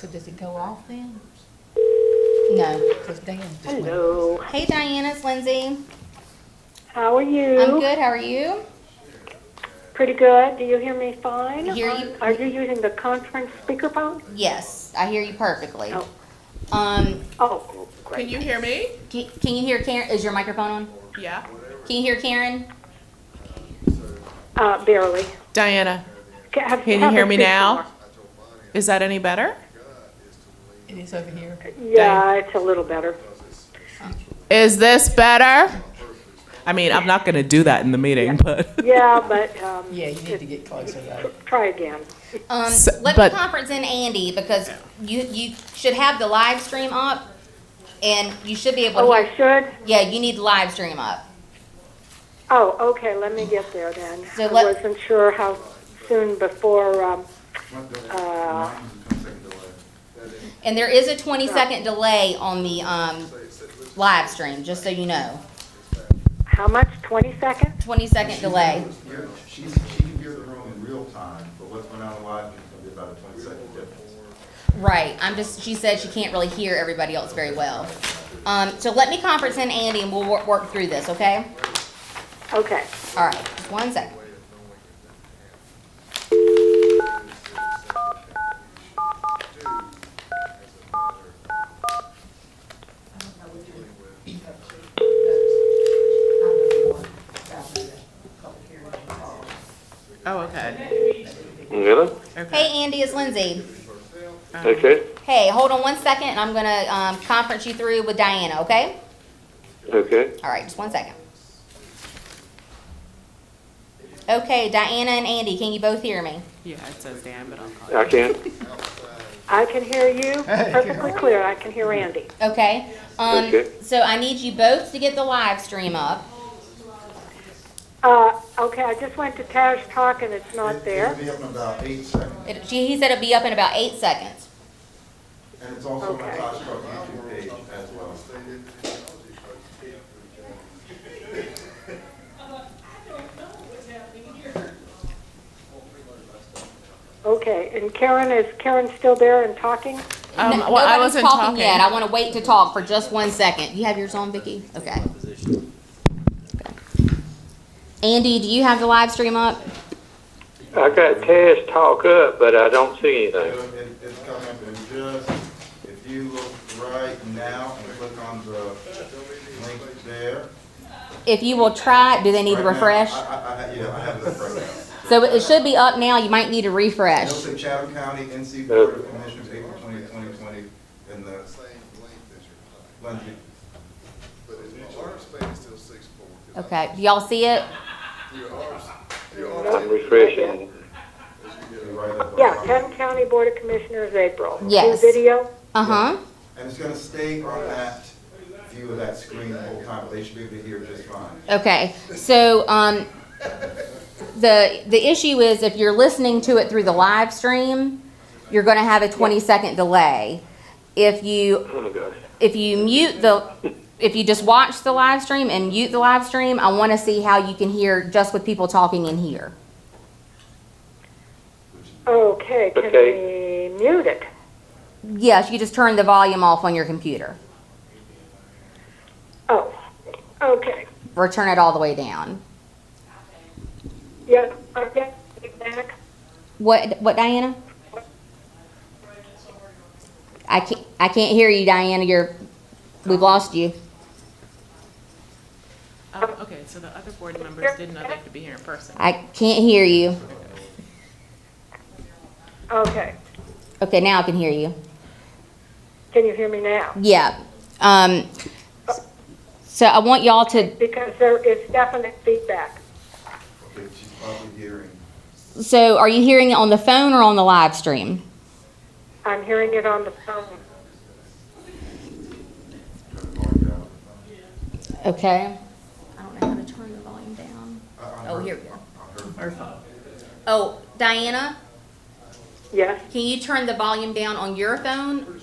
So does it go off then? No, because Dan just went. Hello. Hey Diana, it's Lindsay. How are you? I'm good, how are you? Pretty good. Do you hear me fine? Hear you. Are you using the conference speakerphone? Yes, I hear you perfectly. Oh. Oh, Great. Can you hear me? can you hear Karen? Is your microphone on? Yeah. Can you hear Karen? Barely. Diana, Can you hear me now? Is that any better? It is over here. Yeah, it's a little better. Is this better? I mean, I'm not going to do that in the meeting, but. Yeah, but Yeah, you need to get closer though. try again. Let but- me conference in Andy because you should have the live stream up and you should be able to Oh, hear. I should? Yeah, you need the live stream up. Oh, okay, let me get there then. So I wasn't sure how soon before, And there is a 20-second delay on the live stream, just so you know. how much, 20 seconds? 20-second delay. She can hear the room in real time, but what's going on live is going to be about a 20-second difference. Right. She said she can't really hear everybody else very well. So let me conference in Andy and we'll work through this, okay? Okay. All right, just 1 second. Oh, okay. Really? Hey, Andy, it's Lindsay. Okay. Hey, hold on 1 second, and I'm gonna conference you through with Diana, okay? Okay. All right, just 1 second. Okay, Diana and Andy, can you both hear me? Yeah, it says Dan, but I'll call you. I can. I can hear you perfectly clear. I can hear Andy. Okay. Okay. So I need you both to get the live stream up. Okay, I just went to Taj Talk and it's not there. It'll be up in about 8 seconds. He said it'd be up in about 8 seconds. And it's also on Okay. Tosh Talk YouTube page as well. Okay, and is Karen still there and talking? Well, I Nobody's wasn't talking talking. yet. I want to wait to talk for just 1 second. You have yours on, Vicki? Okay. Andy, do you have the live stream up? I got Taz Talk up, but I don't see anything. It's coming up in just, if you look right now and click on the link there. If you will try, do they need to Right now, refresh? Yeah, I have it up right now. So it should be up now. You might need to It'll refresh. say Chatham County NC Board of Commissioners, April 20, 2020, and the Lindsay. Okay. Do y'all see it? I'm refreshing. Right up. Yeah, Chatham County Board of Commissioners, April. Yes. New video? Uh-huh. And it's gonna stay on that view of that screen the whole time, but they should be able to hear just fine. Okay. So the issue is if you're listening to it through the live stream, you're going to have a 20-second delay. If you Oh my gosh. if you just watch the live stream and mute the live stream, I want to see how you can hear just with people talking in here. Okay, can Okay. we mute it? Yes, you just turn the volume off on your computer Oh, okay. or turn it all the way down. Yeah, okay, back. What Diana? I can't hear you, Diana. We've lost you. Okay, so the other board members didn't know they had to be here in person. I can't hear you. Okay, Okay, now I can hear you. can you hear me now? Yeah. So I want y'all to. Because there is definite feedback. Okay, she's probably hearing. So are you hearing it on the phone or on the live stream? I'm hearing it on the phone. Turn the volume down. Okay. I don't know how to turn the volume down. Oh, here we go. On her phone. Oh, Diana, Yes? can you turn the volume down on your phone?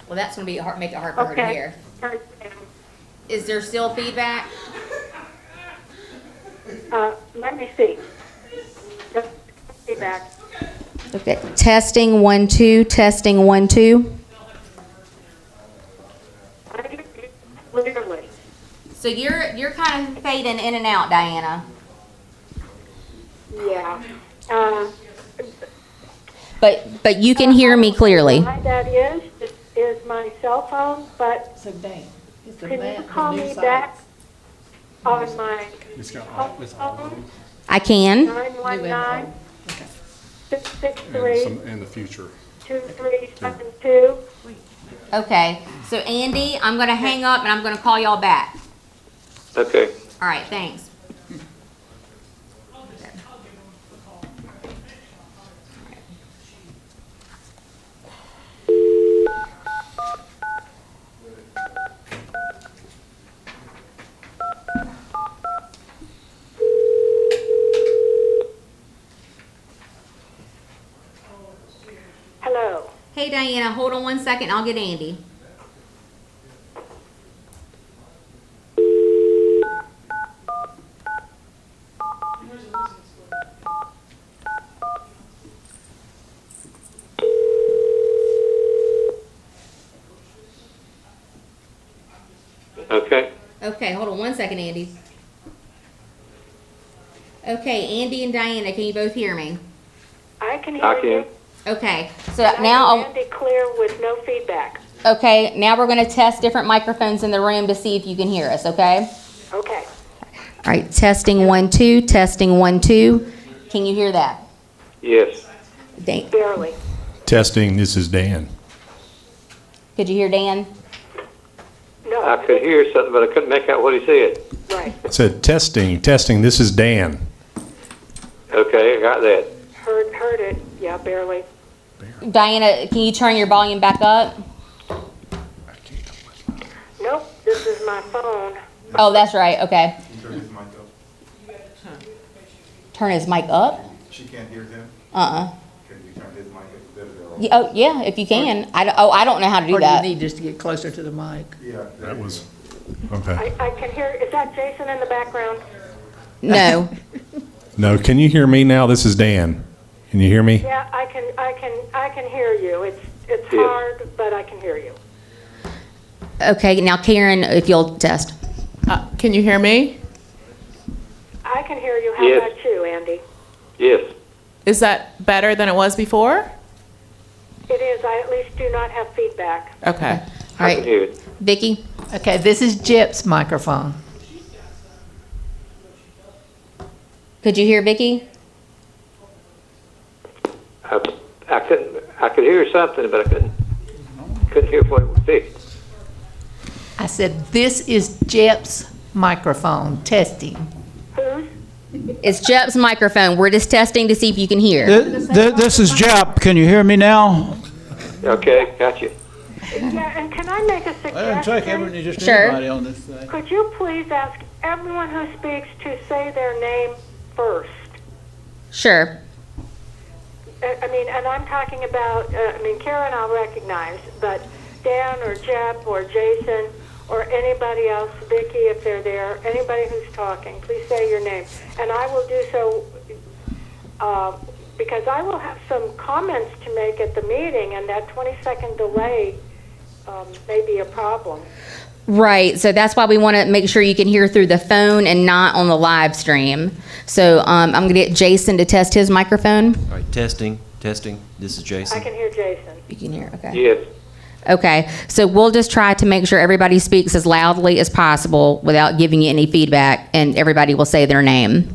Well, that's going to make it hard for her to Okay. hear. Turn it down. Is there still feedback? Let me see. Just feedback. Okay, testing 1 2, testing 1 2. I hear you clearly. So you're kind of fading in and out, Diana. Yeah. But you can hear me clearly. Why that is my cell phone, but So Dan, is the can you map call the new me size? back on my It's got home it's all phone, I can. 919 Okay. 663 in the future. 2372. Okay, so Andy, I'm gonna hang up and I'm gonna call y'all back. Okay. All right, thanks. Hello. Hey Diana, hold on 1 second, I'll get Andy. Okay. Okay, hold on 1 second, Andy. Okay, Andy and Diana, can you both hear me? I can I hear can. you. Okay, so I now, hear Andy clear with no feedback. okay, now we're gonna test different microphones in the room to see if you can hear us, okay? Okay. All right, testing 1 2, testing 1 2. Can you hear that? Yes. Barely. Testing, this is Dan. Could you hear Dan? No. I could hear something, but I couldn't make out what he said. Right. It said testing, this is Dan. Okay, I got that. Heard it. Yeah, barely. Diana, can you turn your volume back up? Nope. This is my phone. Oh, that's right, okay. Turn his mic up. Turn his mic up? She can't hear him. Uh-uh. Can you turn his mic up a bit or? Oh, yeah, if you can. I don't know how to do Or do you that. need just to get closer to the mic? Yeah. That was, okay. I can hear. Is that Jason in the background? No. No, can you hear me now? This is Dan. Can you hear me? Yeah, I can hear you. It's Yes. hard, but I can hear you. Okay, now Karen, if you'll test. Can you hear me? I can hear you. How Yes. about you, Andy? Yes. Is that better than it was before? It is. I at least do not have feedback. Okay. All I can right, hear it. Vicky? Okay, this is Jip's microphone. Could you hear Vicky? I could hear something, but I couldn't hear what it would be. I said, this is Jip's microphone, testing. Whose? It's Jep's microphone. We're just testing to see if you can hear. This is Jep. Can you hear me now? Okay, got you. Yeah, and can I make a suggestion? just Sure. anybody on this thing. Could you please ask everyone who speaks to say their name first? Sure. I mean, and I'm talking about, Karen I'll recognize, but Dan or Jep or Jason or anybody else, Vicky if they're there, anybody who's talking, please say your name. And I will do so because I will have some comments to make at the meeting, and that 20-second delay may be a problem. Right, so that's why we want to make sure you can hear through the phone and not on the live stream. So I'm going to get Jason to test his microphone. All right, testing. This is Jason. I can hear Jason. You can hear, okay. Yes. Okay, so we'll just try to make sure everybody speaks as loudly as possible without giving you any feedback, and everybody will say their name.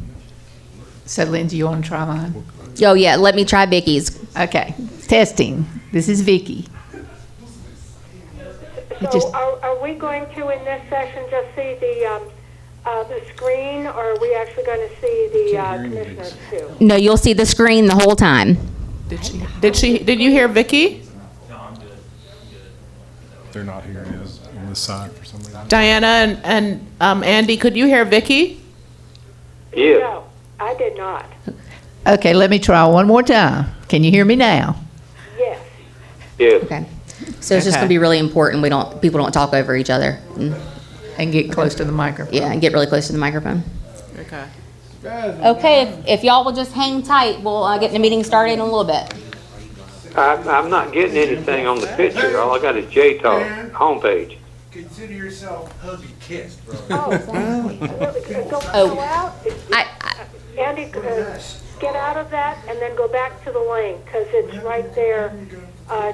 So Lindsay, you want to try mine? Oh, yeah, let me try Vicky's. Okay, testing. This is Vicky. So just- are we going to, in this session, just see the screen, or are we actually going to see the commissioners too? No, you'll see the screen the whole time. Did you hear Vicky? They're not hearing us on this side for some reason. Diana and Andy, could you hear Vicky? Yes. No, I did not. Okay, let me try one more time. Can you hear me now? Yes. Yes. Okay. So it's just Okay. going to be really important people don't talk over each other. And get close to the microphone. Yeah, and get really close to the microphone. Okay. Okay, if y'all will just hang tight, we'll get the meeting started in a little bit. I'm not getting anything on the picture. All I got is J-Talk homepage. Consider yourself huggy kissed, bro. Go out. Andy, get out of that and then go back to the link, because it's right there.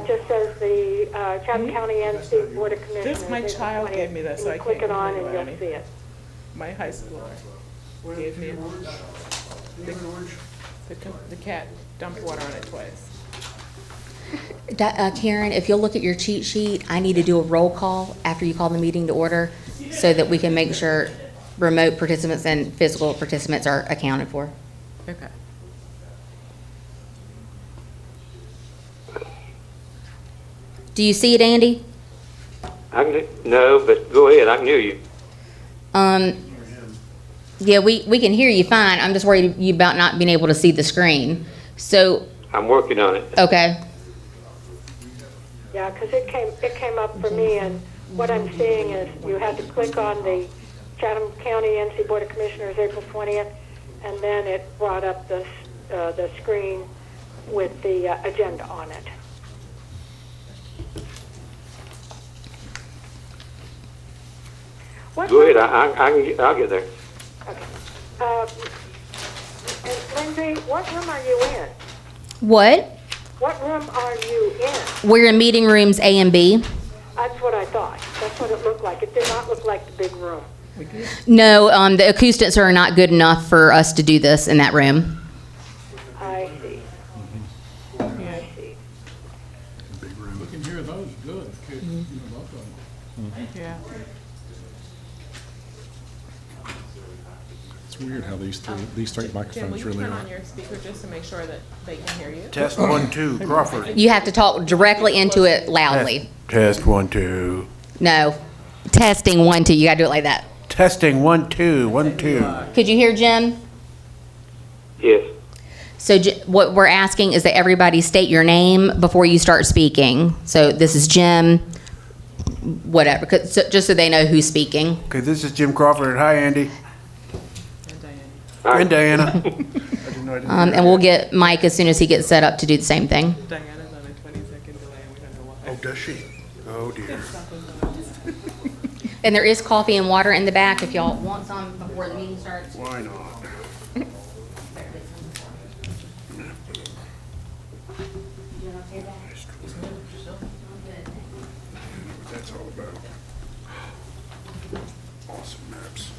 Just says the Chatham County NC Board of Commissioners. My child gave me this, so I Click can't it on and complain about you'll see it. My high schooler gave me the cat dumped water on it twice. Karen, if you'll look at your cheat sheet, I need to do a roll call after you call the meeting to order so that we can make sure remote participants and physical participants are accounted for. Okay. Do you see it, Andy? No, but go ahead. I can hear you. Yeah, we can hear you fine. I'm just worried you about not being able to see the screen. So, I'm working on it. okay. Yeah, because it came up for me, and what I'm seeing is you had to click on the Chatham County NC Board of Commissioners April 20th, and then it brought up the screen with the agenda on it. Go ahead. I'll get there. Okay. And Lindsay, what room are you in? What? What room are you in? We're in meeting rooms A and B. That's what I thought. That's what it looked like. It did not look like the big room. No, the acoustics are not good enough for us to do this in that room. I see. I see. We can hear those good. Yeah. It's weird how these three Jim, will microphones you really turn are. on your speaker just to make sure that they can hear you? Test 1, 2, Crawford. You have to talk directly into it loudly. Test 1, 2. No. Testing 1, 2. You gotta do it like that. Testing 1, 2, 1, 2. Could you hear Jim? Yes. So what we're asking is that everybody state your name before you start speaking. So this is Jim, whatever, just so they know who's speaking. Okay, this is Jim Crawford. Hi, Andy. All right. And Diana. I didn't know I didn't hear And we'll get Mike as soon as he gets set up to do the same thing. Diana's on a 20-second delay, and we don't know why. Oh, does she? Oh, dear. And there is coffee and water in the back if y'all want some before the meeting starts. Why not? That's all about. Awesome maps.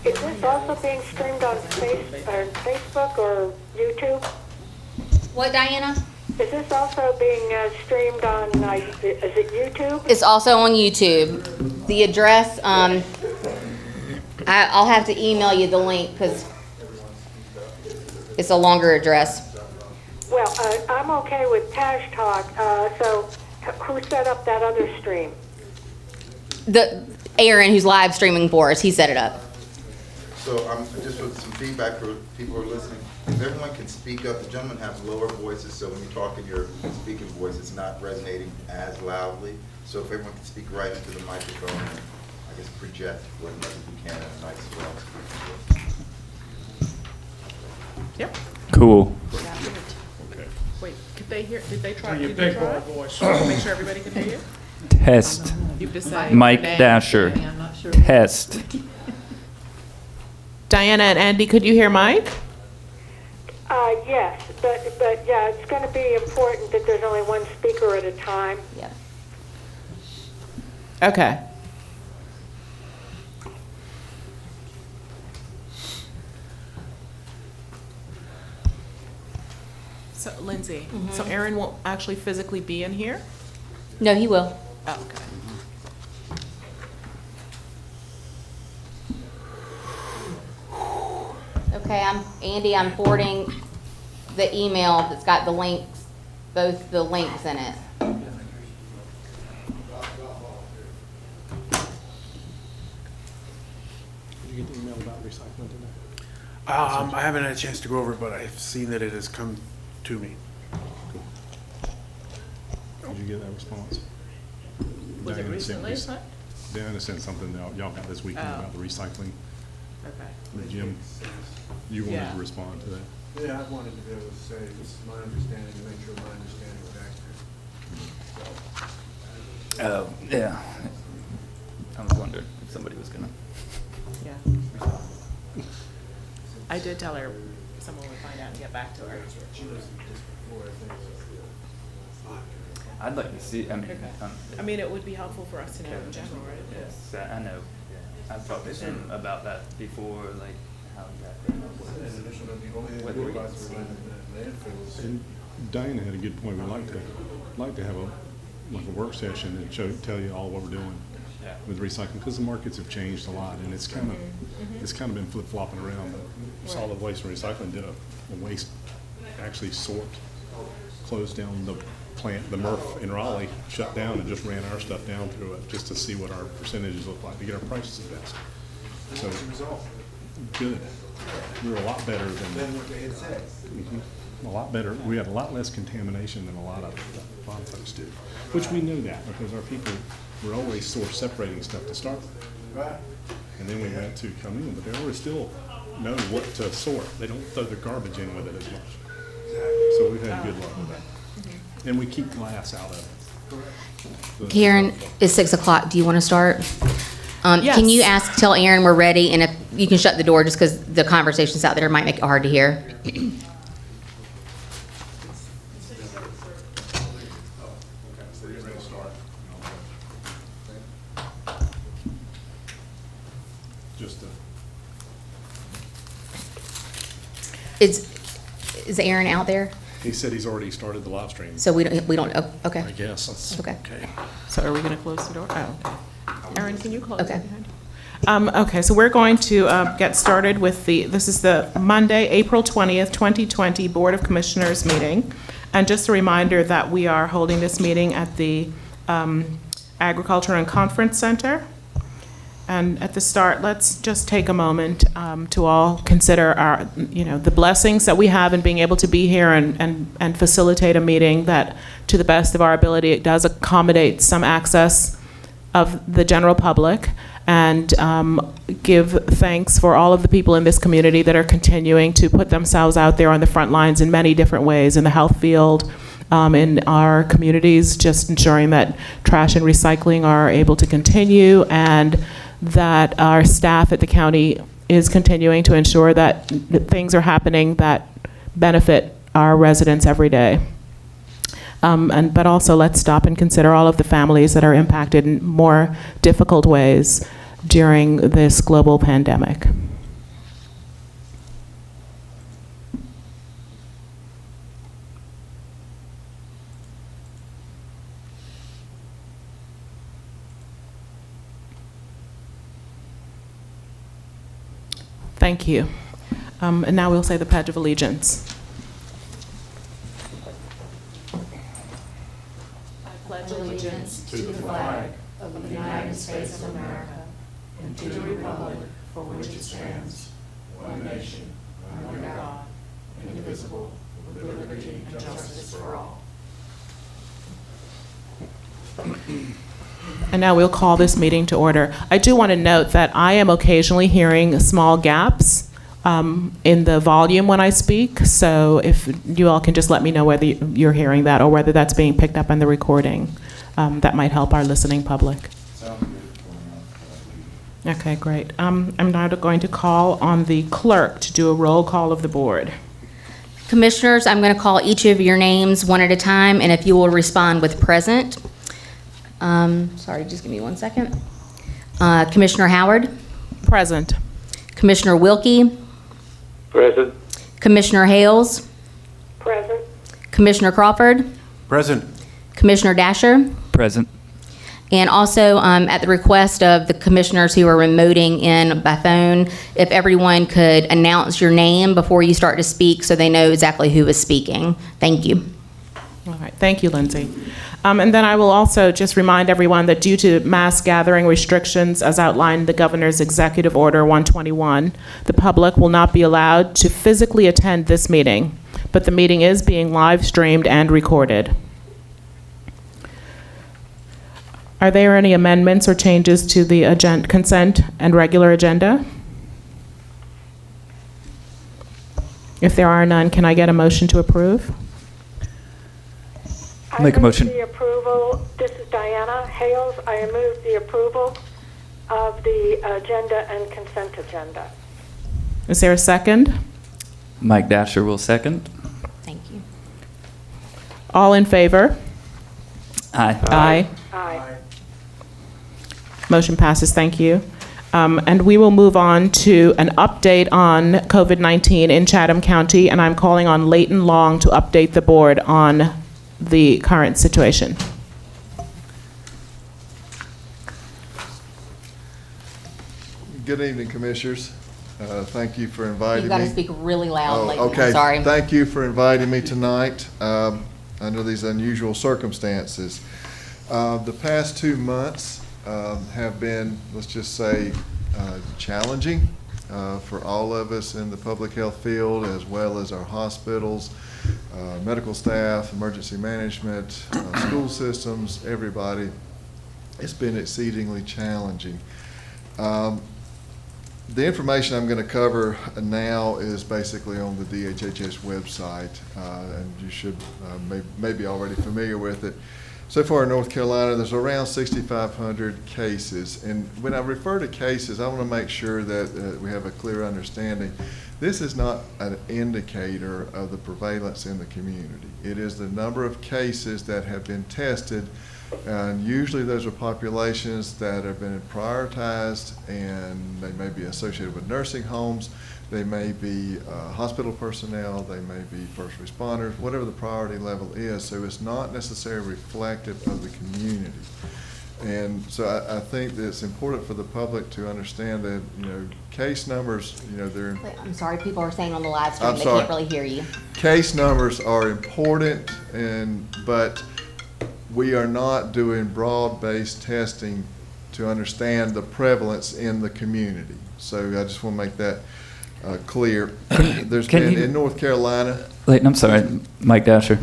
Is this also being streamed on Facebook or YouTube? What, Diana? Is this also being streamed on, is it YouTube? It's also on YouTube. The address, I'll have to email you the link because it's a longer address. Well, I'm okay with Tash Talk, so who set up that other stream? Aaron, who's live streaming for us, he set it up. So just with some feedback for people who are listening, if everyone can speak up, the gentleman has lower voices, so when you talk in your speaking voice, it's not resonating as loudly. So if everyone can speak right into the microphone and, I guess, project what much as you can, that's nice as well. Yep. Cool. Wait, could they hear, did they try? Make sure everybody can hear you? Test. You've decided. Mike Dasher. Test. Diana and Andy, could you hear Mike? Yes, but yeah, it's going to be important that there's only one speaker at a time. Yeah. Okay. So, Lindsay, so Aaron won't actually physically be in here? No, he will. Oh, okay. Okay, Andy, I'm forwarding the email that's got the links, both the links in it. Did you get the email about recycling today? I haven't had a chance to go over it, but I've seen that it has come to me. Did you get that response? Was it Diana recently? Diana sent something that y'all got this weekend Oh. about the recycling Okay. Jim, you wanted Yeah. to respond to that? Yeah, I wanted to be able to say, this is my understanding, to make sure my understanding was accurate. Oh, yeah. I was wondering if somebody was gonna. Yeah. I did tell her someone would find out and get back to her. I'd like to see, I mean, it would be helpful for us to know in general, right? yes, I know. I've talked to him about that before, like how exactly. And Diana had a good point. We'd like to have a work session and tell you all what we're doing Yeah. with recycling, because the markets have changed a lot, and it's kind of been flip-flopping around. But solid waste and recycling did a waste actually closed down the plant, the MRF in Raleigh, shut down and just ran our stuff down through it just to see what our percentages look like to get our prices best. So good. We're a lot better than what they had said. a lot better. We had a lot less contamination than a lot of folks do, which we knew that because our people were always source separating stuff to start with. Right. And then we went to communal, but they always still know what to sort. They don't throw the garbage in with it as much. So we've had good luck with that. And we keep glass out of it. Karen, it's 6 o'clock. Do you want to start? Can you tell Aaron we're ready, and if you can shut the door just because the conversations out there might make it hard to hear. Is Aaron out there? He said he's already started the live stream. So we don't, oh, okay. I guess. That's Okay. So are we going to close the door? Oh, okay. Aaron, can you close Okay. it behind you? Okay, so we're going to get started with this is the Monday, April 20th, 2020 Board of Commissioners meeting. And just a reminder that we are holding this meeting at the Agriculture and Conference Center. And at the start, let's just take a moment to all consider the blessings that we have in being able to be here and facilitate a meeting that, to the best of our ability, it does accommodate some access of the general public, and give thanks for all of the people in this community that are continuing to put themselves out there on the front lines in many different ways, in the health field, in our communities, just ensuring that trash and recycling are able to continue, and that our staff at the county is continuing to ensure that things are happening that benefit our residents every day. But also, let's stop and consider all of the families that are impacted in more difficult ways during this global pandemic. Thank you. And now we'll say the Pledge of Allegiance. Pledge allegiance to the flag of the United States of America and to the republic for which it stands, one nation, under God, indivisible, with liberty and justice for all. And now we'll call this meeting to order. I do want to note that I am occasionally hearing small gaps in the volume when I speak, so if you all can just let me know whether you're hearing that or whether that's being picked up on the recording, that might help our listening public. Okay, great. I'm now going to call on the clerk to do a roll call of the board. Commissioners, I'm going to call each of your names one at a time, and if you will respond with present. Sorry, just give me 1 second. Commissioner Howard? Present. Commissioner Wilkie? Present. Commissioner Hales? Present. Commissioner Crawford? Present. Commissioner Dasher? Present. And also, at the request of the commissioners who are remoting in by phone, if everyone could announce your name before you start to speak so they know exactly who is speaking. Thank you. All right, thank you, Lindsay. And then I will also just remind everyone that due to mass gathering restrictions as outlined in the Governor's Executive Order 121, the public will not be allowed to physically attend this meeting, but the meeting is being live streamed and recorded. Are there any amendments or changes to the consent and regular agenda? If there are none, can I get a motion to approve? Make a motion. I move the approval, this is Diana Hales, I move the approval of the agenda and consent agenda. Is there a second? Mike Dasher will second. Thank you. All in favor? Aye. Aye. Aye. Motion passes. Thank you. And we will move on to an update on COVID-19 in Chatham County, and I'm calling on Leighton Long to update the board on the current situation. Good evening, Commissioners. Thank you for inviting me. You've got to speak really loud, Leighton. Okay. I'm sorry. Thank you for inviting me tonight under these unusual circumstances. The past 2 months have been, let's just say, challenging for all of us in the public health field, as well as our hospitals, medical staff, emergency management, school systems, everybody. It's been exceedingly challenging. The information I'm going to cover now is basically on the DHHS website, and you should maybe already familiar with it. So far in North Carolina, there's around 6,500 cases. And when I refer to cases, I want to make sure that we have a clear understanding. This is not an indicator of the prevalence in the community. It is the number of cases that have been tested, and usually those are populations that have been prioritized, and they may be associated with nursing homes, they may be hospital personnel, they may be first responders, whatever the priority level is. So it's not necessarily reflective of the community. And so I think that it's important for the public to understand that, case numbers, they're... I'm sorry, people are saying on the live stream I'm they sorry. can't really hear you. Case numbers are important, but we are not doing broad-based testing to understand the prevalence in the community. So I just want to make that clear. There's been in North Carolina. Leighton, I'm sorry, Mike Dasher.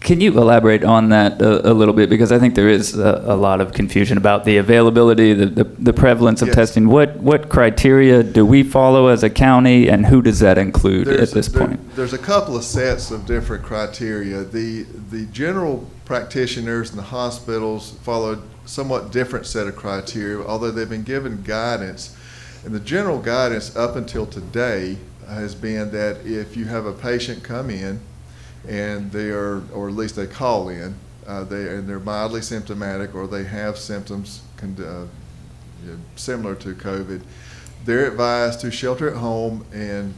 Can you elaborate on that a little bit? Because I think there is a lot of confusion about the availability, the prevalence of testing. What criteria do we follow as a county, and who does that include at this point? There's a couple of sets of different criteria. The general practitioners in the hospitals follow a somewhat different set of criteria, although they've been given guidance. And the general guidance up until today has been that if you have a patient come in and they are, or at least they call in, they're mildly symptomatic or they have symptoms similar to COVID, they're advised to shelter at home and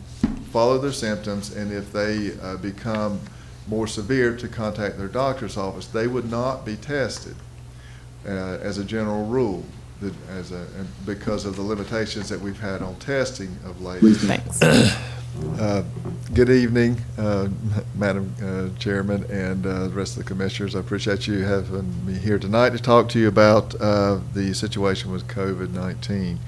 follow their symptoms, and if they become more severe, to contact their doctor's office. They would not be tested as a general rule. Because of the limitations that we've had on testing of late. Thanks. Good evening, Madam Chairman and the rest of the commissioners. I appreciate you having me here tonight to talk to you about the situation with COVID-19.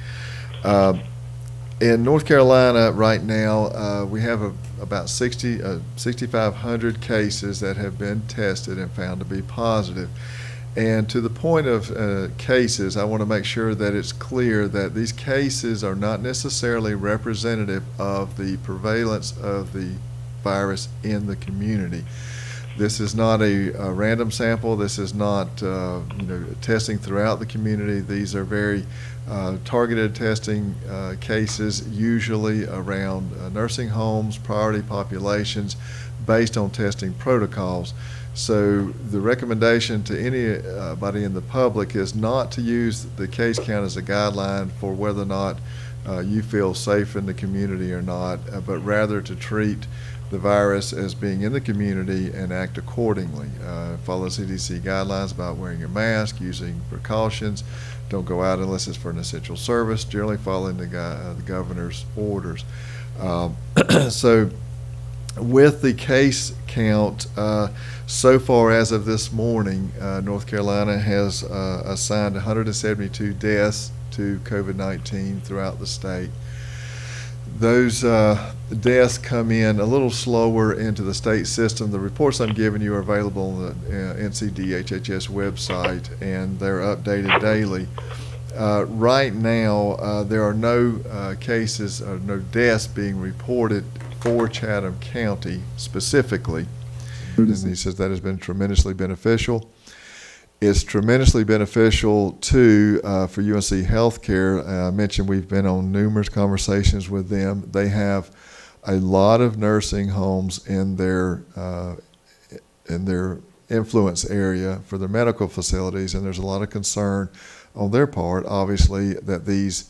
In North Carolina right now, we have about 6,500 cases that have been tested and found to be positive. And to the point of cases, I want to make sure that it's clear that these cases are not necessarily representative of the prevalence of the virus in the community. This is not a random sample. This is not testing throughout the community. These are very targeted testing cases, usually around nursing homes, priority populations, based on testing protocols. So the recommendation to anybody in the public is not to use the case count as a guideline for whether or not you feel safe in the community or not, but rather to treat the virus as being in the community and act accordingly. Follow CDC guidelines about wearing your mask, using precautions, don't go out unless it's for an essential service, generally following the governor's orders. So with the case count, so far as of this morning, North Carolina has assigned 172 deaths to COVID-19 throughout the state. Those deaths come in a little slower into the state system. The reports I'm giving you are available on the NCDHHS website, and they're updated daily. Right now, there are no cases or no deaths being reported for Chatham County specifically. And he says that has been tremendously beneficial. It's tremendously beneficial too for UNC Healthcare. I mentioned we've been on numerous conversations with them. They have a lot of nursing homes in their influence area for their medical facilities, and there's a lot of concern on their part, obviously, that these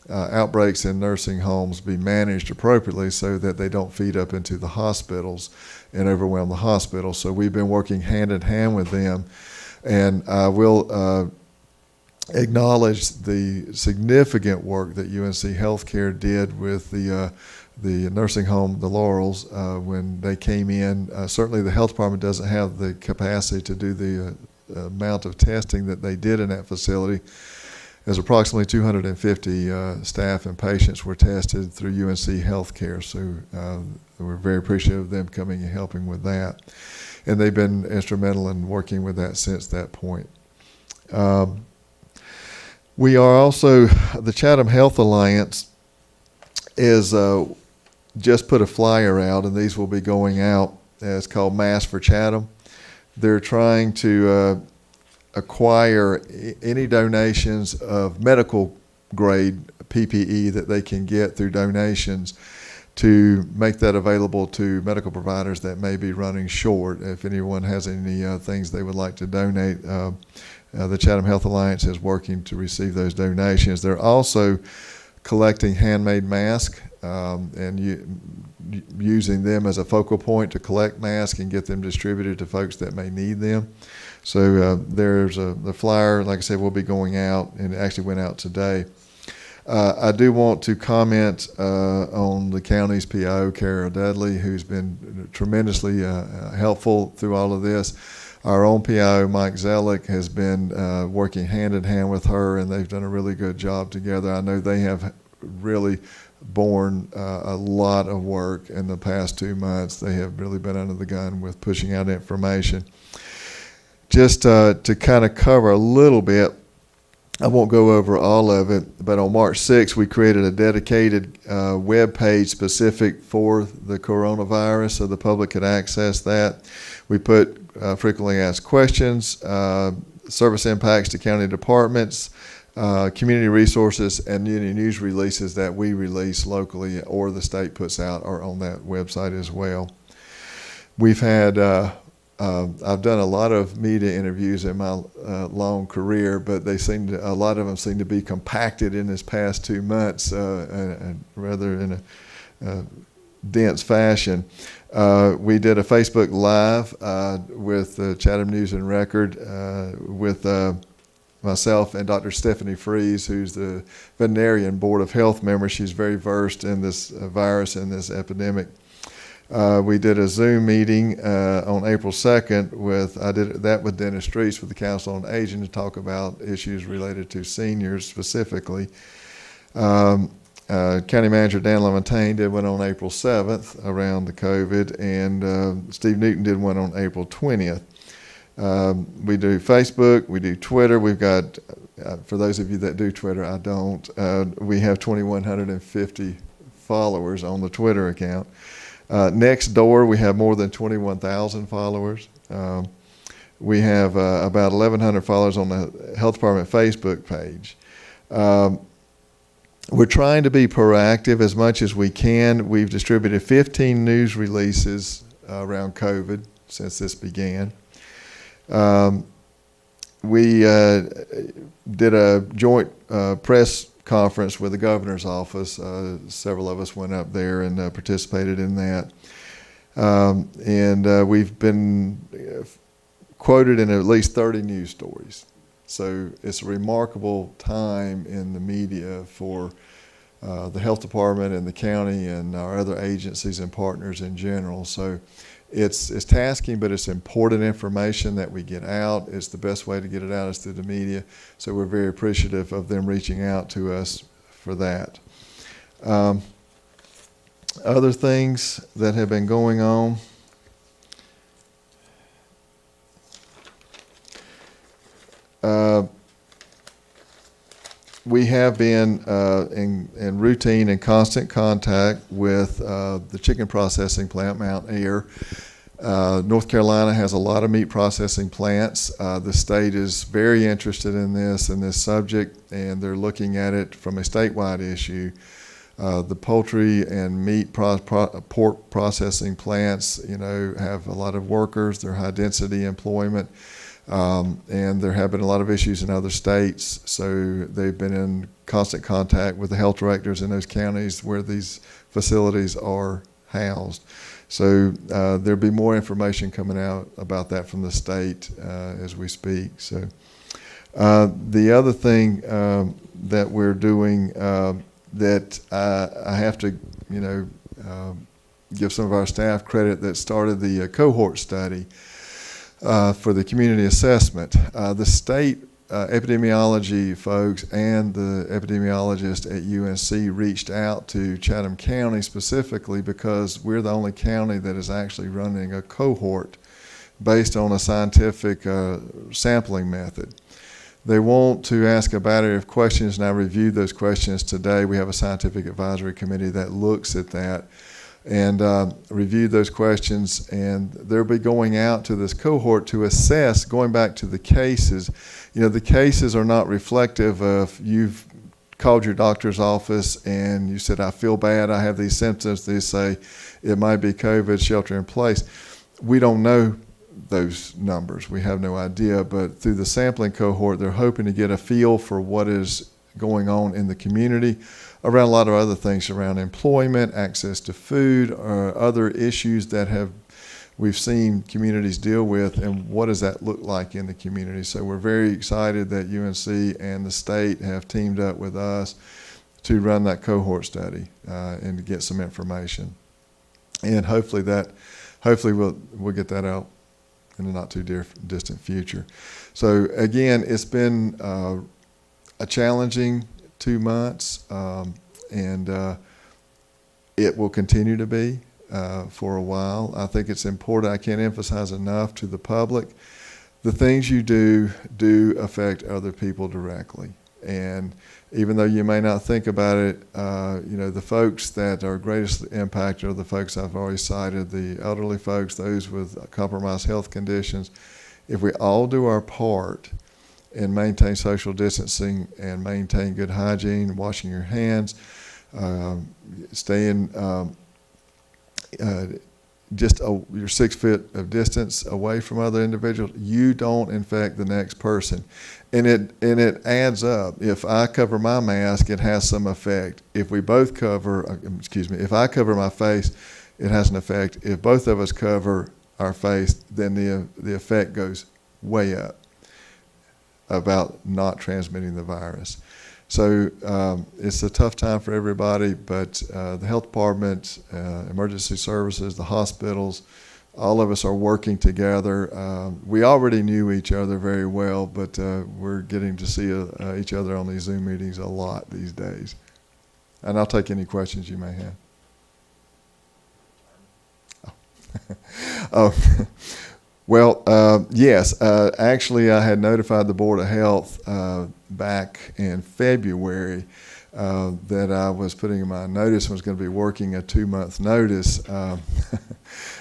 outbreaks in nursing homes be managed appropriately so that they don't feed up into the hospitals and overwhelm the hospitals. So we've been working hand in hand with them, and I will acknowledge the significant work that UNC Healthcare did with the nursing home, the Laurels, when they came in. Certainly the health department doesn't have the capacity to do the amount of testing that they did in that facility. As approximately 250 staff and patients were tested through UNC Healthcare, so we're very appreciative of them coming and helping with that. And they've been instrumental in working with that since that point. We are also, the Chatham Health Alliance is just put a flyer out, and these will be going out. It's called Mass for Chatham. They're trying to acquire any donations of medical grade PPE that they can get through donations to make that available to medical providers that may be running short. If anyone has any things they would like to donate, the Chatham Health Alliance is working to receive those donations. They're also collecting handmade masks and using them as a focal point to collect masks and get them distributed to folks that may need them. So there's the flyer, like I said, will be going out, and it actually went out today. I do want to comment on the county's PIO, Kara Dudley, who's been tremendously helpful through all of this. Our own PIO, Mike Zellick, has been working hand in hand with her, and they've done a really good job together. I know they have really borne a lot of work in the past 2 months. They have really been under the gun with pushing out information. Just to kind of cover a little bit, I won't go over all of it, but on March 6th, we created a dedicated web page specific for the coronavirus so the public could access that. We put frequently asked questions, service impacts to county departments, community resources, and any news releases that we release locally or the state puts out are on that website as well. We've had I've done a lot of media interviews in my long career, but a lot of them seem to be compacted in this past 2 months, rather in a dense fashion. We did a Facebook Live with Chatham News and Record with myself and Dr. Stephanie Fries, who's the veterinarian board of health member. She's very versed in this virus and this epidemic. We did a Zoom meeting on April 2nd I did that with Dennis Streets with the Council on Aging to talk about issues related to seniors specifically. County Manager Dan LaMontagne did one on April 7th around the COVID, and Steve Newton did one on April 20th. We do Facebook, we do Twitter. We've got, for those of you that do Twitter, I don't, we have 2,150 followers on the Twitter account. Next door, we have more than 21,000 followers. We have about 1,100 followers on the Health Department Facebook page. We're trying to be proactive as much as we can. We've distributed 15 news releases around COVID since this began. We did a joint press conference with the governor's office. Several of us went up there and participated in that. And we've been quoted in at least 30 news stories. So it's a remarkable time in the media for the health department and the county and our other agencies and partners in general. So it's tasking, but it's important information that we get out. It's the best way to get it out is through the media. So we're very appreciative of them reaching out to us for that. Other things that have been going on. we have been in routine and constant contact with the chicken processing plant, Mount Ayr. North Carolina has a lot of meat processing plants. The state is very interested in this subject, and they're looking at it from a statewide issue. The poultry and meat pork processing plants, have a lot of workers. They're high density employment. And there have been a lot of issues in other states, so they've been in constant contact with the health directors in those counties where these facilities are housed. So there'll be more information coming out about that from the state as we speak. So the other thing that we're doing that I have to, give some of our staff credit that started the Cohort study. For the community assessment. The state epidemiology folks and the epidemiologist at UNC reached out to Chatham County specifically because we're the only county that is actually running a cohort based on a scientific sampling method. They want to ask a battery of questions, and I reviewed those questions today. We have a scientific advisory committee that looks at that and reviewed those questions, and they'll be going out to this cohort to assess, going back to the cases. The cases are not reflective of you've called your doctor's office and you said, I feel bad, I have these symptoms. They say it might be COVID, shelter in place. We don't know those numbers. We have no idea, but through the sampling cohort, they're hoping to get a feel for what is going on in the community around a lot of other things around employment, access to food, or other issues that we've seen communities deal with, and what does that look like in the community. So we're very excited that UNC and the state have teamed up with us to run that cohort study and to get some information. And hopefully we'll get that out in the not too distant future. So again, it's been a challenging 2 months, and it will continue to be for a while. I think it's important. I can't emphasize enough to the public, the things you do affect other people directly. And even though you may not think about it, the folks that are greatest impacted are the folks I've already cited, the elderly folks, those with compromised health conditions. If we all do our part and maintain social distancing and maintain good hygiene, washing your hands, staying you're 6 feet of distance away from other individuals, you don't infect the next person. And it adds up. If I cover my mask, it has some effect. If we both if I cover my face, it has an effect. If both of us cover our face, then the effect goes way up about not transmitting the virus. So it's a tough time for everybody, but the health department, emergency services, the hospitals, all of us are working together. We already knew each other very well, but we're getting to see each other on these Zoom meetings a lot these days. And I'll take any questions you may have. Well, yes, actually I had notified the Board of Health back in February that I was putting in my notice and was going to be working a 2-month notice.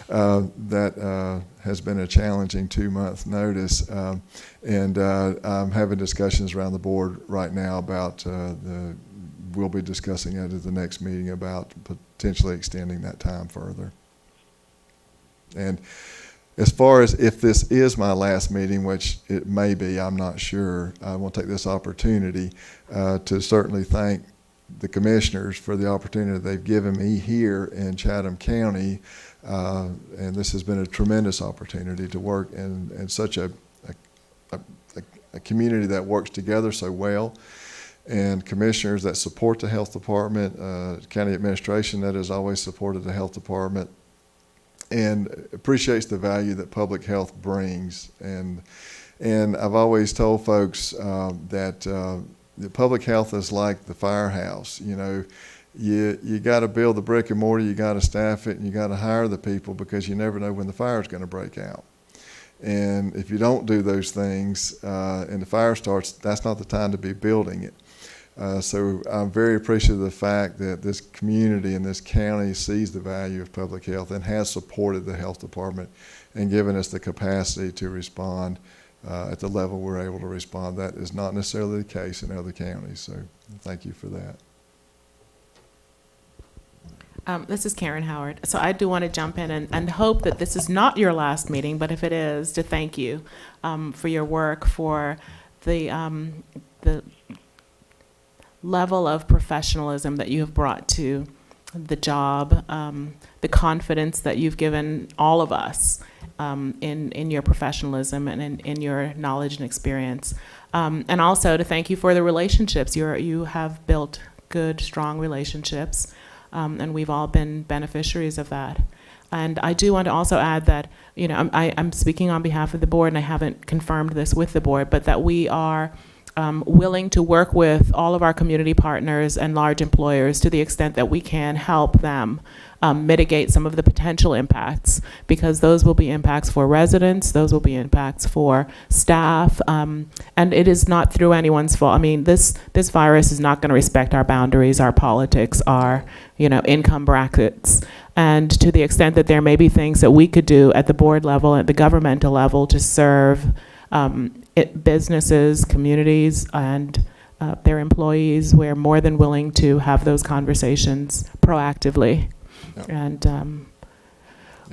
That has been a challenging 2-month notice. And I'm having discussions around the board right now about we'll be discussing it at the next meeting about potentially extending that time further. And as far as if this is my last meeting, which it may be, I'm not sure, I want to take this opportunity to certainly thank the commissioners for the opportunity they've given me here in Chatham County. And this has been a tremendous opportunity to work in such a community that works together so well, and commissioners that support the health department, county administration that has always supported the health department, and appreciates the value that public health brings. And I've always told folks that the public health is like the firehouse. You got to build the brick and mortar, you got to staff it, and you got to hire the people, because you never know when the fire is going to break out. And if you don't do those things and the fire starts, that's not the time to be building it. So I'm very appreciative of the fact that this community and this county sees the value of public health and has supported the health department and given us the capacity to respond at the level we're able to respond. That is not necessarily the case in other counties, so thank you for that. This is Karen Howard. So I do want to jump in and hope that this is not your last meeting, but if it is, to thank you for your work, for the level of professionalism that you have brought to the job, the confidence that you've given all of us in your professionalism and in your knowledge and experience. And also to thank you for the relationships. You have built good, strong relationships. And we've all been beneficiaries of that. And I do want to also add that, I'm speaking on behalf of the board, and I haven't confirmed this with the board, but that we are willing to work with all of our community partners and large employers to the extent that we can help them mitigate some of the potential impacts, because those will be impacts for residents, those will be impacts for staff, and it is not through anyone's fault. I mean, this virus is not going to respect our boundaries, our politics, our income brackets. And to the extent that there may be things that we could do at the board level, at the governmental level, to serve businesses, communities, and their employees, we're more than willing to have those conversations proactively. Yep. And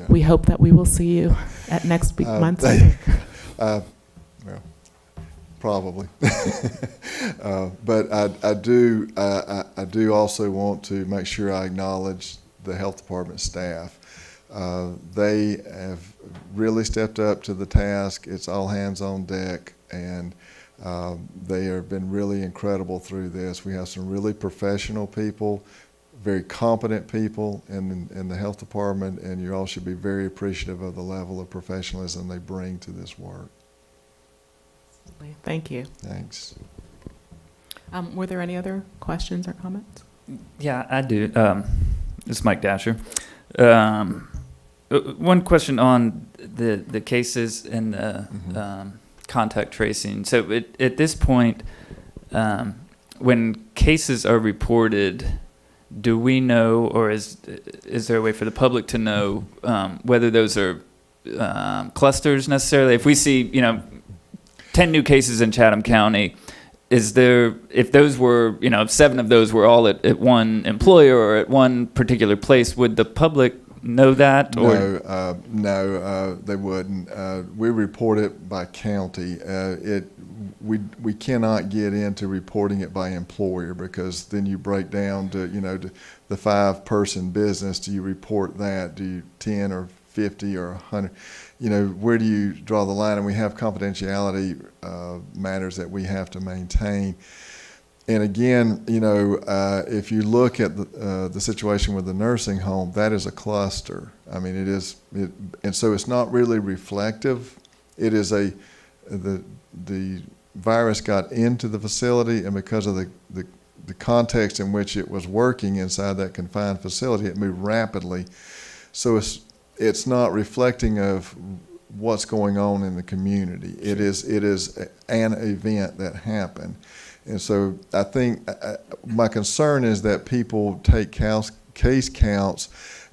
we hope that we will see you at next month's meeting. Well, probably. But I do also want to make sure I acknowledge the health department staff. They have really stepped up to the task. It's all hands on deck, and they have been really incredible through this. We have some really professional people, very competent people in the health department, and you all should be very appreciative of the level of professionalism they bring to this work. Thank you. Thanks. Were there any other questions or comments? Yeah, I do. This is Mike Dasher. One question on the cases and contact tracing. So at this point, when cases are reported, do we know, or is there a way for the public to know whether those are clusters necessarily? If we see 10 new cases in Chatham County, is there, if those were, if 7 of those were all at one employer or at one particular place, would the public know that? Or? No, they wouldn't. We report it by county. We cannot get into reporting it by employer, because then you break down to to the 5-person business. Do you report that? Do you 10 or 50 or 100? Where do you draw the line? And we have confidentiality matters that we have to maintain. And again, if you look at the situation with the nursing home, that is a cluster. I mean, it is, and so it's not really reflective. It is the virus got into the facility, and because of the context in which it was working inside that confined facility, it moved rapidly. So it's not reflecting of what's going on in the community. It is an event that happened. And so I think my concern is that people take case counts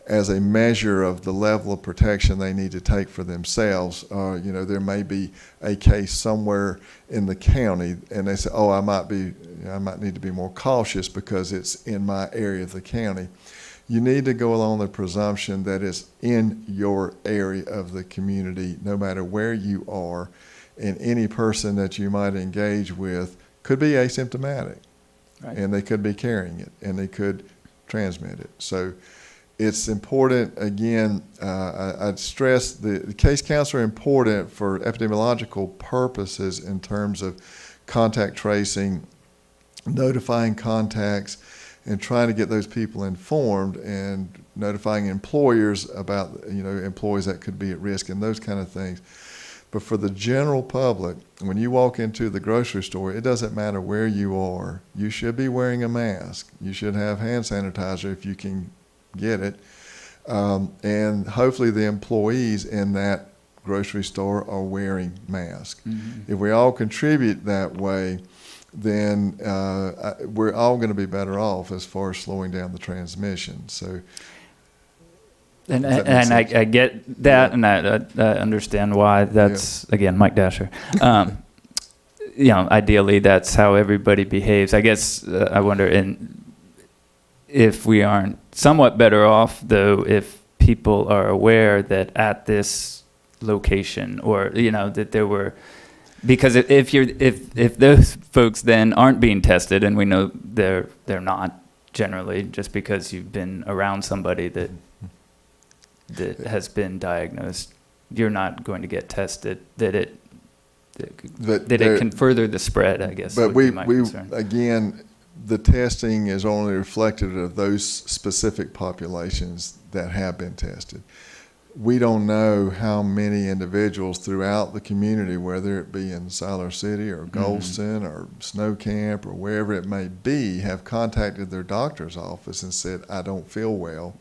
as a measure of the level of protection they need to take for themselves. There may be a case somewhere in the county, and they say, "Oh, I might need to be more cautious because it's in my area of the county." You need to go along the presumption that it's in your area of the community, no matter where you are, and any person that you might engage with could be asymptomatic, right, and they could be carrying it, and they could transmit it. So it's important, again, I'd stress the case counts are important for epidemiological purposes in terms of contact tracing, notifying contacts, and trying to get those people informed, and notifying employers about employees that could be at risk and those kind of things. But for the general public, when you walk into the grocery store, it doesn't matter where you are. You should be wearing a mask. You should have hand sanitizer if you can get it. And hopefully the employees in that grocery store are wearing masks. Mm-hmm. If we all contribute that way, then we're all going to be better off as far as slowing down the transmission. So, And does that make sense? I get that, and I understand why. That's again, Mike Dasher. You know, ideally, that's how everybody behaves. I guess I wonder, if we aren't somewhat better off, though, if people are aware that at this location, or that there were. Because if those folks then aren't being tested, and we know they're not generally, just because you've been around somebody that has been diagnosed, you're not going to get tested. That it can further the spread, I guess. But would be my concern. again, the testing is only reflective of those specific populations that have been tested. We don't know how many individuals throughout the community, whether it be in Siler City or Goldston or Snow Camp or wherever it may be, have contacted their doctor's office and said, I don't feel well.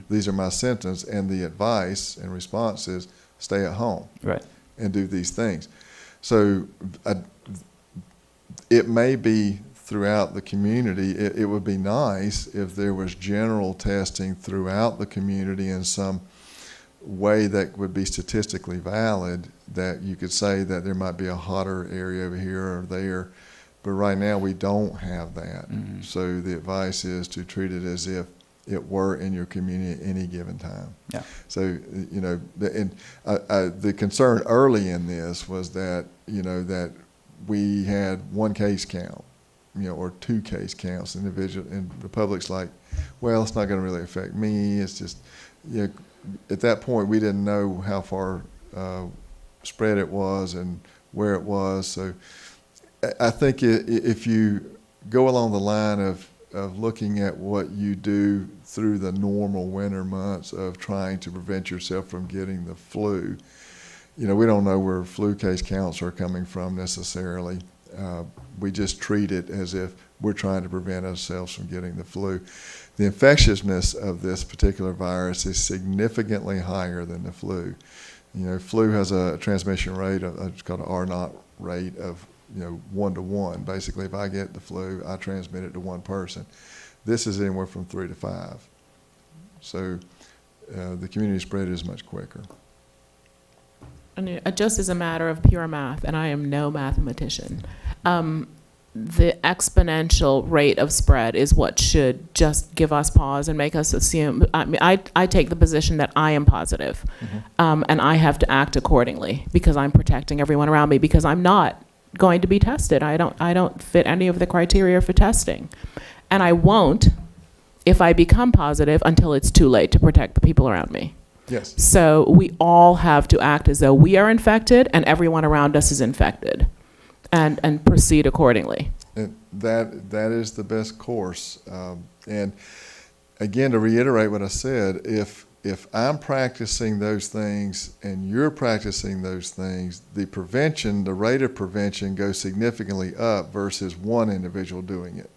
These are my symptoms. And the advice and response is stay at home and do these things. So it may be throughout the community. It would be nice if there was general testing throughout the community in some way that would be statistically valid, that you could say that there might be a hotter area over here or there, but right now we don't have that. So the advice is to treat it as if it were in your community at any given time. So the concern early in this was that that we had one case count, or two case counts individual, and the public's like, well, it's not going to really affect me. It's just at that point, we didn't know how far spread it was and where it was. So I think if you go along the line of looking at what you do through the normal winter months of trying to prevent yourself from getting the flu, we don't know where flu case counts are coming from necessarily. We just treat it as if we're trying to prevent ourselves from getting the flu. The infectiousness of this particular virus is significantly higher than the flu. Flu has a transmission rate it's called an R0 rate of 1 to 1. Basically, if I get the flu, I transmit it to one person. This is anywhere from 3 to 5. So the community spread is much quicker. And just as a matter of pure math, and I am no mathematician, the exponential rate of spread is what should just give us pause and make us assume. I take the position that I am positive, and I have to act accordingly because I'm protecting everyone around me, because I'm not going to be tested. I don't fit any of the criteria for testing, and I won't if I become positive until it's too late to protect the people around me. Yes. So we all have to act as though we are infected and everyone around us is infected, and proceed accordingly. And that is the best course. And again, to reiterate what I said, if I'm practicing those things and you're practicing those things, the rate of prevention goes significantly up versus one individual doing it.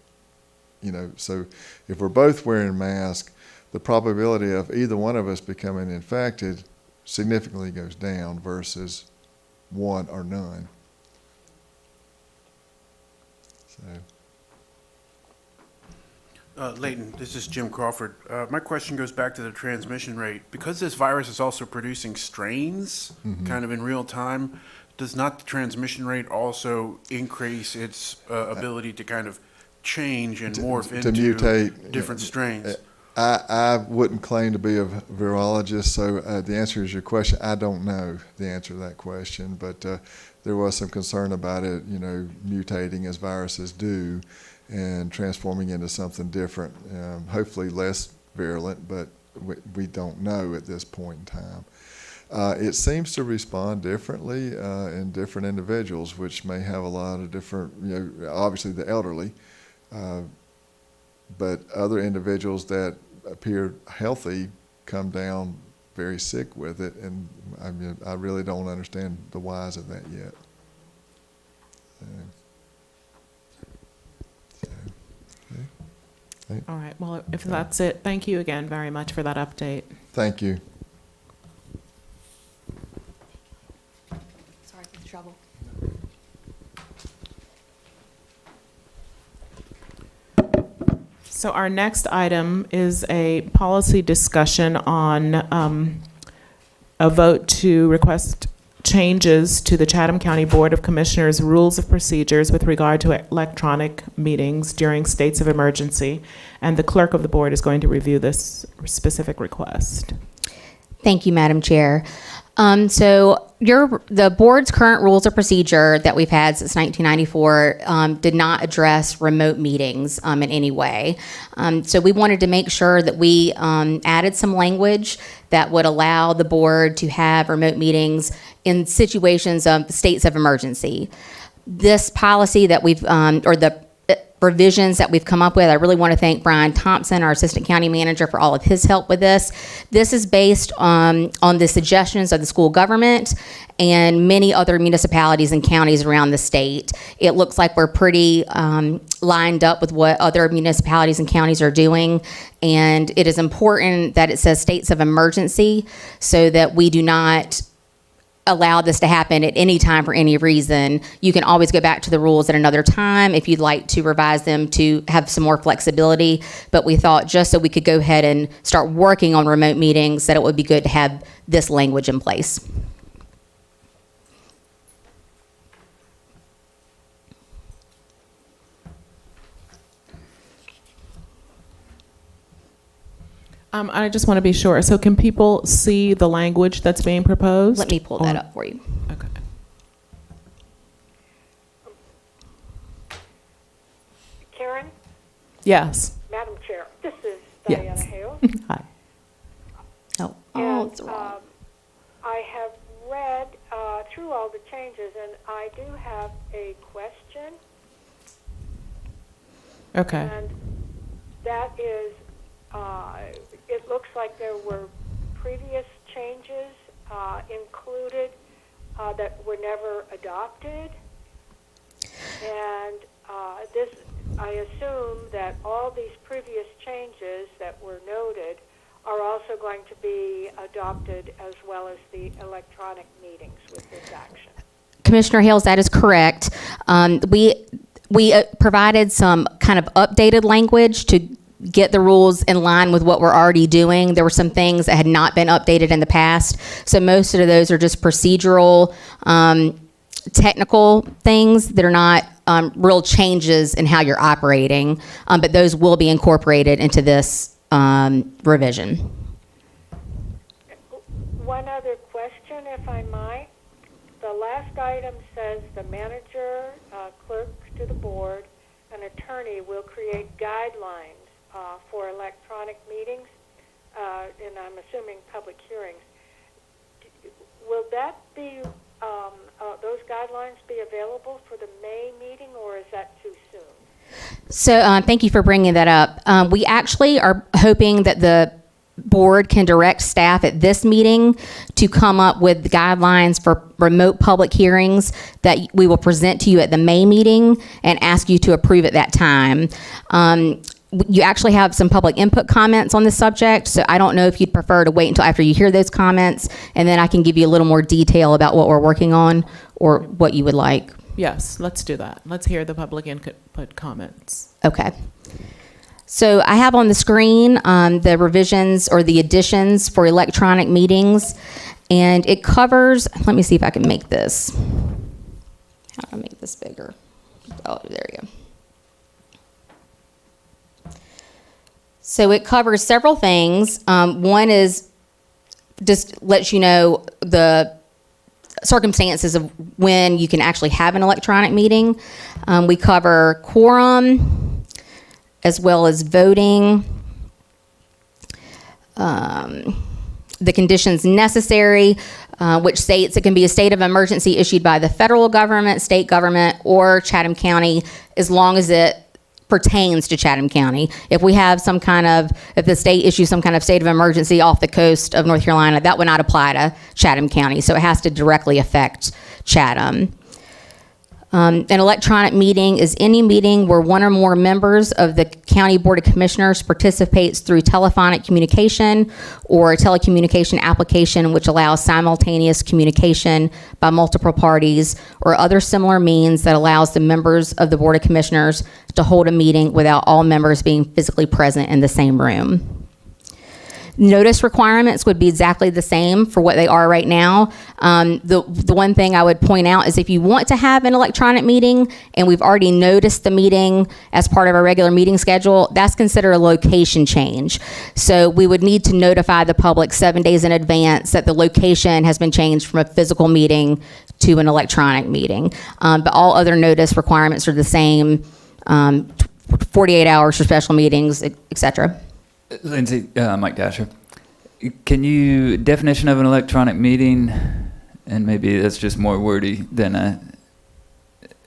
So if we're both wearing masks, the probability of either one of us becoming infected significantly goes down versus one or none. Leighton, this is Jim Crawford. My question goes back to the transmission rate. Because this virus is also producing strains kind of in real time, does not the transmission rate also increase its ability to kind of change and morph into mutate, different strains? I wouldn't claim to be a virologist, so the answer is your question. I don't know the answer to that question, but there was some concern about it, mutating as viruses do and transforming into something different, hopefully less virulent, but we don't know at this point in time. It seems to respond differently in different individuals, which may have a lot of different, obviously the elderly, but other individuals that appear healthy come down very sick with it, and I really don't understand the whys of that yet. All right. Well, if that's it, thank you again very much for that update. Thank you. Sorry for the trouble. So our next item is a policy discussion on a vote to request changes to the Chatham County Board of Commissioners Rules of Procedures with regard to electronic meetings during states of emergency. And the clerk of the board is going to review this specific request. Thank you, Madam Chair. So the board's current rules of procedure that we've had since 1994 did not address remote meetings in any way. So we wanted to make sure that we added some language that would allow the board to have remote meetings in situations of states of emergency. This policy that we've, or the revisions that we've come up with, I really want to thank Brian Thompson, our assistant county manager, for all of his help with this. This is based on the suggestions of the school government and many other municipalities and counties around the state. It looks like we're pretty lined up with what other municipalities and counties are doing, and it is important that it says states of emergency so that we do not allow this to happen at any time for any reason. You can always go back to the rules at another time if you'd like to revise them to have some more flexibility. But we thought just so we could go ahead and start working on remote meetings that it would be good to have this language in place. I just want to be sure. So can people see the language that's being proposed? Let me pull that up for you. Okay. Karen? Yes. Madam Chair, this is Yes. Diana Hale. Hi. Oh, it's wrong. I have read through all the changes, and I do have a question. Okay. And that is, it looks like there were previous changes included that were never adopted. And this, I assume that all these previous changes that were noted are also going to be adopted as well as the electronic meetings with this action. Commissioner Hales, that is correct. We provided some kind of updated language to get the rules in line with what we're already doing. There were some things that had not been updated in the past. So most of those are just procedural, technical things that are not real changes in how you're operating. But those will be incorporated into this revision. One other question, if I might. The last item says the manager, clerk to the board, and attorney will create guidelines for electronic meetings, and I'm assuming public hearings. Will that be, those guidelines be available for the May meeting, or is that too soon? So thank you for bringing that up. We actually are hoping that the board can direct staff at this meeting to come up with guidelines for remote public hearings that we will present to you at the May meeting and ask you to approve at that time. You actually have some public input comments on this subject, so I don't know if you'd prefer to wait until after you hear those comments, and then I can give you a little more detail about what we're working on or what you would like. Yes, let's do that. Let's hear the public input comments. Okay. So I have on the screen the revisions or the additions for electronic meetings, and it covers, let me see if I can make this. How do I make this bigger? Oh, there you go. So it covers several things. One is just lets you know the circumstances of when you can actually have an electronic meeting. We cover quorum, as well as voting, the conditions necessary, which states it can be a state of emergency issued by the federal government, state government, or Chatham County, as long as it pertains to Chatham County. If we have some kind of, if the state issues some kind of state of emergency off the coast of North Carolina, that would not apply to Chatham County, so it has to directly affect Chatham. An electronic meeting is any meeting where one or more members of the County Board of Commissioners participates through telephonic communication or a telecommunication application which allows simultaneous communication by multiple parties or other similar means that allows the members of the Board of Commissioners to hold a meeting without all members being physically present in the same room. Notice requirements would be exactly the same for what they are right now. The one thing I would point out is if you want to have an electronic meeting and we've already noticed the meeting as part of our regular meeting schedule, that's considered a location change. So we would need to notify the public 7 days in advance that the location has been changed from a physical meeting to an electronic meeting. But all other notice requirements are the same, 48 hours for special meetings, et cetera. Lindsay, Mike Dasher, can you, definition of an electronic meeting, and maybe that's just more wordy than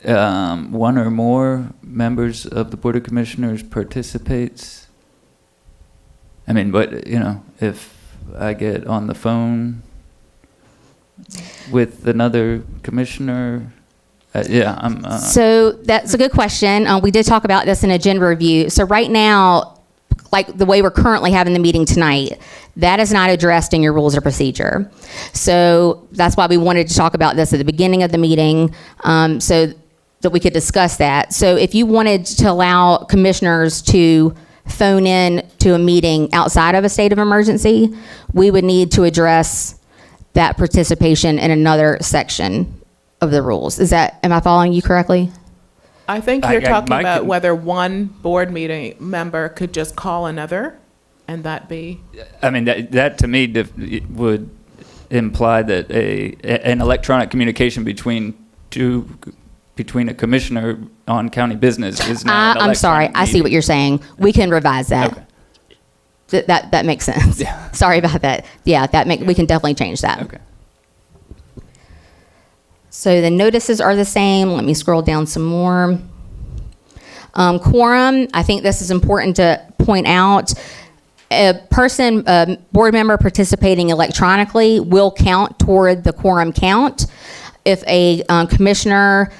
one or more members of the Board of Commissioners participates? I mean, but, you know, if I get on the phone with another commissioner, So that's a good question. We did talk about this in agenda review. So right now, like the way we're currently having the meeting tonight, that is not addressed in your rules of procedure. So that's why we wanted to talk about this at the beginning of the meeting, so that we could discuss that. So if you wanted to allow commissioners to phone in to a meeting outside of a state of emergency, we would need to address that participation in another section of the rules. Am I following you correctly? I think you're talking about whether one board meeting member could just call another, and that be. I mean, that to me would imply that an electronic communication between a commissioner on county business is now an I'm sorry. meeting. I see what you're saying. We can revise that. Okay. That makes sense. Yeah. Sorry about that. Yeah, we can definitely change that. Okay. So the notices are the same. Let me scroll down some more. Quorum, I think this is important to point out. A board member participating electronically will count toward the quorum count. If a commissioner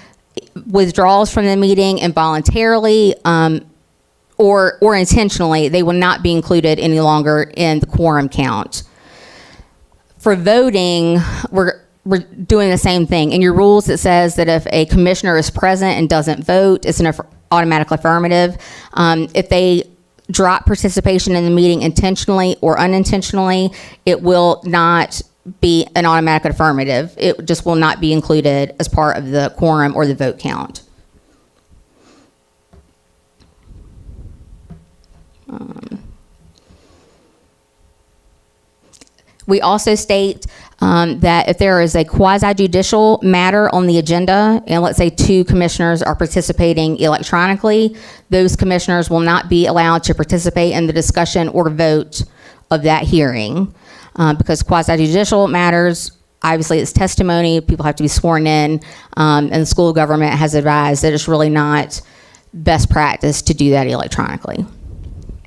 withdraws from the meeting involuntarily or intentionally, they will not be included any longer in the quorum count. For voting, we're doing the same thing. In your rules, it says that if a commissioner is present and doesn't vote, it's an automatic affirmative. If they drop participation in the meeting intentionally or unintentionally, it will not be an automatic affirmative. It just will not be included as part of the quorum or the vote count. We also state that if there is a quasi-judicial matter on the agenda, and let's say 2 commissioners are participating electronically, those commissioners will not be allowed to participate in the discussion or vote of that hearing. Because quasi-judicial matters, obviously it's testimony, people have to be sworn in, and the school government has advised that it's really not best practice to do that electronically.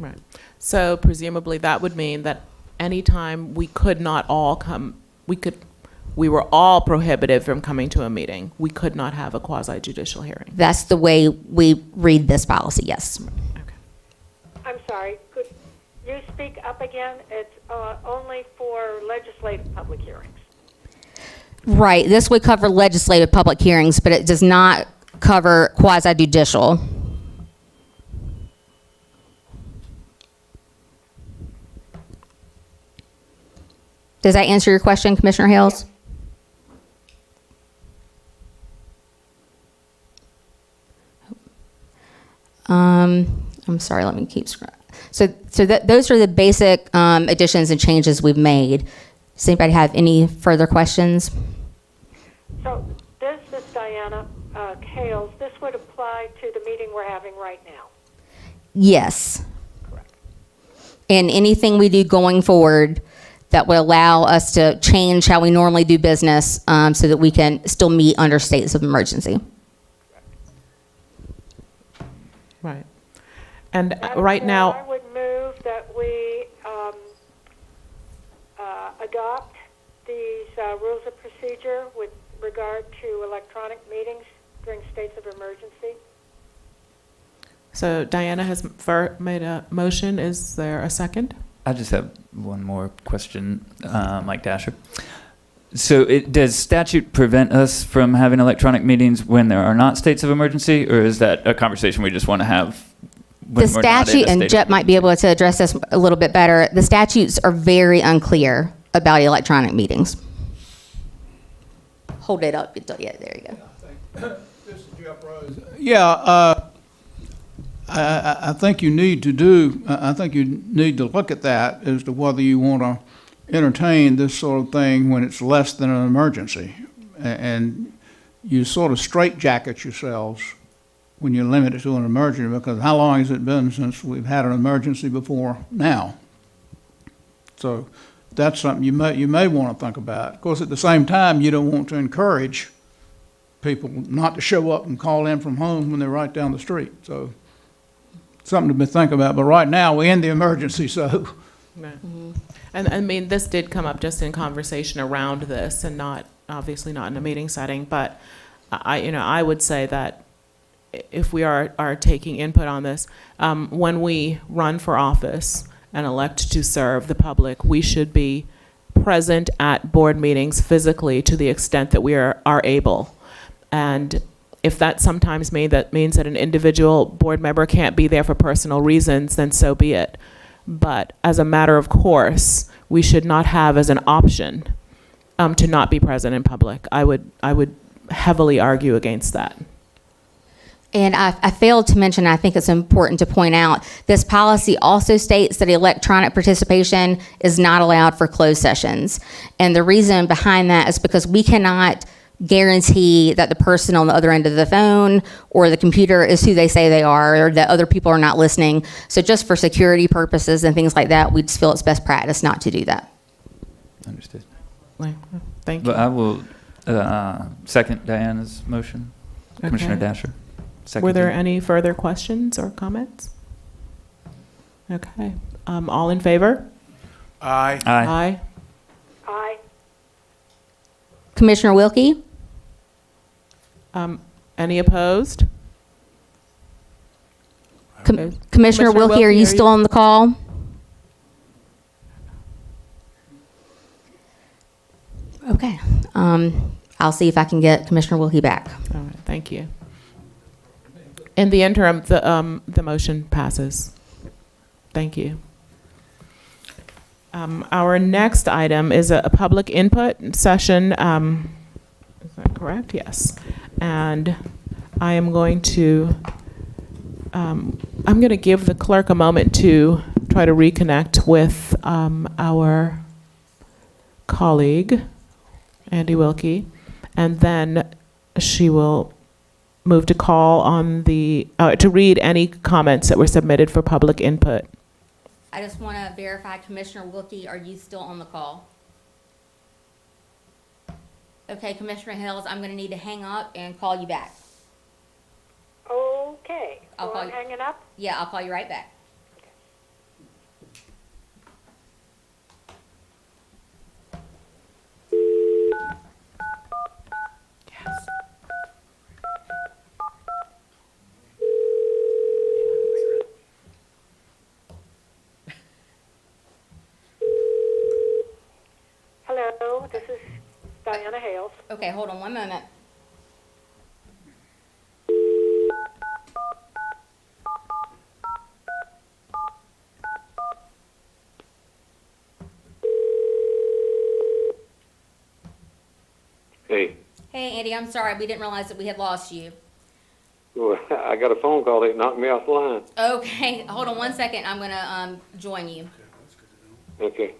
Right. So presumably that would mean that anytime we could not all come, we were all prohibited from coming to a meeting, we could not have a quasi-judicial hearing. That's the way we read this policy, yes. Okay. I'm sorry, could you speak up again? It's only for legislative public hearings. Right, this would cover legislative public hearings, but it does not cover quasi-judicial. Does that answer your question, Commissioner Hales? I'm sorry, let me keep scrolling. So those are the basic additions and changes we've made. Does anybody have any further questions? So this is Diana Hales. This would apply to the meeting we're having right now. Yes. Correct. And anything we do going forward that would allow us to change how we normally do business so that we can still meet under states of emergency. Right. And right now, I would move that we adopt these rules of procedure with regard to electronic meetings during states of emergency. So Diana has made a motion. Is there a second? I just have one more question, Mike Dasher. So does statute prevent us from having electronic meetings when there are not states of emergency, or is that a conversation we just want to have when The we're not in a statute, state and of Jep might be able to address this a little bit better, the statutes are very unclear about electronic meetings. Hold it up. Yeah, there you go. This is Jeff Rose. Yeah, I think you need to look at that as to whether you want to entertain this sort of thing when it's less than an emergency. And you sort of straitjacket yourselves when you limit it to an emergency, because how long has it been since we've had an emergency before now? So that's something you may want to think about. Of course, at the same time, you don't want to encourage people not to show up and call in from home when they're right down the street. So something to think about. But right now, we're in the emergency, so. Right. And I mean, this did come up just in conversation around this, and not obviously not in a meeting setting. But I would say that if we are taking input on this, when we run for office and elect to serve the public, we should be present at board meetings physically to the extent that we are able. And if that sometimes means that an individual board member can't be there for personal reasons, then so be it. But as a matter of course, we should not have as an option to not be present in public. I would heavily argue against that. And I failed to mention, I think it's important to point out, this policy also states that electronic participation is not allowed for closed sessions. And the reason behind that is because we cannot guarantee that the person on the other end of the phone or the computer is who they say they are, or that other people are not listening. So just for security purposes and things like that, we just feel it's best practice not to do that. Understood. Thank you. But I will second Diana's motion. Okay. Commissioner Dasher. Were there any further questions or comments? Okay. All in favor? Aye. Aye. Aye. Commissioner Wilkie? Any opposed? Commissioner Wilkie, are you still on the call? Okay. I'll see if I can get Commissioner Wilkie back. All right, thank you. In the interim, the motion passes. Thank you. Our next item is a public input session. Is that correct? Yes. And I am going to give the clerk a moment to try to reconnect with our colleague, Andy Wilkie, and then she will move to call on to read any comments that were submitted for public input. I just want to verify, Commissioner Wilkie, are you still on the call? Okay, Commissioner Hills, I'm going to need to hang up and call you back. Okay. I'll So call I'm you. hanging up? Yeah, I'll call you right back. Yes. Hello, this is Diana Hales. Okay, hold on one moment. Hey, Hey, Andy, I'm sorry. We didn't realize that we had lost you. well, I got a phone call that knocked me off the line. Okay, hold on one second. I'm going to join you. Okay.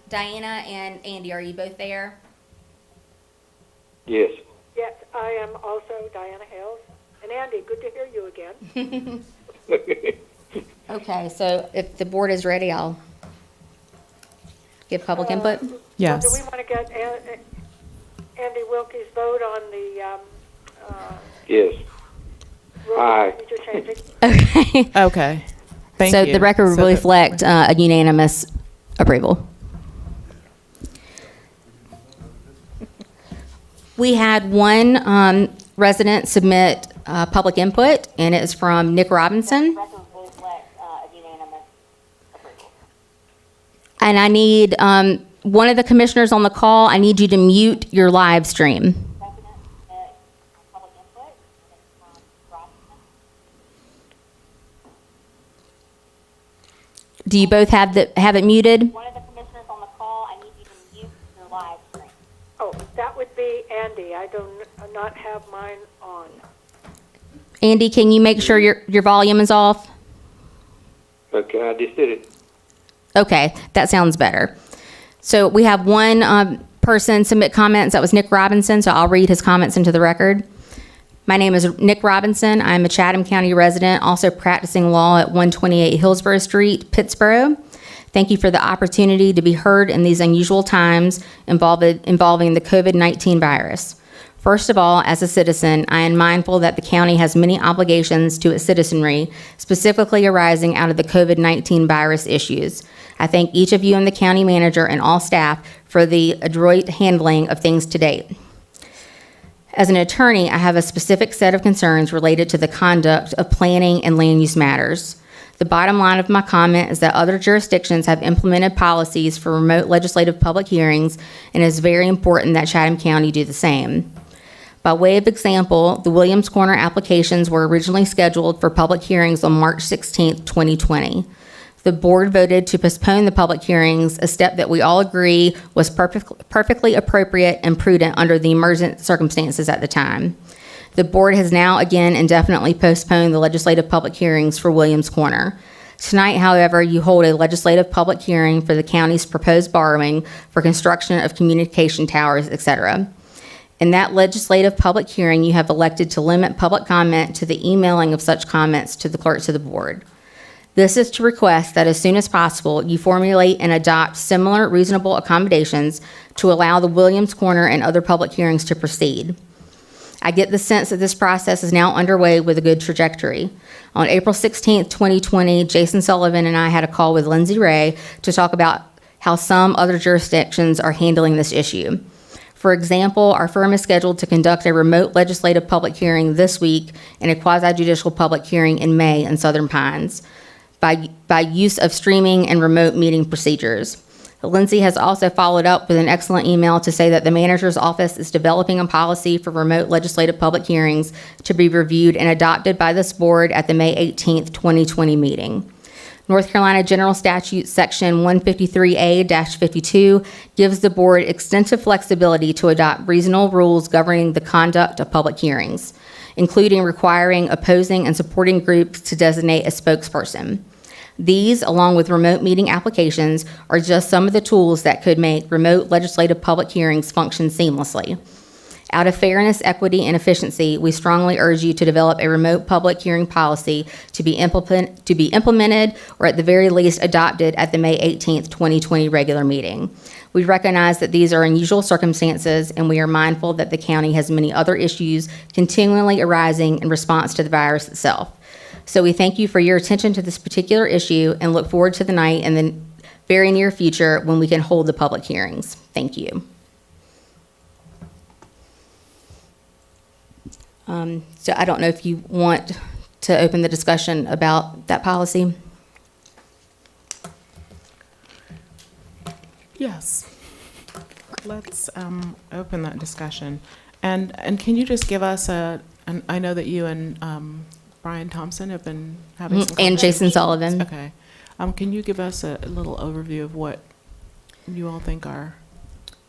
Diana and Andy, are you both there? Yes. Yes, I am also Diana Hales. And Andy, good to hear you again. Okay, so if the board is ready, I'll give public input. Yes. So do we want to get Andy Wilkie's vote on the Yes. rules Aye. procedure changing? Okay. Okay. Thank So you. the record will So that- reflect a unanimous approval. We had one resident submit public input, and it is from Nick Robinson. And I need one of the commissioners on the call, I need you to mute your live stream. Do you both have it muted? One of the commissioners on the call, I need you to mute your live stream. Oh, that would be Andy. I do not have mine on. Andy, can you make sure your volume is off? Okay, I just did it. Okay, that sounds better. So we have one person submit comments. That was Nick Robinson, so I'll read his comments into the record. My name is Nick Robinson. I'm a Chatham County resident, also practicing law at 128 Hillsborough Street, Pittsburgh. Thank you for the opportunity to be heard in these unusual times involving the COVID-19 virus. First of all, as a citizen, I am mindful that the county has many obligations to its citizenry, specifically arising out of the COVID-19 virus issues. I thank each of you and the county manager and all staff for the adroit handling of things to date. As an attorney, I have a specific set of concerns related to the conduct of planning and land use matters. The bottom line of my comment is that other jurisdictions have implemented policies for remote legislative public hearings, and it is very important that Chatham County do the same. By way of example, the Williams Corner applications were originally scheduled for public hearings on March 16, 2020. The board voted to postpone the public hearings, a step that we all agree was perfectly appropriate and prudent under the emergent circumstances at the time. The board has now again indefinitely postponed the legislative public hearings for Williams Corner. Tonight, however, you hold a legislative public hearing for the county's proposed borrowing for construction of communication towers, etc. In that legislative public hearing, you have elected to limit public comment to the emailing of such comments to the clerks of the board. This is to request that as soon as possible, you formulate and adopt similar reasonable accommodations to allow the Williams Corner and other public hearings to proceed. I get the sense that this process is now underway with a good trajectory. On April 16, 2020, Jason Sullivan and I had a call with Lindsay Ray to talk about how some other jurisdictions are handling this issue. For example, our firm is scheduled to conduct a remote legislative public hearing this week and a quasi-judicial public hearing in May in Southern Pines by use of streaming and remote meeting procedures. Lindsay has also followed up with an excellent email to say that the manager's office is developing a policy for remote legislative public hearings to be reviewed and adopted by this board at the May 18, 2020 meeting. North Carolina General Statute Section 153A-52 gives the board extensive flexibility to adopt reasonable rules governing the conduct of public hearings, including requiring opposing and supporting groups to designate a spokesperson. These, along with remote meeting applications, are just some of the tools that could make remote legislative public hearings function seamlessly. Out of fairness, equity, and efficiency, we strongly urge you to develop a remote public hearing policy to be implemented or at the very least adopted at the May 18th, 2020 regular meeting. We recognize that these are unusual circumstances, and we are mindful that the county has many other issues continually arising in response to the virus itself. So we thank you for your attention to this particular issue and look forward to the night in the very near future when we can hold the public hearings. Thank you. So I don't know if you want to open the discussion about that policy. Yes. Let's open that discussion. And can you just give us I know that you and Brian Thompson have been having some and Jason Sullivan. Okay. Can you give us a little overview of what you all think are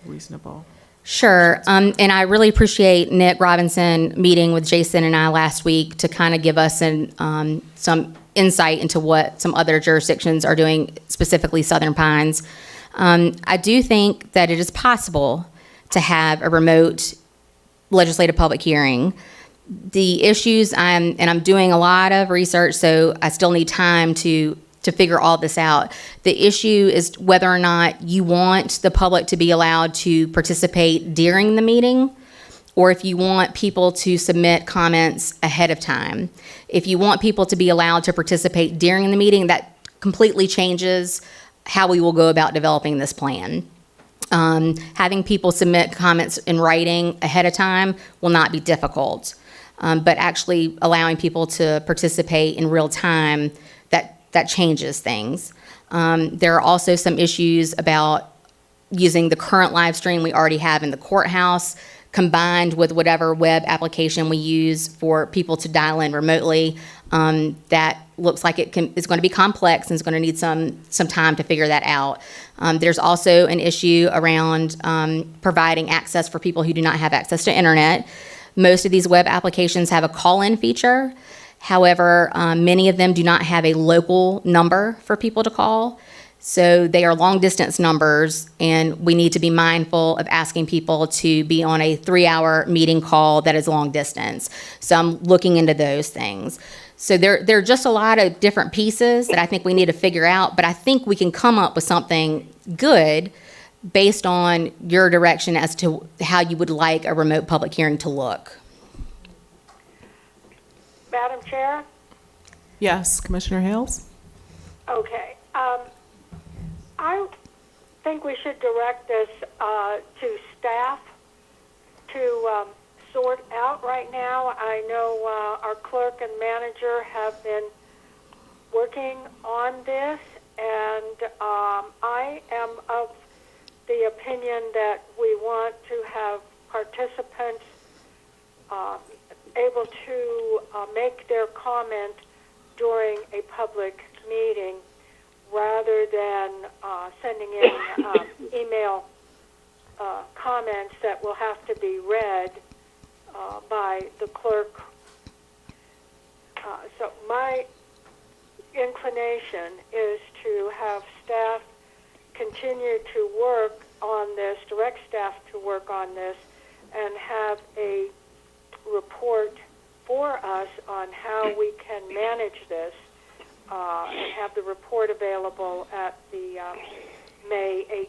reasonable? Sure. And I really appreciate Nick Robinson meeting with Jason and I last week to kind of give us some insight into what some other jurisdictions are doing, specifically Southern Pines. I do think that it is possible to have a remote legislative public hearing. The issues I'm doing a lot of research, so I still need time to figure all this out. The issue is whether or not you want the public to be allowed to participate during the meeting, or if you want people to submit comments ahead of time. If you want people to be allowed to participate during the meeting, that completely changes how we will go about developing this plan. Having people submit comments in writing ahead of time will not be difficult, but actually allowing people to participate in real time, that changes things. There are also some issues about using the current live stream we already have in the courthouse, combined with whatever web application we use for people to dial in remotely. That looks like it's going to be complex and is going to need some time to figure that out. There's also an issue around providing access for people who do not have access to internet. Most of these web applications have a call-in feature. However, many of them do not have a local number for people to call. So they are long-distance numbers, and we need to be mindful of asking people to be on a 3-hour meeting call that is long distance. So I'm looking into those things. So there are just a lot of different pieces that I think we need to figure out, but I think we can come up with something good based on your direction as to how you would like a remote public hearing to look. Madam Chair? Yes, Commissioner Hales? Okay. I think we should direct this to staff to sort out right now. I know our clerk and manager have been working on this, and I am of the opinion that we want to have participants able to make their comment during a public meeting, rather than sending in email comments that will have to be read by the clerk. So my inclination is to have staff continue to work on this, direct staff to work on this, and have a report for us on how we can manage this, and have the report available at the May 18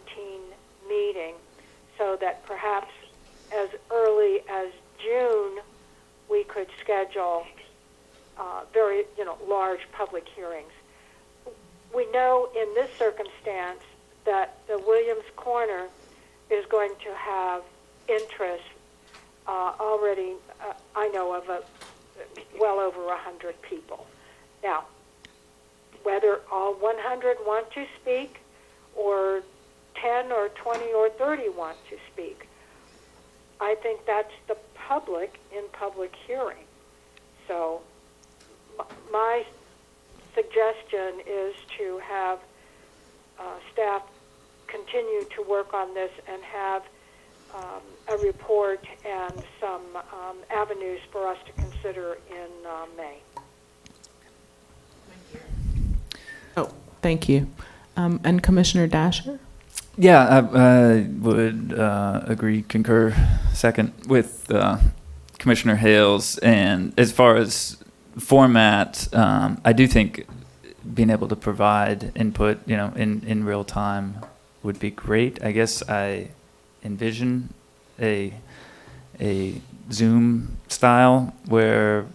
meeting, so that perhaps as early as June we could schedule very large public hearings. We know in this circumstance that the Williams Corner is going to have interest already. I know of well over 100 people. Now, whether all 100 want to speak, or 10 or 20 or 30 want to speak, I think that's the public in public hearing. So my suggestion is to have staff continue to work on this and have a report and some avenues for us to consider in May. Oh, thank you. And Commissioner Dasher? Yeah, I would agree, concur, second with Commissioner Hales. And as far as format, I do think being able to provide input, in real time would be great. I guess I envision a Zoom style where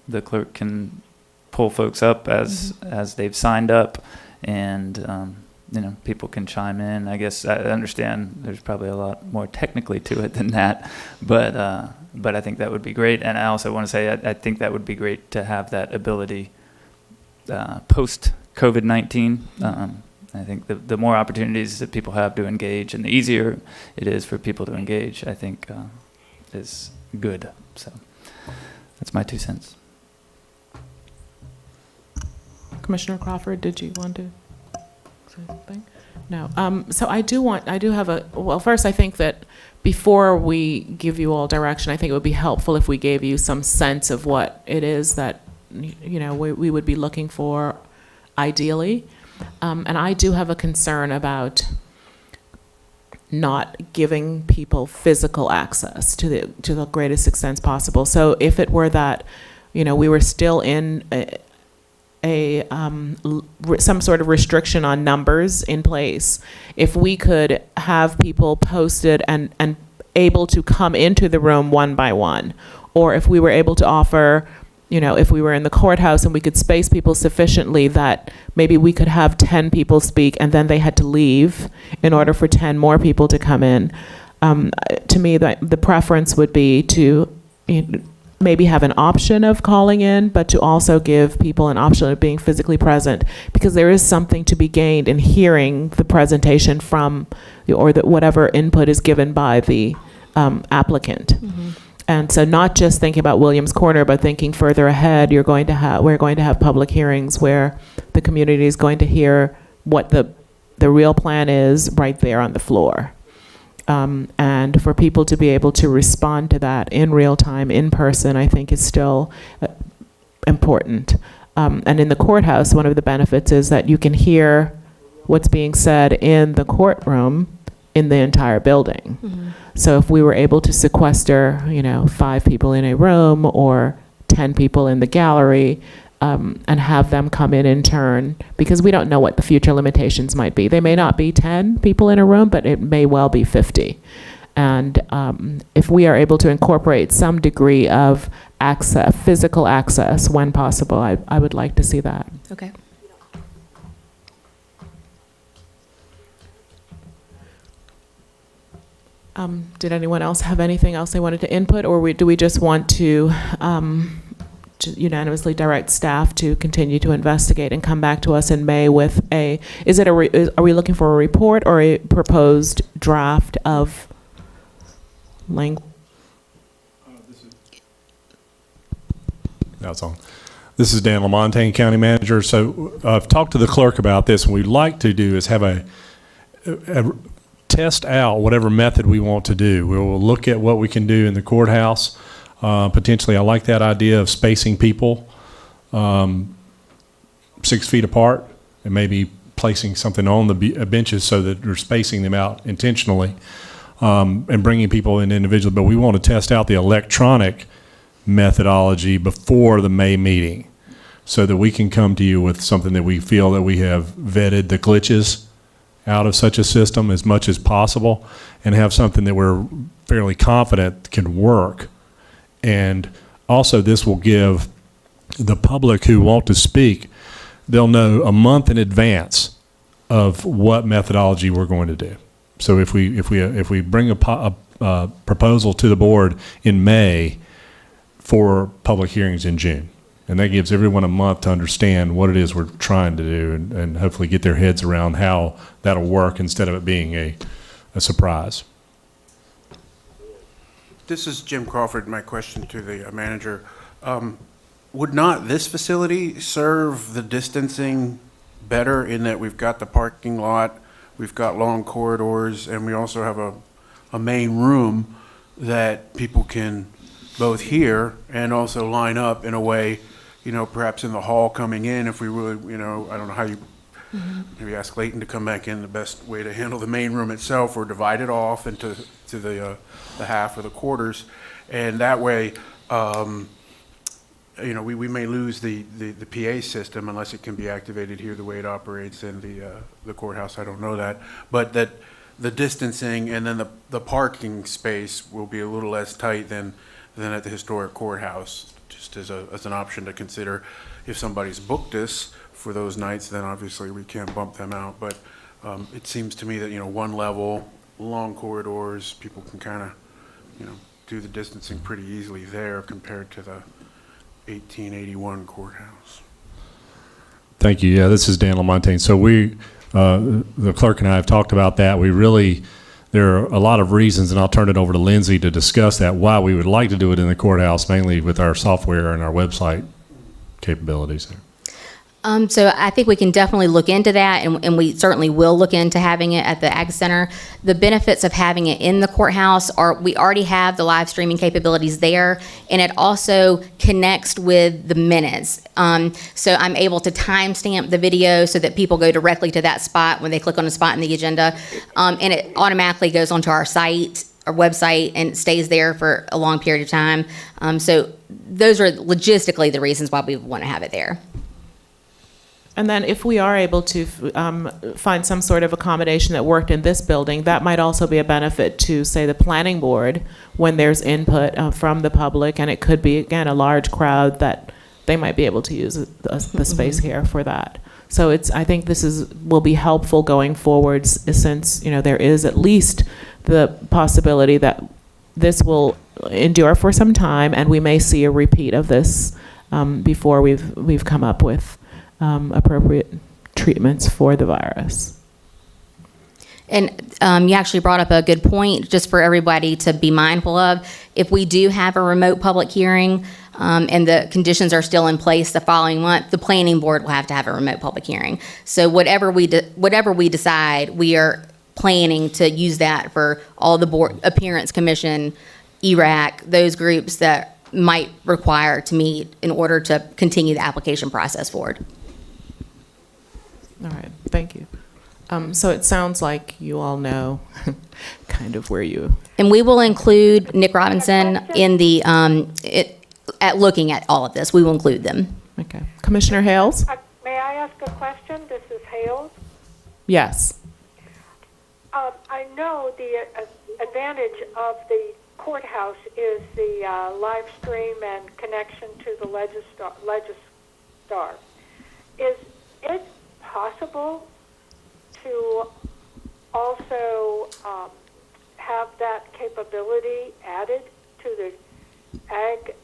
the clerk can pull folks up as they've signed up, and people can chime in. I guess I understand there's probably a lot more technically to it than that, but I think that would be great. And I also want to say I think that would be great to have that ability post COVID-19. I think the more opportunities that people have to engage, and the easier it is for people to engage, I think is good. So that's my 2 cents. Commissioner Crawford, did you want to say something? No. So I do have well, first I think that before we give you all direction, I think it would be helpful if we gave you some sense of what it is that, we would be looking for ideally. And I do have a concern about not giving people physical access to the greatest extent possible. So if it were that, we were still in some sort of restriction on numbers in place, if we could have people posted and able to come into the room one by one, or if we were able to offer if we were in the courthouse and we could space people sufficiently that maybe we could have 10 people speak and then they had to leave in order for 10 more people to come in. To me, the preference would be to maybe have an option of calling in, but to also give people an option of being physically present, because there is something to be gained in hearing the presentation from, or whatever input is given by the applicant. Mm-hmm. And so not just thinking about Williams Corner, but thinking further ahead, we're going to have public hearings where the community is going to hear what the real plan is right there on the floor. And for people to be able to respond to that in real time, in person, I think is still important. And in the courthouse, one of the benefits is that you can hear what's being said in the courtroom in the entire building. Mm-hmm. So if we were able to sequester, 5 people in a room or 10 people in the gallery, and have them come in turn, because we don't know what the future limitations might be. They may not be 10 people in a room, but it may well be 50. And if we are able to incorporate some degree of access, physical access when possible, I would like to see that. Okay. Did anyone else have anything else they wanted to input, or do we just want to unanimously direct staff to continue to investigate and come back to us in May with are we looking for a report or a proposed draft of language? That's on. This is Dan LaMontagne, County Manager. So I've talked to the clerk about this, and what we'd like to do is have a test out whatever method we want to do. We'll look at what we can do in the courthouse. Potentially, I like that idea of spacing people 6 feet apart and maybe placing something on the benches so that we're spacing them out intentionally and bringing people in individually. But we want to test out the electronic methodology before the May meeting so that we can come to you with something that we feel that we have vetted the glitches out of such a system as much as possible and have something that we're fairly confident can work. And also this will give the public who want to speak, they'll know a month in advance of what methodology we're going to do. So if we bring a proposal to the board in May for public hearings in June, and that gives everyone a month to understand what it is we're trying to do and hopefully get their heads around how that'll work instead of it being a surprise. This is Jim Crawford. My question to the manager. Would not this facility serve the distancing better in that we've got the parking lot, we've got long corridors, and we also have a main room that people can both hear and also line up in a way, perhaps in the hall coming in if we really, I don't know how you, maybe ask Leighton to come back in, the best way to handle the main room itself, or divide it off into the half or the quarters, and that way, we may lose the PA system unless it can be activated here the way it operates in the courthouse. I don't know that, but that the distancing and then the parking space will be a little less tight than at the historic courthouse, just as an option to consider. If somebody's booked us for those nights, then obviously we can't bump them out. But it seems to me that one level, long corridors, people can kind of do the distancing pretty easily there compared to the 1881 courthouse. Thank you. Yeah, this is Dan LaMontagne. So the clerk and I have talked about that. There are a lot of reasons, and I'll turn it over to Lindsay to discuss that, why we would like to do it in the courthouse, mainly with our software and our website capabilities there. So I think we can definitely look into that, and we certainly will look into having it at the Ag Center. The benefits of having it in the courthouse are we already have the live streaming capabilities there, and it also connects with the minutes. So I'm able to timestamp the video so that people go directly to that spot when they click on a spot in the agenda, and it automatically goes onto our site, our website, and stays there for a long period of time. So those are logistically the reasons why we want to have it there. And then if we are able to find some sort of accommodation that worked in this building, that might also be a benefit to, say, the planning board when there's input from the public, and it could be, again, a large crowd that they might be able to use the space here for that. So I think this will be helpful going forward, since, there is at least the possibility that this will endure for some time, and we may see a repeat of this before we've come up with appropriate treatments for the virus. And you actually brought up a good point, just for everybody to be mindful of. If we do have a remote public hearing and the conditions are still in place the following month, the planning board will have to have a remote public hearing. So whatever we decide, we are planning to use that for all the board, appearance commission, ERAC, those groups that might require to meet in order to continue the application process forward. All right, thank you. So it sounds like you all know kind of where you... And we will include Nick Robinson in the, at looking at all of this. We will include them. Okay. Commissioner Hales? May I ask a question? This is Hales. Yes. I know the advantage of the courthouse is the live stream and connection to the Legistar. Is it possible to also have that capability added to the Ag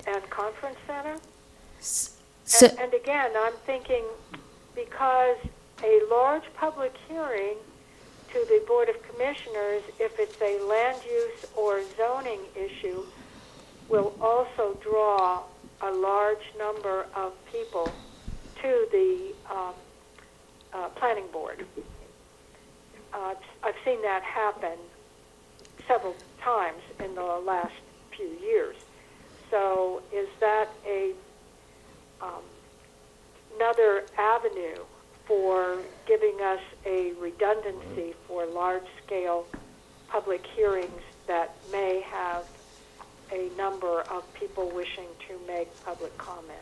and Conference Center? And again, I'm thinking, because a large public hearing to the Board of Commissioners, if it's a land use or zoning issue, will also draw a large number of people to the planning board. I've seen that happen several times in the last few years. So is that another avenue for giving us a redundancy for large-scale public hearings that may have a number of people wishing to make public comment?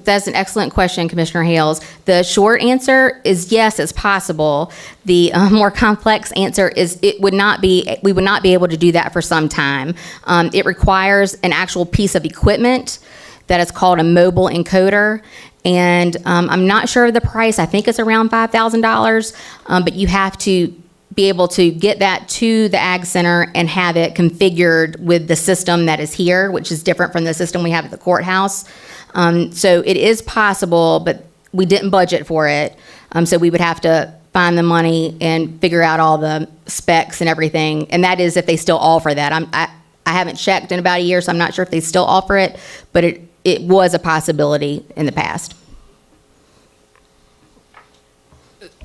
That's an excellent question, Commissioner Hales. The short answer is yes, it's possible. The more complex answer is we would not be able to do that for some time. It requires an actual piece of equipment that is called a mobile encoder. And I'm not sure of the price. I think it's around $5,000, but you have to be able to get that to the Ag Center and have it configured with the system that is here, which is different from the system we have at the courthouse. So it is possible, but we didn't budget for it. So we would have to find the money and figure out all the specs and everything. And that is if they still offer that. I haven't checked in about a year, so I'm not sure if they still offer it, but it was a possibility in the past.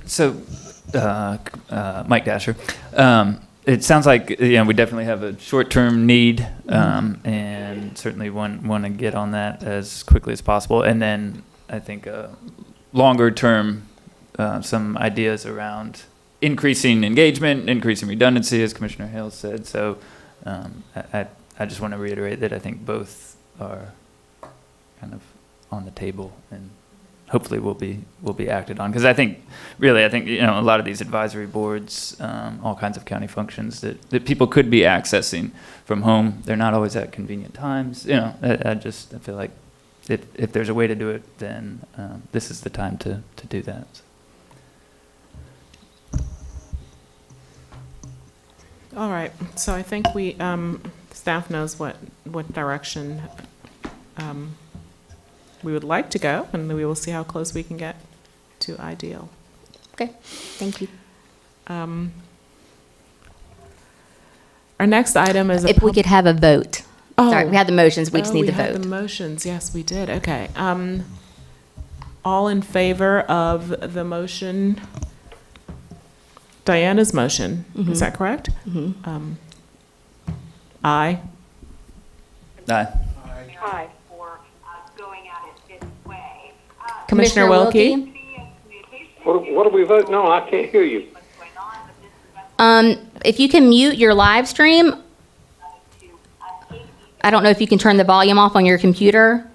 So, Mike Dasher, it sounds like we definitely have a short-term need, and certainly want to get on that as quickly as possible. And then I think longer-term, some ideas around increasing engagement, increasing redundancy, as Commissioner Hales said. So I just want to reiterate that I think both are kind of on the table and hopefully will be acted on, because I think a lot of these advisory boards, all kinds of county functions that people could be accessing from home. They're not always at convenient times. I feel like if there's a way to do it, then this is the time to do that. All right. So I think staff knows what direction we would like to go, and we will see how close we can get to ideal. Okay, thank you. Our next item is if we could have a vote. Oh. Sorry, we had the motions, we just need the vote. We had the motions, yes, we did. Okay. All in favor of the motion, Diana's motion, is that correct? Mm-hmm. Aye. Aye. Aye. Commissioner Wilkie? What are we voting on? I can't hear you. If you can mute your live stream, I don't know if you can turn the volume off on your computer.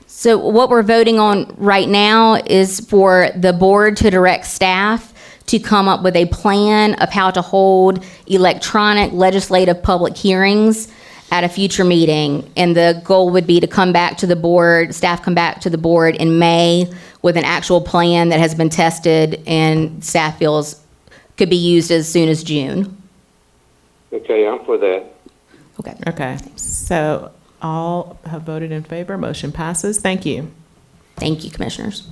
So what we're voting on right now is for the board to direct staff to come up with a plan of how to hold electronic legislative public hearings at a future meeting. And the goal would be to come back to the board, staff come back to the board in May with an actual plan that has been tested and staff feels could be used as soon as June. Okay, I'm for that. Okay. Okay, so all have voted in favor, motion passes. Thank you. Thank you, commissioners.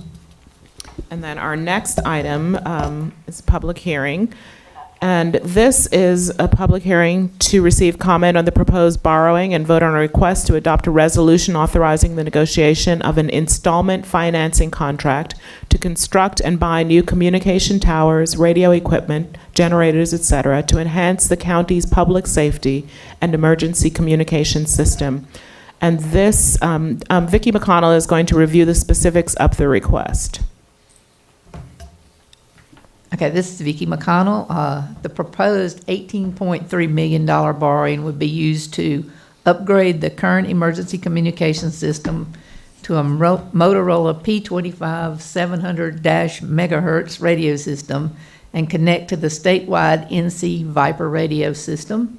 And then our next item is public hearing. And this is a public hearing to receive comment on the proposed borrowing and vote on a request to adopt a resolution authorizing the negotiation of an installment financing contract to construct and buy new communication towers, radio equipment, generators, etc., to enhance the county's public safety and emergency communication system. And this, Vicki McConnell is going to review the specifics of the request. Okay, this is Vicki McConnell. The proposed $18.3 million borrowing would be used to upgrade the current emergency communication system to a Motorola P25 700-megahertz radio system and connect to the statewide NC Viper radio system.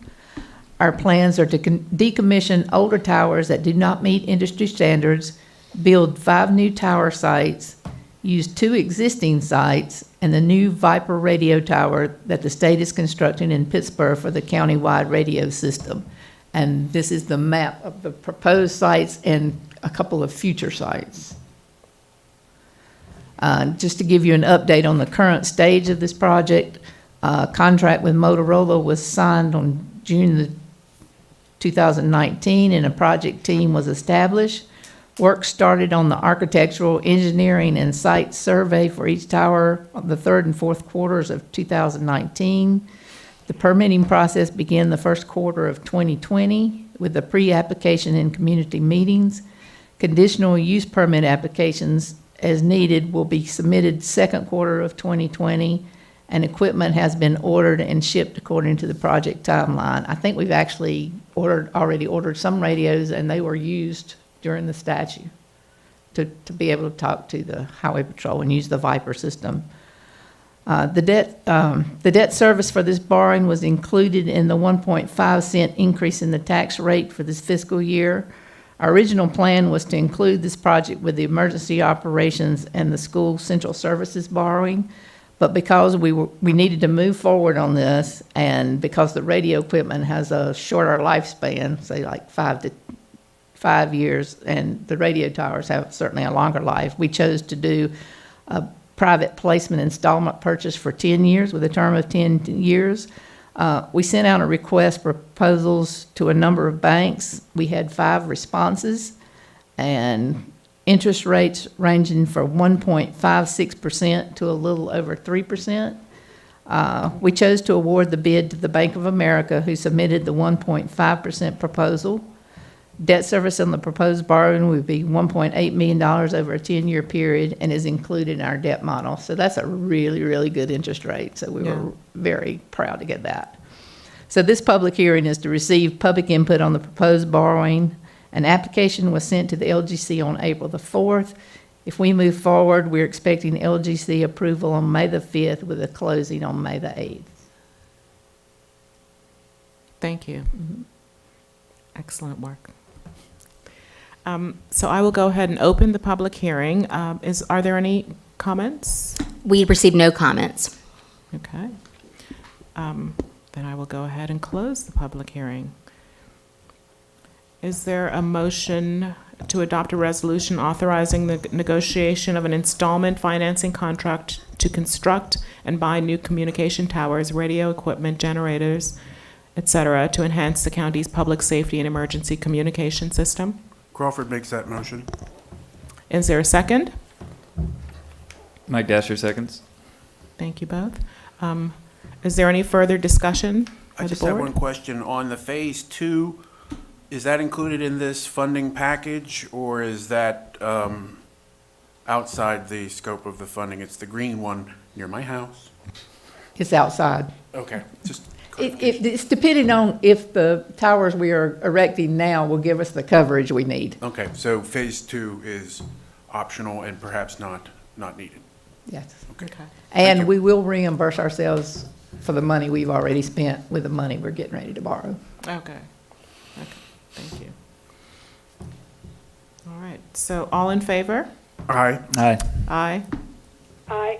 Our plans are to decommission older towers that do not meet industry standards, build 5 new tower sites, use 2 existing sites, and the new Viper radio tower that the state is constructing in Pittsburgh for the countywide radio system. And this is the map of the proposed sites and a couple of future sites. Just to give you an update on the current stage of this project, contract with Motorola was signed on June 2019, and a project team was established. Work started on the architectural, engineering, and site survey for each tower on the 3rd and 4th quarters of 2019. The permitting process began the 1st quarter of 2020 with the pre-application and community meetings. Conditional use permit applications as needed will be submitted 2nd quarter of 2020, and equipment has been ordered and shipped according to the project timeline. I think we've actually already ordered some radios, and they were used during the statute to be able to talk to the Highway Patrol and use the Viper system. The debt service for this borrowing was included in the 1.5 cent increase in the tax rate for this fiscal year. Our original plan was to include this project with the emergency operations and the school central services borrowing, but because we needed to move forward on this, and because the radio equipment has a shorter lifespan, say like 5 years, and the radio towers have certainly a longer life, we chose to do a private placement installment purchase for 10 years with a term of 10 years. We sent out a request for proposals to a number of banks. We had 5 responses, and interest rates ranging from 1.56% to a little over 3%. We chose to award the bid to the Bank of America, who submitted the 1.5% proposal. Debt service on the proposed borrowing would be $1.8 million over a 10-year period and is included in our debt model. So that's a really, really good interest rate. So we were very proud to get that. So this public hearing is to receive public input on the proposed borrowing. An application was sent to the LGC on April the 4th. If we move forward, we're expecting LGC approval on May the 5th with a closing on May the 8th. Thank you. Mm-hmm. Excellent work. So I will go ahead and open the public hearing. Are there any comments? We received no comments. Okay. Then I will go ahead and close the public hearing. Is there a motion to adopt a resolution authorizing the negotiation of an installment financing contract to construct and buy new communication towers, radio equipment, generators, etc., to enhance the county's public safety and emergency communication system? Crawford makes that motion. Is there a second? Mike Dasher seconds. Thank you both. Is there any further discussion by I the just have board? one question. On the Phase 2, is that included in this funding package, or is that outside the scope of the funding? It's the green one near my house. It's outside. Okay, just It's depending on if the towers we are erecting now will give us the coverage we need. okay. So Phase 2 is optional and perhaps not needed. Yes. Okay. And we will reimburse ourselves for the money we've already spent with the money we're getting ready to borrow. Okay. Thank you. All right, so all in favor? Aye. Aye. Aye. Aye.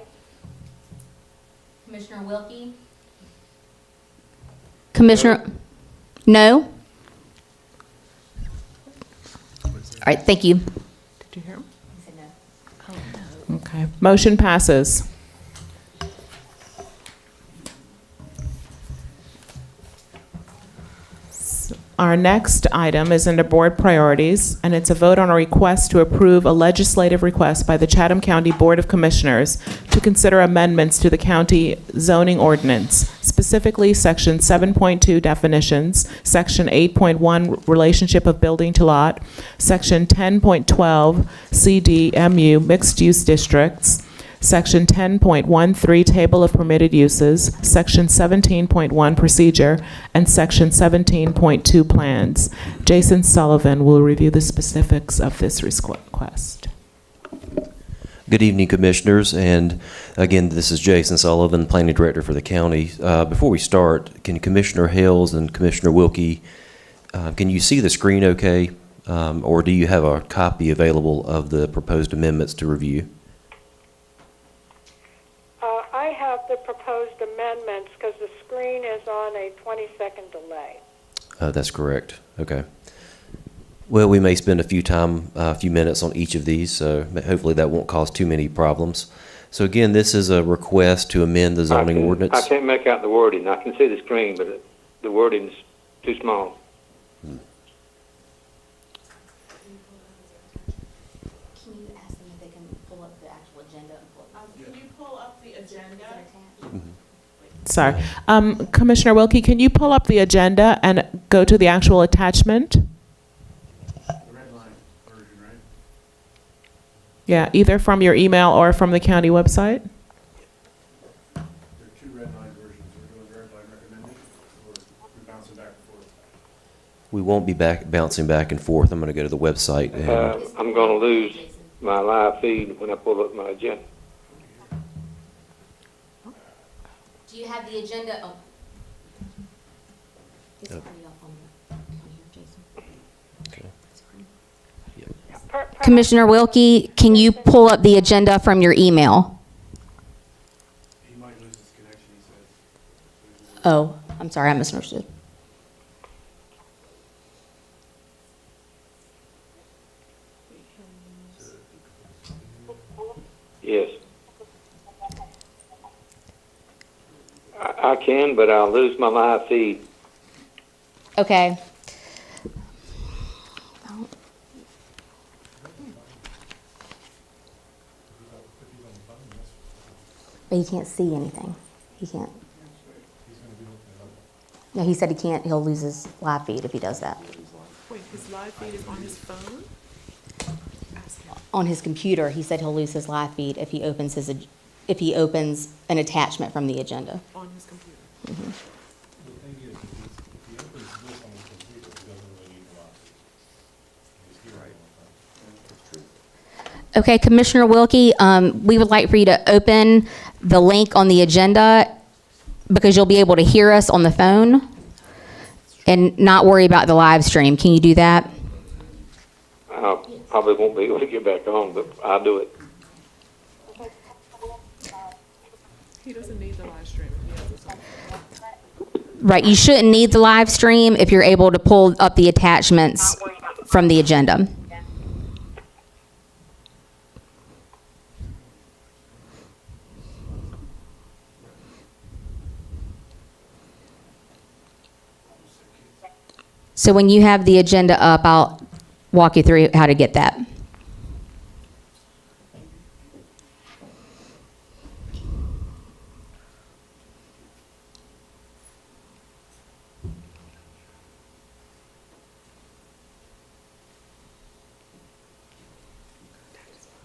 Commissioner Wilkie? Commissioner, no? All right, thank you. Did you hear him? Okay, motion passes. Our next item is under Board Priorities, and it's a vote on a request to approve a legislative request by the Chatham County Board of Commissioners to consider amendments to the county zoning ordinance, specifically Section 7.2 definitions, Section 8.1 relationship of building to lot, Section 10.12 CDMU mixed-use districts, Section 10.13 Table of Permitted Uses, Section 17.1 Procedure, and Section 17.2 Plans. Jason Sullivan will review the specifics of this request. Good evening, Commissioners, and again, this is Jason Sullivan, Planning Director for the county. Before we start, can Commissioner Hales and Commissioner Wilkie, can you see the screen okay? Or do you have a copy available of the proposed amendments to review? I have the proposed amendments because the screen is on a 20-second delay. That's correct. Okay. Well, we may spend a few minutes on each of these, so hopefully that won't cause too many problems. So again, this is a request to amend the zoning ordinance. I can't make out the wording. I can see the screen, but the wording's too small. Can you ask them if they can pull up the actual agenda? Can you pull up the agenda? Sorry. Commissioner Wilkie, can you pull up the agenda and go to the actual attachment? The red line version, right? Yeah, either from your email or from the county website. There are two red line versions. We're doing the red line recommended, or we're bouncing back and forth. We won't be bouncing back and forth. I'm going to go to the website. And I'm going to lose my live feed when I pull up my agenda. Do you have the agenda? Oh. Is it already up on here, Jason? Okay. Commissioner Wilkie, can you pull up the agenda from your email? He might lose his connection, he says. Oh, I'm sorry, I misunderstood. Yes. I can, but I'll lose my live feed. Okay. But he can't see anything. He can't. No, he said he can't. He'll lose his live feed if he does that. Wait, his live feed is on his phone? Ask him. On his computer, he said he'll lose his live feed if he opens an attachment from the agenda. On his computer. The thing is, if he opens this on the computer, he doesn't really need the live feed. He's here all the time. Okay, Commissioner Wilkie, we would like for you to open the link on the agenda because you'll be able to hear us on the phone and not worry about the live stream. Can you do that? I probably won't be able to get back on, but I'll do it. He doesn't need the live stream. He has his own. Right, you shouldn't need the live stream if you're able to pull up the attachments from the agenda. So when you have the agenda up, I'll walk you through how to get that.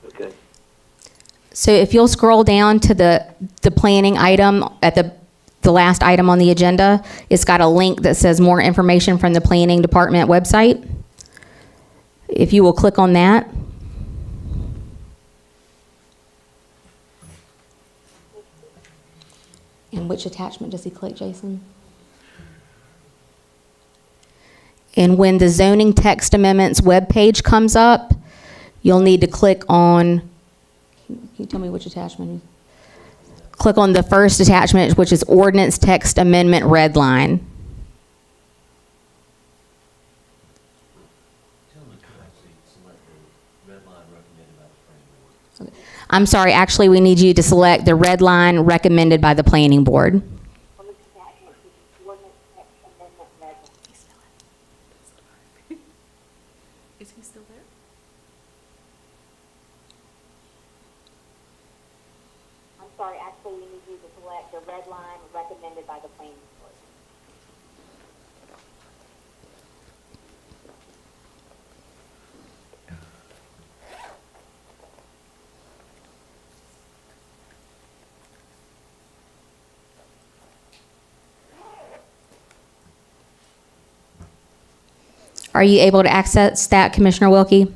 Okay. So if you'll scroll down to the planning item at the last item on the agenda, it's got a link that says more information from the planning department website. If you will click on that. And which attachment does he click, Jason? And when the zoning text amendments webpage comes up, you'll need to click on, can you tell me which attachment? Click on the first attachment, which is Ordinance Text Amendment Red Line. I'm sorry, actually, we need you to select the red line recommended by the planning board. Is he still there? I'm sorry, actually, we need you to select the red line recommended by the planning board. Are you able to access that, Commissioner Wilkie?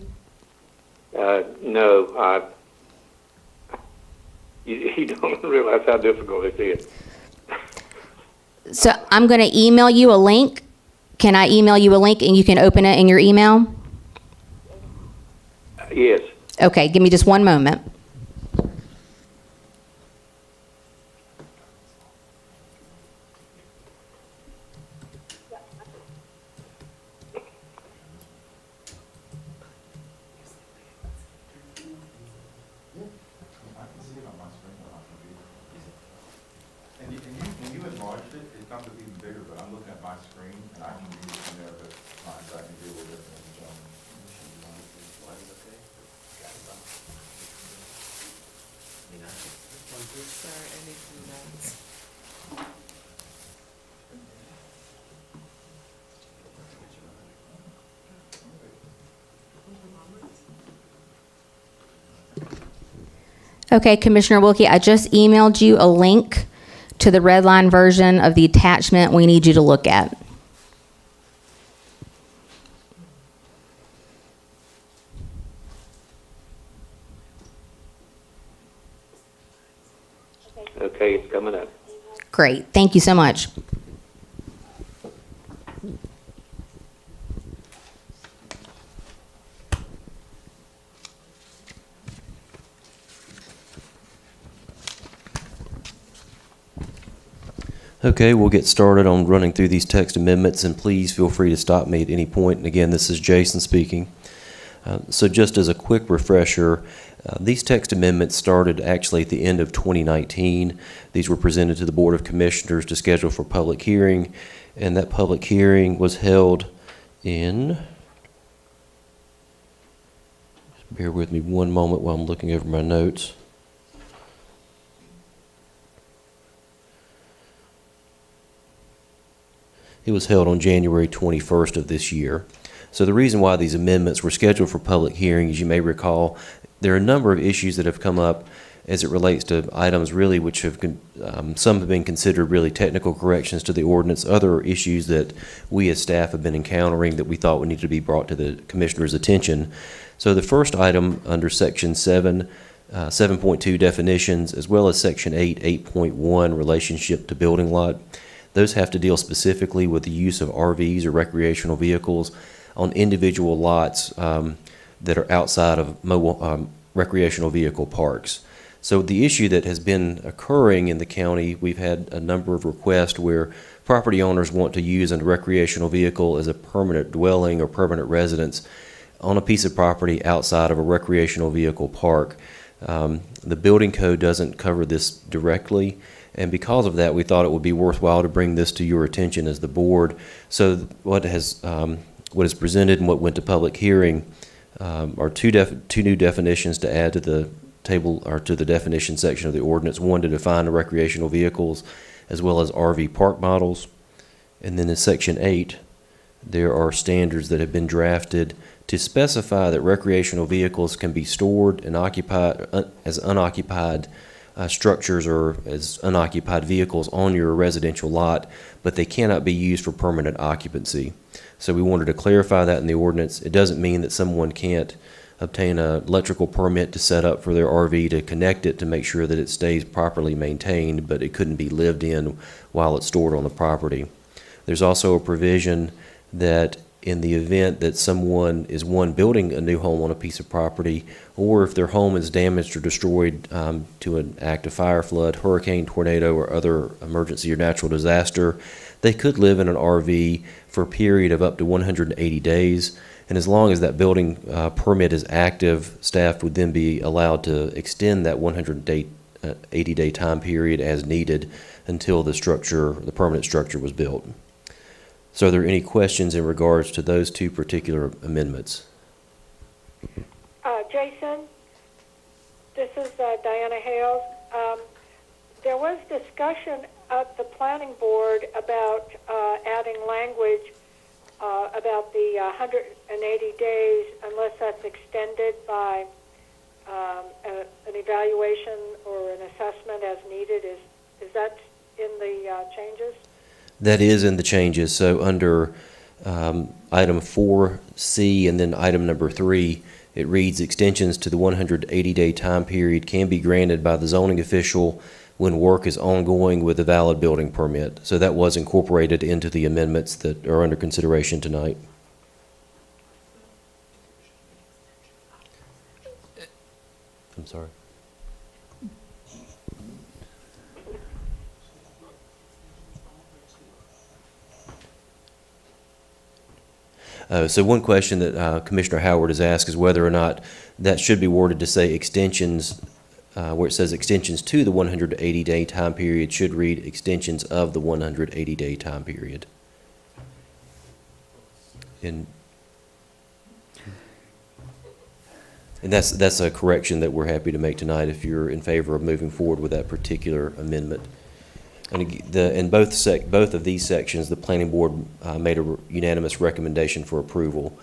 No, you don't realize how difficult it is. So I'm going to email you a link. Can I email you a link and you can open it in your email? Yes. Okay, give me just one moment. When you enlarged it, it comes up even bigger, but I'm looking at my screen, and I can read it from there, but mine, so I can deal with it in the gentleman. Sorry, I need some notes. Okay, Commissioner Wilkie, I just emailed you a link to the red line version of the attachment we need you to look at. Okay, it's coming up. Great, thank you so much. Okay, we'll get started on running through these text amendments, and please feel free to stop me at any point. And again, this is Jason speaking. So just as a quick refresher, these text amendments started actually at the end of 2019. These were presented to the Board of Commissioners to schedule for public hearing, and that public hearing was held in, bear with me one moment while I'm looking over my notes. It was held on January 21st of this year. So the reason why these amendments were scheduled for public hearing, as you may recall, there are a number of issues that have come up as it relates to items really which have, some have been considered really technical corrections to the ordinance, other issues that we as staff have been encountering that we thought would need to be brought to the Commissioner's attention. So the first item under Section 7, 7.2 definitions, as well as Section 8, 8.1 relationship to building lot, those have to deal specifically with the use of RVs or recreational vehicles on individual lots that are outside of mobile recreational vehicle parks. So the issue that has been occurring in the county, we've had a number of requests where property owners want to use a recreational vehicle as a permanent dwelling or permanent residence on a piece of property outside of a recreational vehicle park. The building code doesn't cover this directly, and because of that, we thought it would be worthwhile to bring this to your attention as the board. So what is presented and what went to public hearing are two new definitions to add to the table or to the definition section of the ordinance. One to define the recreational vehicles as well as RV park models. And then in Section 8, there are standards that have been drafted to specify that recreational vehicles can be stored and occupied as unoccupied structures or as unoccupied vehicles on your residential lot, but they cannot be used for permanent occupancy. So we wanted to clarify that in the ordinance. It doesn't mean that someone can't obtain an electrical permit to set up for their RV to connect it to make sure that it stays properly maintained, but it couldn't be lived in while it's stored on the property. There's also a provision that in the event that someone is, one, building a new home on a piece of property, or if their home is damaged or destroyed to an act of fire, flood, hurricane, tornado, or other emergency or natural disaster, they could live in an RV for a period of up to 180 days. And as long as that building permit is active, staff would then be allowed to extend that 180-day time period as needed until the permanent structure was built. So are there any questions in regards to those two particular amendments? Jason, this is Diana Hales. There was discussion at the planning board about adding language about the 180 days unless that's extended by an evaluation or an assessment as needed. Is that in the changes? That is in the changes. So under item 4C and then item number 3, it reads extensions to the 180-day time period can be granted by the zoning official when work is ongoing with a valid building permit. So that was incorporated into the amendments that are under consideration tonight. I'm sorry. So one question that Commissioner Howard has asked is whether or not that should be worded to say extensions, where it says extensions to the 180-day time period should read extensions of the 180-day time period. And that's a correction that we're happy to make tonight if you're in favor of moving forward with that particular amendment. And in both of these sections, the planning board made a unanimous recommendation for approval.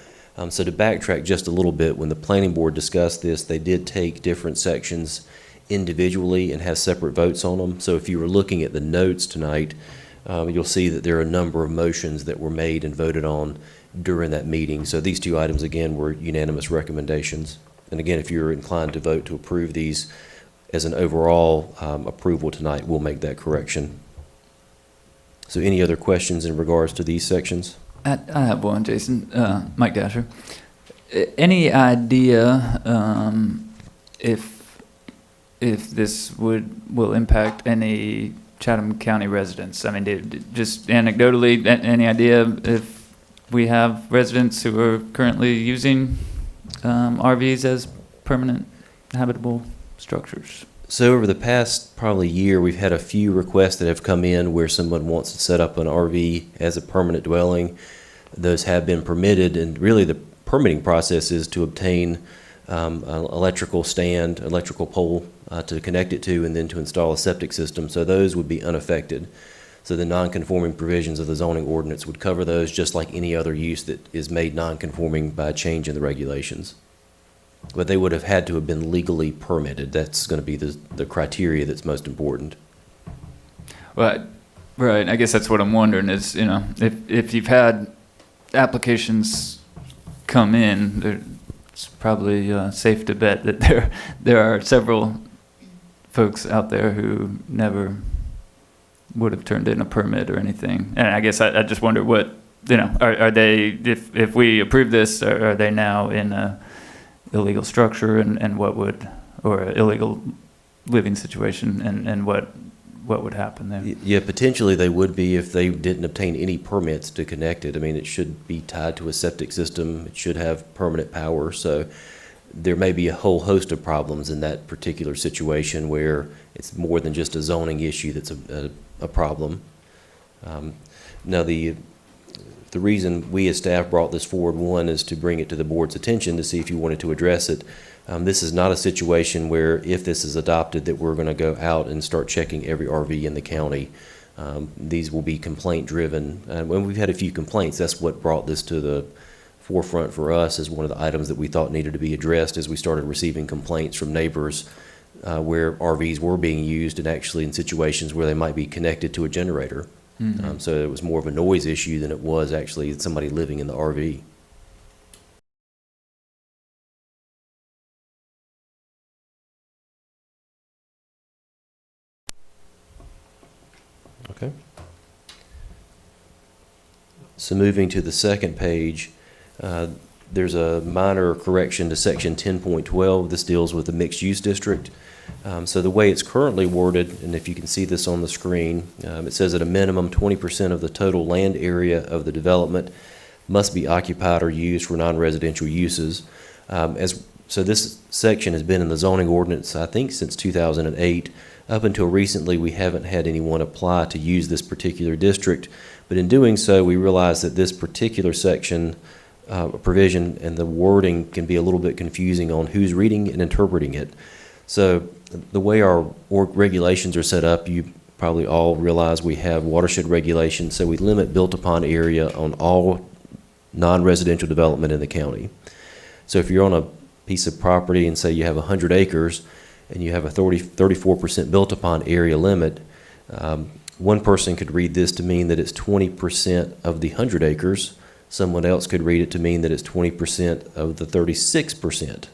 So to backtrack just a little bit, when the planning board discussed this, they did take different sections individually and have separate votes on them. So if you were looking at the notes tonight, you'll see that there are a number of motions that were made and voted on during that meeting. So these two items, again, were unanimous recommendations. And again, if you're inclined to vote to approve these as an overall approval tonight, we'll make that correction. So any other questions in regards to these sections? I have one, Jason. Mike Dasher. Any idea if this will impact any Chatham County residents? I mean, just anecdotally, any idea if we have residents who are currently using RVs as permanent habitable structures? So over the past probably year, we've had a few requests that have come in where someone wants to set up an RV as a permanent dwelling. Those have been permitted, and really the permitting process is to obtain an electrical stand, electrical pole to connect it to, and then to install a septic system. So those would be unaffected. So the non-conforming provisions of the zoning ordinance would cover those just like any other use that is made non-conforming by a change in the regulations. But they would have had to have been legally permitted. That's going to be the criteria that's most important. Right. I guess that's what I'm wondering is, if you've had applications come in, it's probably safe to bet that there are several folks out there who never would have turned in a permit or anything. And I guess I just wonder what, are they, if we approve this, are they now in a illegal structure and what would, or illegal living situation and what would happen there? Yeah, potentially they would be if they didn't obtain any permits to connect it. I mean, it should be tied to a septic system. It should have permanent power. So there may be a whole host of problems in that particular situation where it's more than just a zoning issue that's a problem. Now, the reason we as staff brought this forward, one, is to bring it to the board's attention to see if you wanted to address it. This is not a situation where, if this is adopted, that we're going to go out and start checking every RV in the county. These will be complaint-driven. When we've had a few complaints, that's what brought this to the forefront for us as one of the items that we thought needed to be addressed as we started receiving complaints from neighbors where RVs were being used and actually in situations where they might be connected to a generator. Mm-hmm. So it was more of a noise issue than it was actually somebody living in the RV. Okay. So moving to the second page, there's a minor correction to section 10.12. This deals with the mixed-use district. So the way it's currently worded, and if you can see this on the screen, it says at a minimum 20% of the total land area of the development must be occupied or used for non-residential uses. So this section has been in the zoning ordinance, I think, since 2008. Up until recently, we haven't had anyone apply to use this particular district. But in doing so, we realized that this particular section, provision and the wording can be a little bit confusing on who's reading and interpreting it. So the way our regulations are set up, you probably all realize we have watershed regulation, so we limit built-upon area on all non-residential development in the county. So if you're on a piece of property and say you have 100 acres and you have a 34% built-upon area limit, one person could read this to mean that it's 20% of the 100 acres. Someone else could read it to mean that it's 20% of the 36%.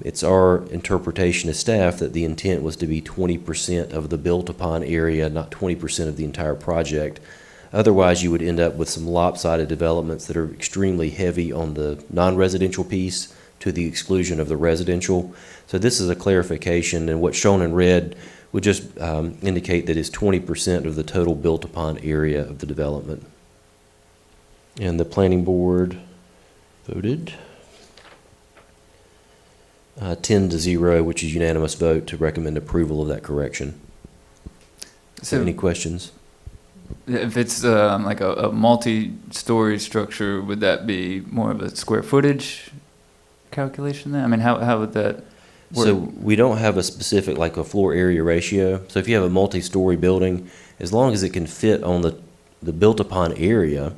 It's our interpretation as staff that the intent was to be 20% of the built-upon area, not 20% of the entire project. Otherwise, you would end up with some lopsided developments that are extremely heavy on the non-residential piece to the exclusion of the residential. So this is a clarification, and what's shown in red would just indicate that it's 20% of the total built-upon area of the development. And the planning board voted 10-0, which is unanimous vote to recommend approval of that correction. So any questions? If it's like a multi-story structure, would that be more of a square footage calculation then? I mean, how would that work? So we don't have a specific, like a floor area ratio. So if you have a multi-story building, as long as it can fit on the built-upon area,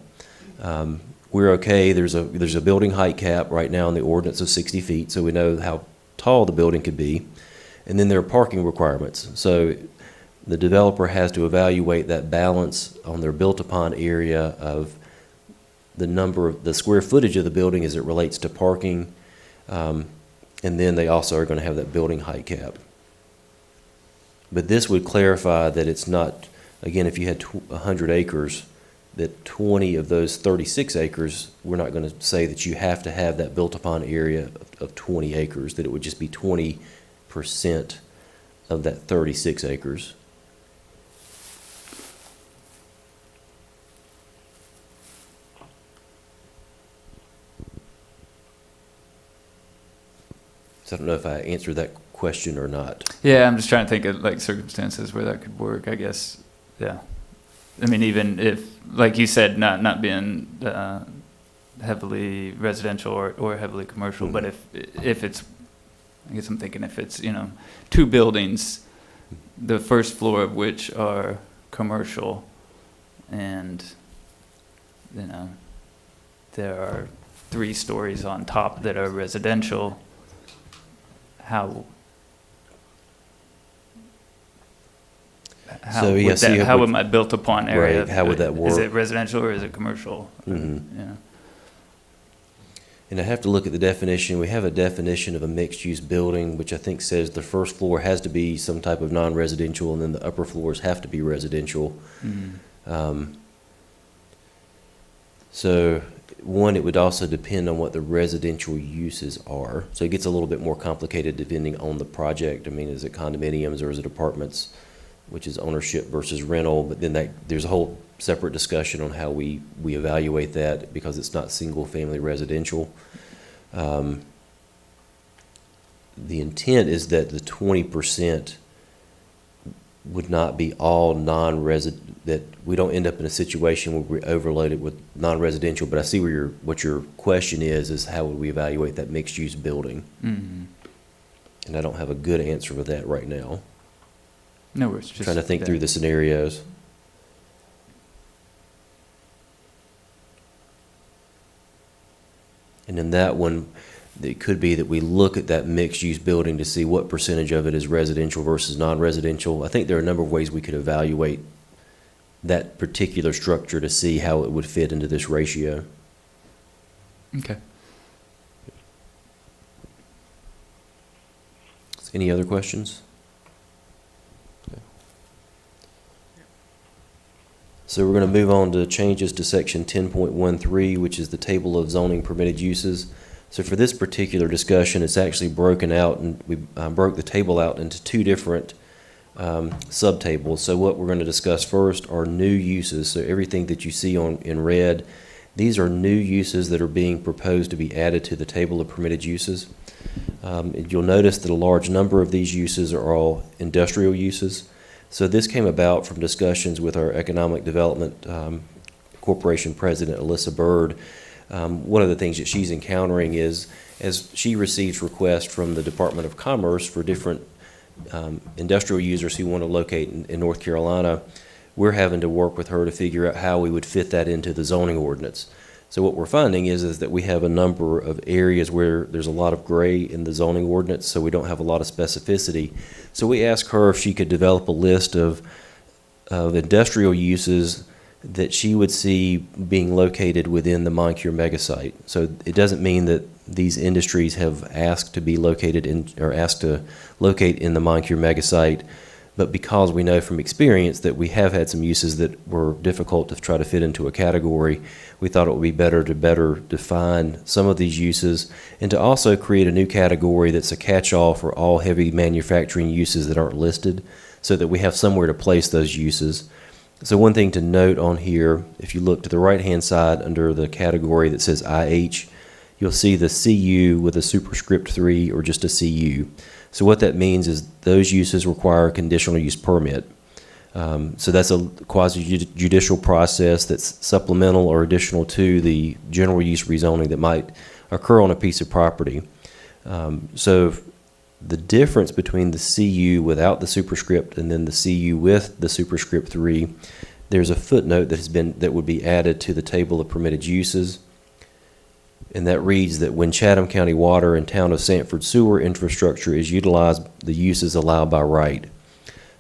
we're okay. There's a building height cap right now in the ordinance of 60 feet, so we know how tall the building could be. And then there are parking requirements. So the developer has to evaluate that balance on their built-upon area of the number of the square footage of the building as it relates to parking. And then they also are going to have that building height cap. But this would clarify that it's not, again, if you had 100 acres, that 20 of those 36 acres, we're not going to say that you have to have that built-upon area of 20 acres, that it would just be 20% of that 36 acres. So I don't know if I answered that question or not. Yeah, I'm just trying to think of like circumstances where that could work, I guess. Yeah. I mean, even if, like you said, not being heavily residential or heavily commercial, but if it's, I guess I'm thinking if it's, two buildings, the first floor of which are commercial, and, there are 3 stories on top that are residential, how would my built-upon area? Right, how would that work? Is it residential or is it commercial? Mm-hmm. And I have to look at the definition. We have a definition of a mixed-use building, which I think says the first floor has to be some type of non-residential, and then the upper floors have to be residential. Mm-hmm. So, one, it would also depend on what the residential uses are. So it gets a little bit more complicated depending on the project. I mean, is it condominiums or is it apartments, which is ownership versus rental? But then there's a whole separate discussion on how we evaluate that because it's not single-family residential. The intent is that the 20% would not be all non-resident, that we don't end up in a situation where we're overloaded with non-residential. But I see what your question is how would we evaluate that mixed-use building? Mm-hmm. And I don't have a good answer for that right now. No worries. Just trying to think through the scenarios. And in that one, it could be that we look at that mixed-use building to see what percentage of it is residential versus non-residential. I think there are a number of ways we could evaluate that particular structure to see how it would fit into this ratio. Okay. Any other questions? So we're going to move on to changes to section 10.13, which is the table of zoning permitted uses. So for this particular discussion, it's actually broken out, and we broke the table out into two different subtables. So what we're going to discuss first are new uses. So everything that you see in red, these are new uses that are being proposed to be added to the table of permitted uses. You'll notice that a large number of these uses are all industrial uses. So this came about from discussions with our Economic Development Corporation President, Alyssa Bird. One of the things that she's encountering is, as she receives requests from the Department of Commerce for different industrial users who want to locate in North Carolina, we're having to work with her to figure out how we would fit that into the zoning ordinance. So what we're finding is that we have a number of areas where there's a lot of gray in the zoning ordinance, so we don't have a lot of specificity. So we asked her if she could develop a list of industrial uses that she would see being located within the Moncure megasite. So it doesn't mean that these industries have asked to be located in, or asked to locate in the Moncure megasite, but because we know from experience that we have had some uses that were difficult to try to fit into a category, we thought it would be better to better define some of these uses and to also create a new category that's a catch-all for all heavy manufacturing uses that aren't listed, so that we have somewhere to place those uses. So one thing to note on here, if you look to the right-hand side under the category that says IH, you'll see the CU with a superscript 3 or just a CU. So what that means is those uses require a conditional use permit. So that's a quasi-judicial process that's supplemental or additional to the general use rezoning that might occur on a piece of property. So the difference between the CU without the superscript and then the CU with the superscript 3, there's a footnote that would be added to the table of permitted uses. And that reads that when Chatham County water and town of Sanford sewer infrastructure is utilized, the use is allowed by right.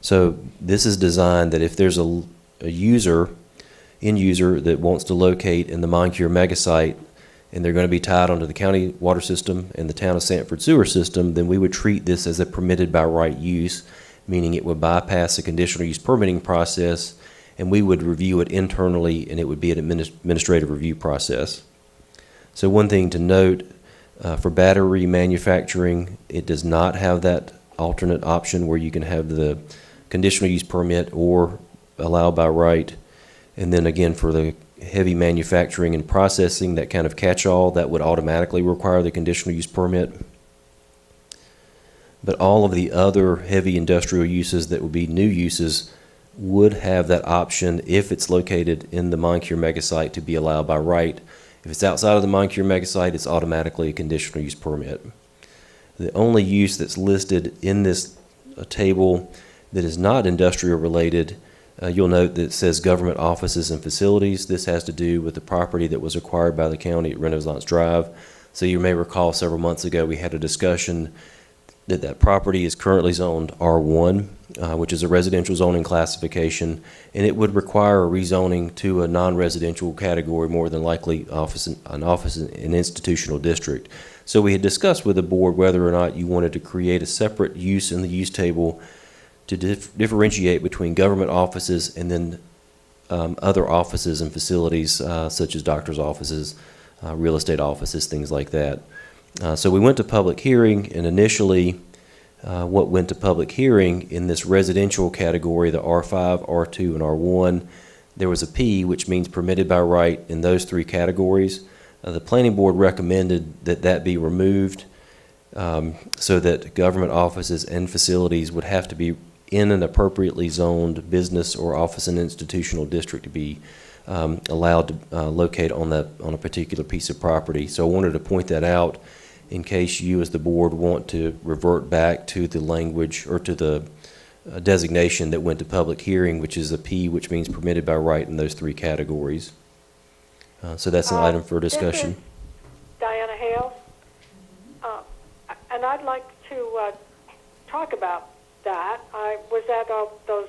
So this is designed that if there's a end user that wants to locate in the Moncure megasite and they're going to be tied onto the county water system and the town of Sanford sewer system, then we would treat this as a permitted by right use, meaning it would bypass the conditional use permitting process, and we would review it internally, and it would be an administrative review process. So one thing to note, for battery manufacturing, it does not have that alternate option where you can have the conditional use permit or allow by right. And then again, for the heavy manufacturing and processing, that kind of catch-all, that would automatically require the conditional use permit. But all of the other heavy industrial uses that would be new uses would have that option if it's located in the Moncure megasite to be allowed by right. If it's outside of the Moncure megasite, it's automatically a conditional use permit. The only use that's listed in this table that is not industrial related, you'll note that it says government offices and facilities. This has to do with the property that was acquired by the county at Renaissance Drive. So you may recall several months ago we had a discussion that property is currently zoned R1, which is a residential zoning classification, and it would require a rezoning to a non-residential category, more than likely an institutional district. So we had discussed with the board whether or not you wanted to create a separate use in the use table to differentiate between government offices and then other offices and facilities such as doctor's offices, real estate offices, things like that. So we went to public hearing, and initially what went to public hearing in this residential category, the R5, R2, and R1, there was a P, which means permitted by right in those three categories. The planning board recommended that that be removed so that government offices and facilities would have to be in an appropriately zoned business or office and institutional district to be allowed to locate on a particular piece of property. So I wanted to point that out in case you as the board want to revert back to the language or to the designation that went to public hearing, which is a P, which means permitted by right in those three categories. So that's an item for discussion. This is Diana Hale, and I'd like to talk about that. I was at those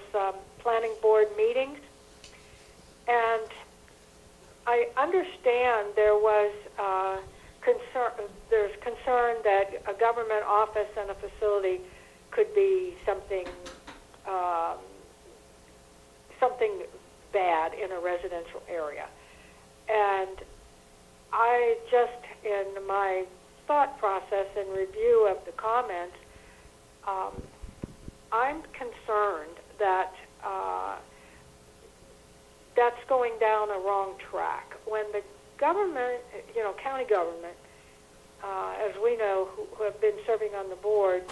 planning board meetings, and I understand there was there's concern that a government office and a facility could be something bad in a residential area. And I just, in my thought process and review of the comments, I'm concerned that that's going down a wrong track. When the government, county government, as we know, who have been serving on the board,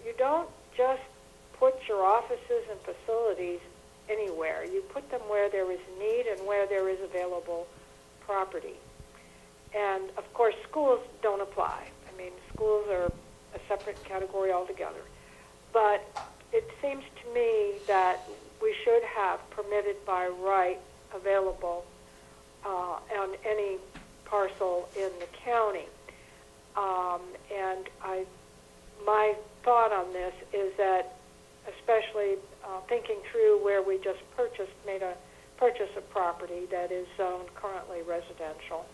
you don't just put your offices and facilities anywhere. You put them where there is need and where there is available property. And, of course, schools don't apply. I mean, schools are a separate category altogether. But it seems to me that we should have permitted by right available on any parcel in the county. And my thought on this is that, especially thinking through where we just made a purchase of property that is zoned currently residential,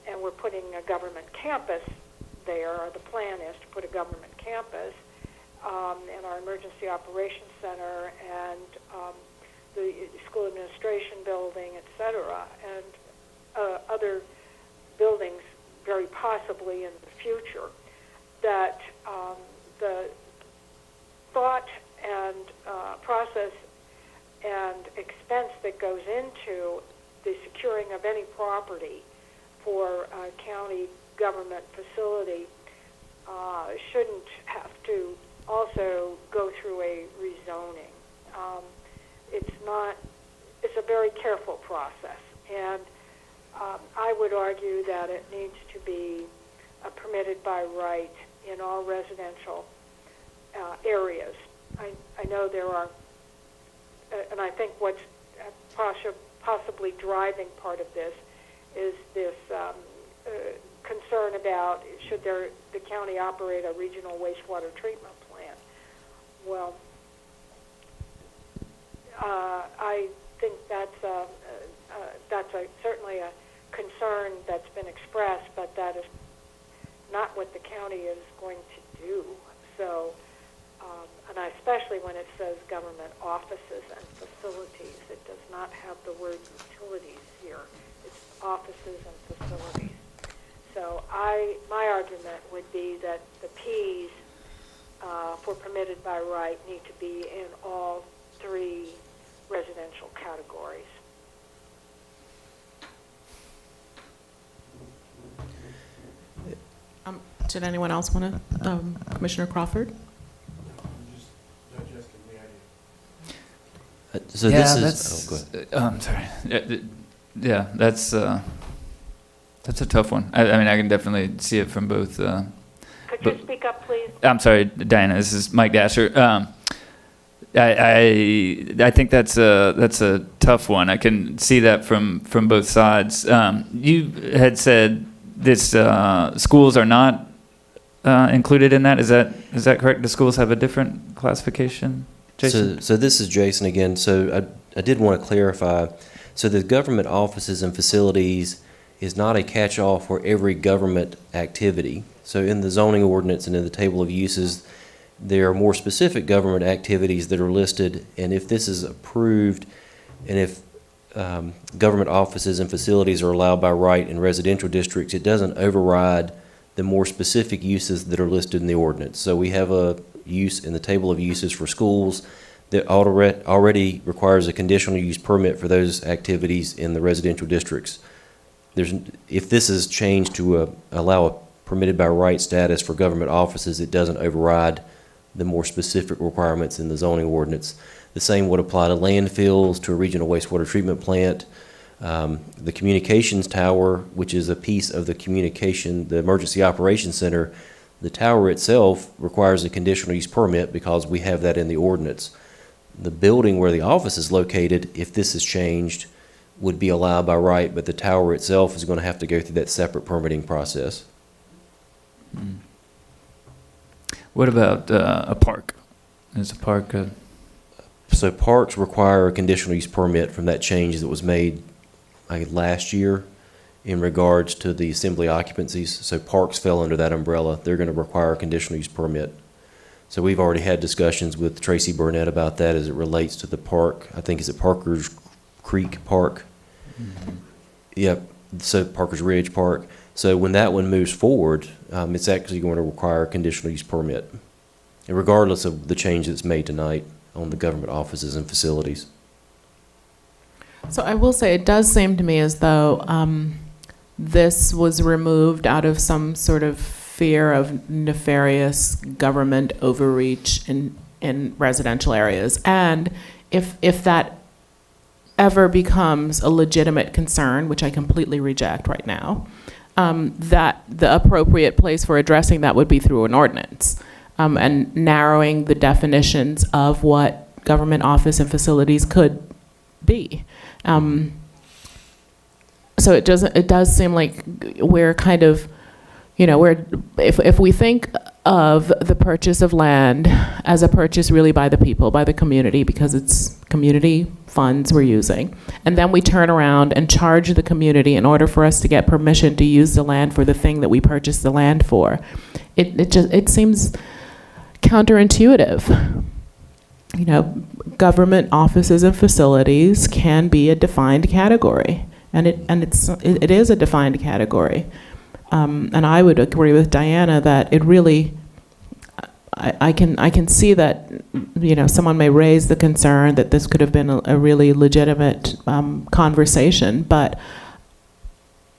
and we're putting a government campus there, or the plan is to put a government campus in our emergency operations center and the school administration building, et cetera, and other buildings very possibly in the future, that the thought and process and expense that goes into the securing of any property for a county government facility shouldn't have to also go through a rezoning. It's a very careful process, and I would argue that it needs to be permitted by right in all residential areas. I know there are, and I think what's possibly driving part of this is this concern about should the county operate a regional wastewater treatment plant. Well, I think that's certainly a concern that's been expressed, but that is not what the county is going to do. So, and especially when it says government offices and facilities, it does not have the word utilities here. It's offices and facilities. So my argument would be that the P's for permitted by right need to be in all three residential categories. Did anyone else want to? Commissioner Crawford? So yeah, this is. Go ahead. I'm sorry. Yeah, that's a tough one. I mean, I can definitely see it from both. Could you speak up, please? I'm sorry, Diana. This is Mike Dasher. I think that's a tough one. I can see that from both sides. You had said this schools are not included in that. Is that correct? Do schools have a different classification? Jason? So this is Jason again. So I did want to clarify. So the government offices and facilities is not a catch-all for every government activity. So in the zoning ordinance and in the table of uses, there are more specific government activities that are listed, and if this is approved, and if government offices and facilities are allowed by right in residential districts, it doesn't override the more specific uses that are listed in the ordinance. So we have a use in the table of uses for schools that already requires a conditional use permit for those activities in the residential districts. If this is changed to allow a permitted by right status for government offices, it doesn't override the more specific requirements in the zoning ordinance. The same would apply to landfills, to a regional wastewater treatment plant. The communications tower, which is a piece of the emergency operations center, the tower itself requires a conditional use permit because we have that in the ordinance. The building where the office is located, if this is changed, would be allowed by right, but the tower itself is going to have to go through that separate permitting process. What about a park? Is a park So parks require a conditional use permit from that change that was made last year in regards to the assembly occupancies. So parks fell under that umbrella. They're going to require a conditional use permit. So we've already had discussions with Tracy Burnett about that as it relates to the park. I think, is it Parker's Creek Park? Yep, so Parker's Ridge Park. So when that one moves forward, it's actually going to require a conditional use permit, regardless of the change that's made tonight on the government offices and facilities. So I will say, it does seem to me as though this was removed out of some sort of fear of nefarious government overreach in residential areas. And if that ever becomes a legitimate concern, which I completely reject right now, that the appropriate place for addressing that would be through an ordinance, and narrowing the definitions of what government office and facilities could be. So it does seem like we're kind of, if we think of the purchase of land as a purchase really by the people, by the community, because it's community funds we're using, and then we turn around and charge the community in order for us to get permission to use the land for the thing that we purchased the land for, it seems counterintuitive. Government offices and facilities can be a defined category, and it is a defined category. And I would agree with Diana that it really, I can see that, someone may raise the concern that this could have been a really legitimate conversation, but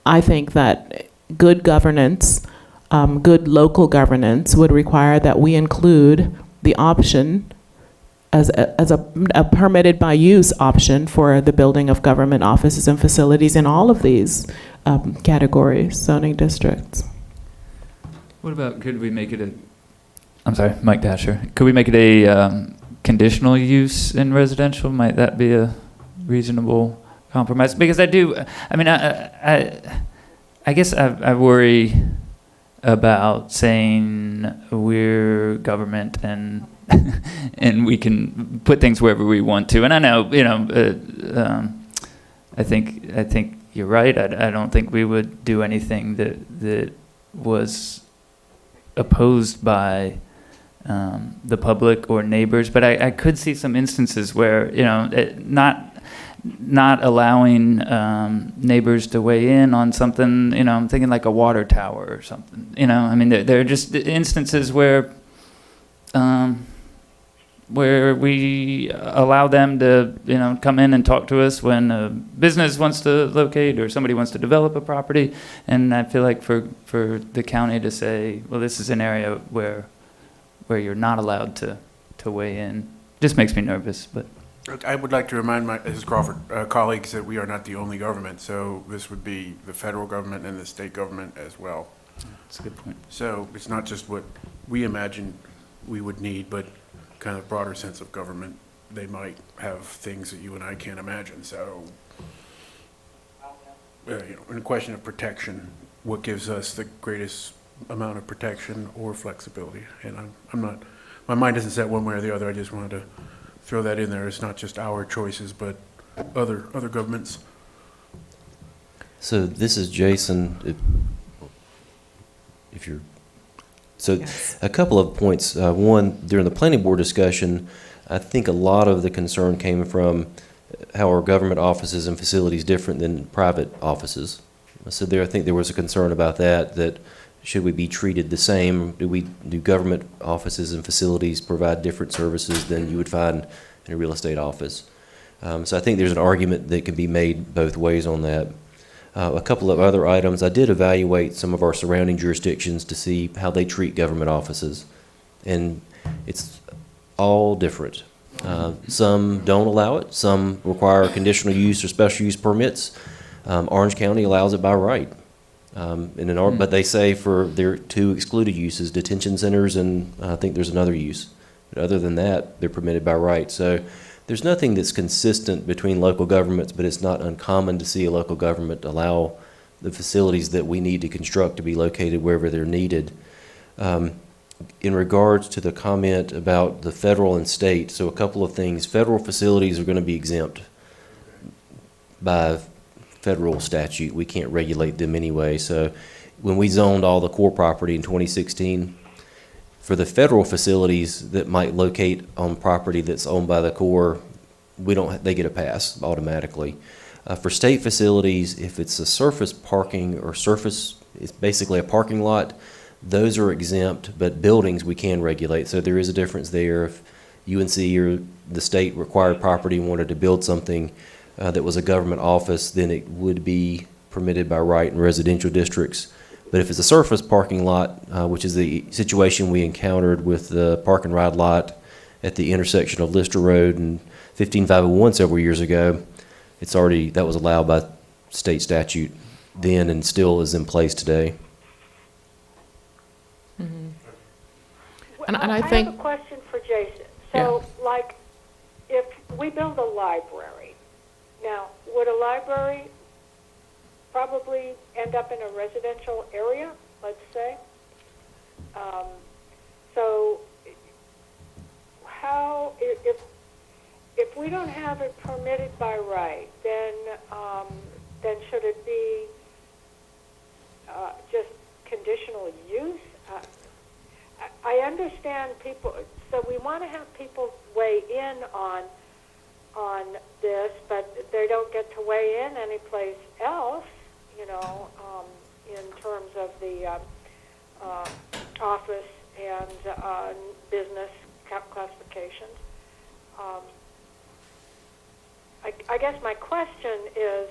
I think that good governance, good local governance would require that we include the option as a permitted by use option for the building of government offices and facilities in all of these categories, zoning districts. What about, could we make it I'm sorry, Mike Dasher. Could we make it a conditional use in residential? Might that be a reasonable compromise? Because I guess I worry about saying we're government and and we can put things wherever we want to. And I know, I think you're right. I don't think we would do anything that was opposed by the public or neighbors. But I could see some instances where, not allowing neighbors to weigh in on something, I'm thinking like a water tower or something. There are just instances where we allow them to, come in and talk to us when a business wants to locate or somebody wants to develop a property. And I feel like for the county to say, well, this is an area where you're not allowed to weigh in, just makes me nervous. But I would like to remind Mrs. Crawford, colleagues, that we are not the only government. So this would be the federal government and the state government as well. That's a good point. So it's not just what we imagine we would need, but kind of broader sense of government. They might have things that you and I can't imagine. So, in a question of protection, what gives us the greatest amount of protection or flexibility? And I'm not, my mind isn't set one way or the other. I just wanted to throw that in there. It's not just our choices, but other governments. So this is Jason. If you're So yes. A couple of points. One, during the planning board discussion, I think a lot of the concern came from how are government offices and facilities different than private offices. So I think there was a concern about that should we be treated the same? Do government offices and facilities provide different services than you would find in a real estate office? So I think there's an argument that can be made both ways on that. A couple of other items, I did evaluate some of our surrounding jurisdictions to see how they treat government offices, and it's all different. Some don't allow it, some require conditional use or special use permits. Orange County allows it by right. But they say for their two excluded uses, detention centers, and I think there's another use. But other than that, they're permitted by right. So there's nothing that's consistent between local governments, but it's not uncommon to see a local government allow the facilities that we need to construct to be located wherever they're needed. In regards to the comment about the federal and state, so a couple of things. Federal facilities are going to be exempt by federal statute. We can't regulate them anyway. So when we zoned all the core property in 2016, For the federal facilities that might locate on property that's owned by the Corps, they get a pass automatically. For state facilities, if it's a surface parking or it's basically a parking lot, those are exempt, but buildings we can regulate. So there is a difference there. If UNC or the state required property and wanted to build something that was a government office, then it would be permitted by right in residential districts. But if it's a surface parking lot, which is the situation we encountered with the park and ride lot at the intersection of Lister Road and 15501 several years ago, that was allowed by state statute then and still is in place today. And I have think, a question for Jason. So, like, if we build a library, now, would a library probably end up in a residential area, let's say? So, how, if we don't have it permitted by right, then should it be just conditional use? I understand people, so we want to have people weigh in on this, but they don't get to weigh in anyplace else, you know, in terms of the office and business classifications. I guess my question is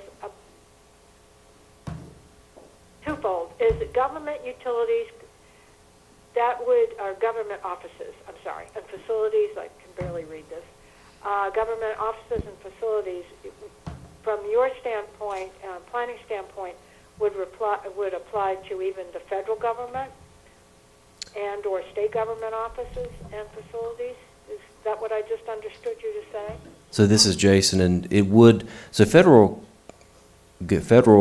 twofold. Is it government utilities or government offices, and facilities, I can barely read this, government offices and facilities, from your standpoint, planning standpoint, would apply to even the federal government and or state government offices and facilities? Is that what I just understood you to say? So this is Jason, and federal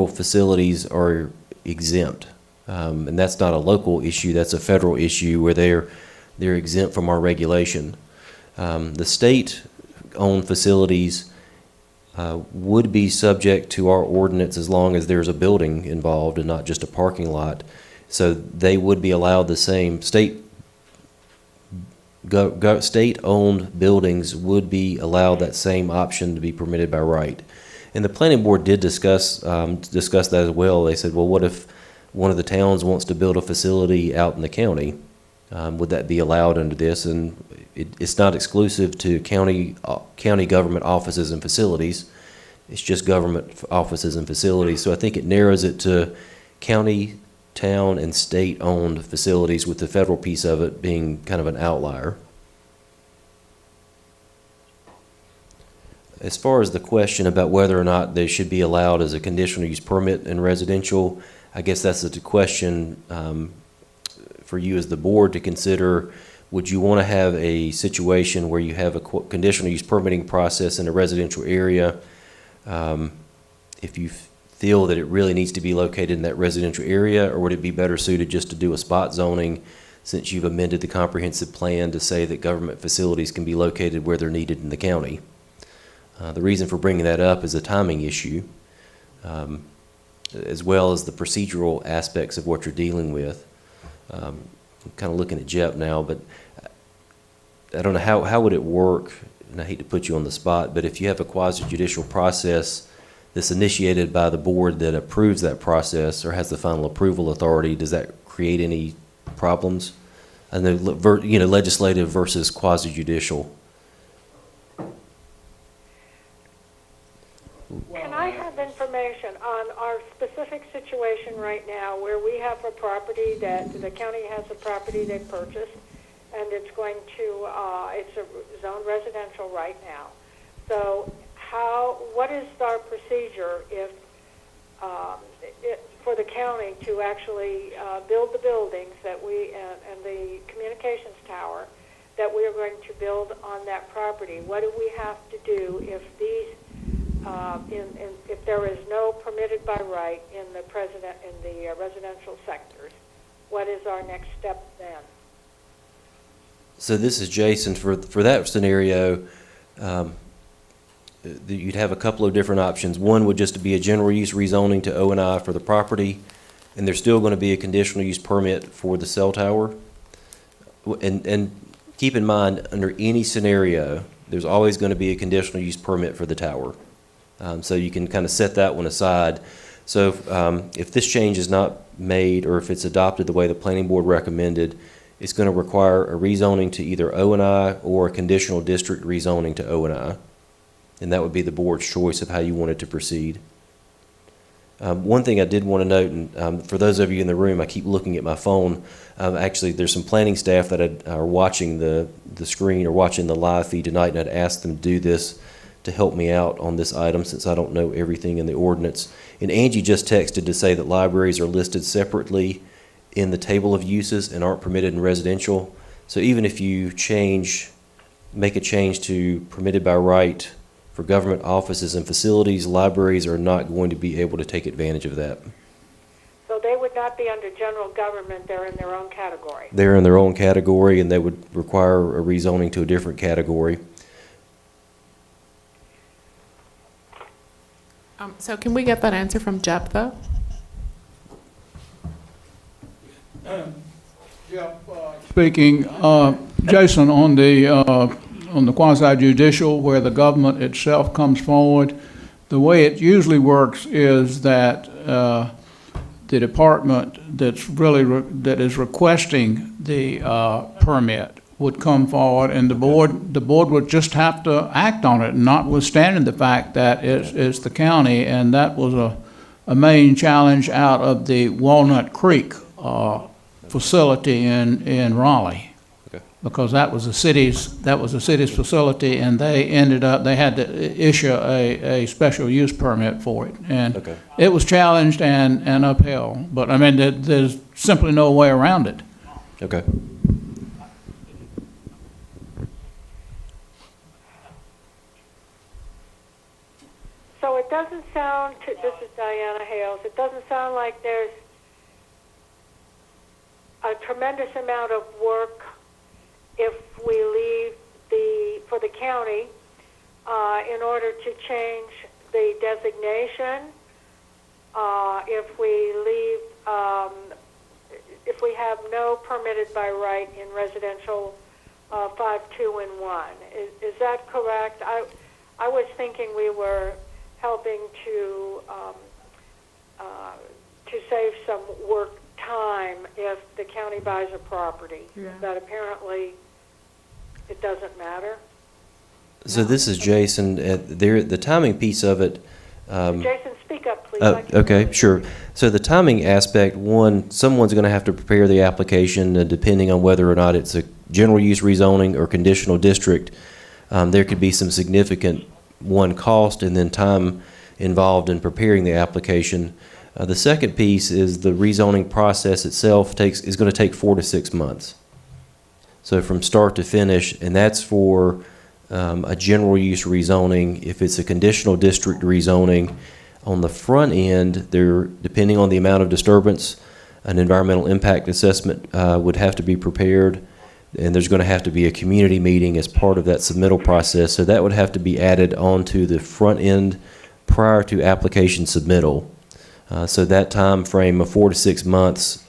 facilities are exempt. And that's not a local issue, that's a federal issue where they're exempt from our regulation. The state-owned facilities would be subject to our ordinance as long as there's a building involved and not just a parking lot. So they would be allowed the same. State-owned buildings would be allowed that same option to be permitted by right. And the planning board did discuss that as well. They said, well, what if one of the towns wants to build a facility out in the county? Would that be allowed under this? And it's not exclusive to county government offices and facilities. It's just government offices and facilities. So I think it narrows it to county, town, and state-owned facilities, with the federal piece of it being kind of an outlier. As far as the question about whether or not they should be allowed as a conditional use permit in residential, I guess that's the question for you as the board to consider. Would you want to have a situation where you have a conditional use permitting process in a residential area if you feel that it really needs to be located in that residential area, or would it be better suited just to do a spot zoning since you've amended the comprehensive plan to say that government facilities can be located where they're needed in the county? The reason for bringing that up is a timing issue, as well as the procedural aspects of what you're dealing with. I'm kind of looking at Jep now, but I don't know how would it work, and I hate to put you on the spot, but if you have a quasi-judicial process that's initiated by the board that approves that process or has the final approval authority, does that create any problems? I know, legislative versus quasi-judicial. Can I have information on our specific situation right now where we have a property that the county has a property they purchased, and it's going to, it's a zone residential right now. So what is our procedure if, for the county to actually build the buildings that and the communications tower that we are going to build on that property? What do we have to do if these if there is no permitted by right in the residential sectors? What is our next step then? So this is Jason. For that scenario, you'd have a couple of different options. One would just be a general use rezoning to O&I for the property, and there's still going to be a conditional use permit for the cell tower. And keep in mind, under any scenario, there's always going to be a conditional use permit for the tower. So you can kind of set that one aside. So if this change is not made, or if it's adopted the way the planning board recommended, it's going to require a rezoning to either O&I or a conditional district rezoning to O&I. And that would be the board's choice of how you wanted to proceed. One thing I did want to note, and for those of you in the room, I keep looking at my phone. Actually, there's some planning staff that are watching the screen or watching the live feed tonight, and I'd asked them to do this to help me out on this item since I don't know everything in the ordinance. And Angie just texted to say that libraries are listed separately in the table of uses and aren't permitted in residential. So even if you make a change to permitted by right for government offices and facilities, libraries are not going to be able to take advantage of that. So they would not be under general government, they're in their own category. They're in their own category, and they would require a rezoning to a different category. So can we get that answer from Jep, though? Speaking, Jason, on the quasi-judicial, where the government itself comes forward, the way it usually works is that the department that is requesting the permit would come forward, and the board would just have to act on it, notwithstanding the fact that it's the county, and that was a main challenge out of the Walnut Creek facility in Raleigh. Okay. Because that was the city's facility, and they had to issue a special use permit for it, and Okay. it was challenged and upheld. But I mean, there's simply no way around it. Okay. So it doesn't sound, this is Diana Hales, it doesn't sound like there's a tremendous amount of work if we leave for the county in order to change the designation, if we have no permitted by right in residential 5, 2, and 1. Is that correct? I was thinking we were helping to save some work time if the county buys a property. Yeah. But apparently it doesn't matter. So this is Jason. The timing piece of it. Jason, speak up, please. I can't Okay, hear you. sure. So the timing aspect, someone's going to have to prepare the application, depending on whether or not it's a general use rezoning or conditional district. There could be some significant, cost and then time involved in preparing the application. The second piece is the rezoning process itself is going to take 4 to 6 months. So from start to finish, and that's for a general use rezoning. If it's a conditional district rezoning, on the front end, depending on the amount of disturbance, an environmental impact assessment would have to be prepared, and there's going to have to be a community meeting as part of that submittal process. So that would have to be added onto the front end prior to application submittal. So that time frame of 4 to 6 months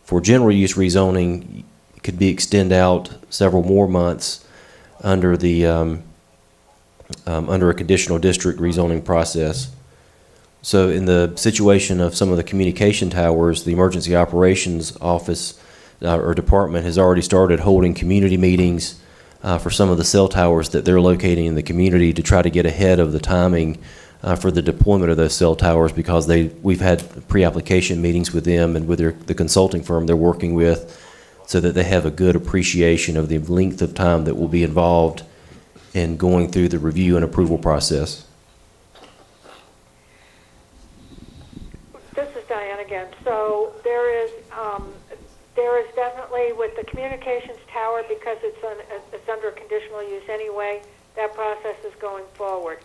for general use rezoning could be extended out several more months under under a conditional district rezoning process. So in the situation of some of the communication towers, the Emergency Operations Office or department has already started holding community meetings for some of the cell towers that they're locating in the community to try to get ahead of the timing for the deployment of those cell towers, because we've had pre-application meetings with them and with the consulting firm they're working with, so that they have a good appreciation of the length of time that will be involved in going through the review and approval process. This is Diane again. So there is definitely with the communications tower, because it's under conditional use anyway, that process is going forward.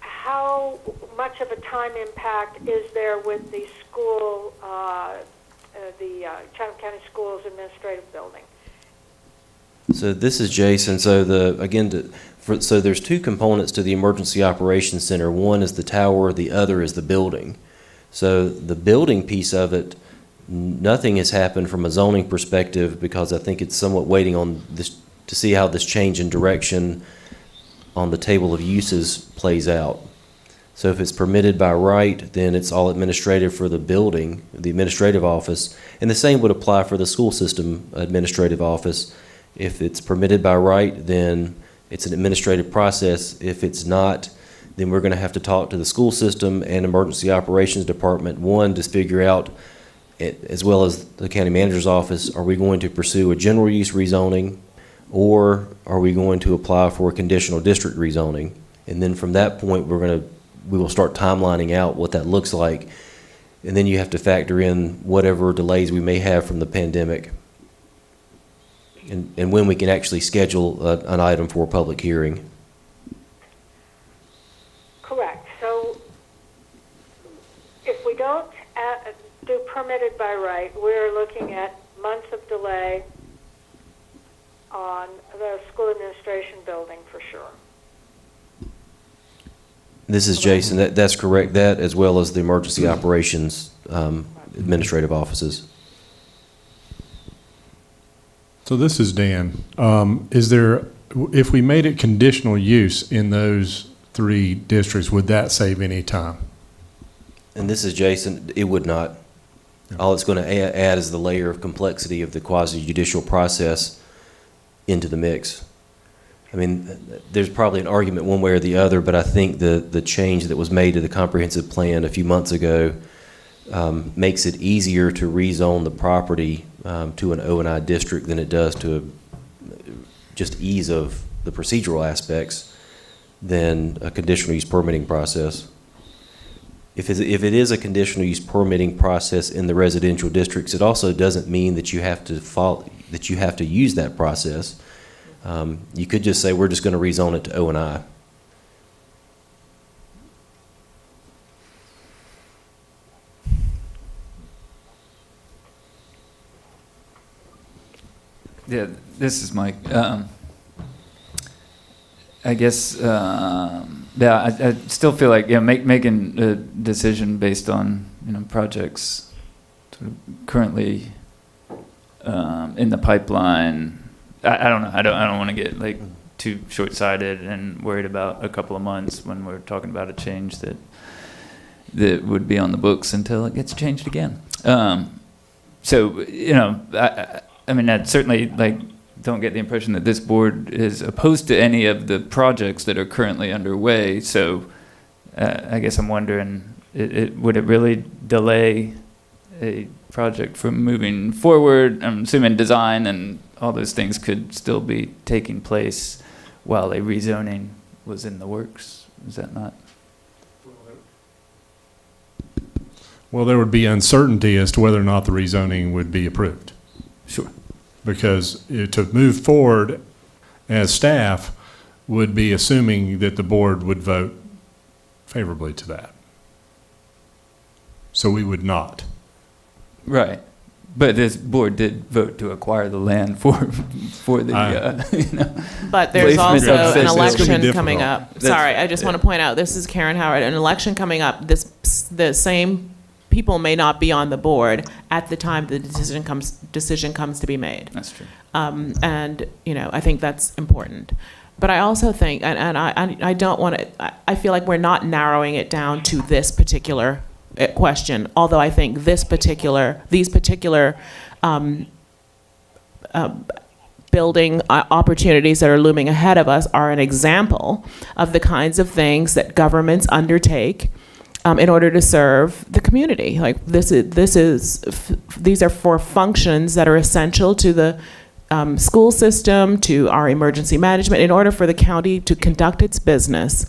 How much of a time impact is there with the school, the Chatham County Schools Administrative Building? So this is Jason. So so there's two components to the Emergency Operations Center. One is the tower, the other is the building. So the building piece of it, Nothing has happened from a zoning perspective because I think it's somewhat waiting on this to see how this change in direction on the table of uses plays out. So if it's permitted by right, then it's all administrative for the building, the administrative office, and the same would apply for the school system administrative office. If it's permitted by right, then it's an administrative process. If it's not, then we're going to have to talk to the school system and emergency operations department, one, to figure out, as well as the county manager's office, are we going to pursue a general use rezoning, or are we going to apply for a conditional district rezoning? And then from that point, we will start timelining out what that looks like. And then you have to factor in whatever delays we may have from the pandemic, and when we can actually schedule an item for a public hearing. Correct. So if we don't do permitted by right, we're looking at months of delay on the school administration building for sure. This is Jason. That's correct. That, as well as the emergency operations administrative offices. So this is Dan. Is there, if we made it conditional use in those 3 districts, would that save any time? And this is Jason. It would not. All it's going to add is the layer of complexity of the quasi-judicial process into the mix. I mean, there's probably an argument one way or the other, but I think the change that was made to the comprehensive plan a few months ago makes it easier to rezone the property to an O&I district than it does to just ease of the procedural aspects than a conditional use permitting process. If it is a conditional use permitting process in the residential districts, it also doesn't mean that you have to use that process. You could just say, we're just going to rezone it to O&I. Yeah, this is Mike. I guess, I still feel like making a decision based on projects sort of currently in the pipeline. I don't know. I don't want to get too short-sighted and worried about a couple of months when we're talking about a change that would be on the books until it gets changed again. So I mean, I certainly don't get the impression that this board is opposed to any of the projects that are currently underway. So I guess I'm wondering, would it really delay a project from moving forward? I'm assuming design and all those things could still be taking place while a rezoning was in the works. Is that not? Well, there would be uncertainty as to whether or not the rezoning would be approved. Sure. Because to move forward as staff would be assuming that the board would vote favorably to that. So we would not. Right. But this board did vote to acquire the land for the, But there's placement also of an systems. election coming up. That's Sorry, right, I just yeah. want to point out, this is Karen Howard, an election coming up. The same people may not be on the board at the time the decision comes to be made. That's true. And, I think that's important. But I also think, and I don't want to, I feel like we're not narrowing it down to this particular question, although I think these particular building opportunities that are looming ahead of us are an example of the kinds of things that governments undertake in order to serve the community. Like these are for functions that are essential to the school system, to our emergency management. In order for the county to conduct its business,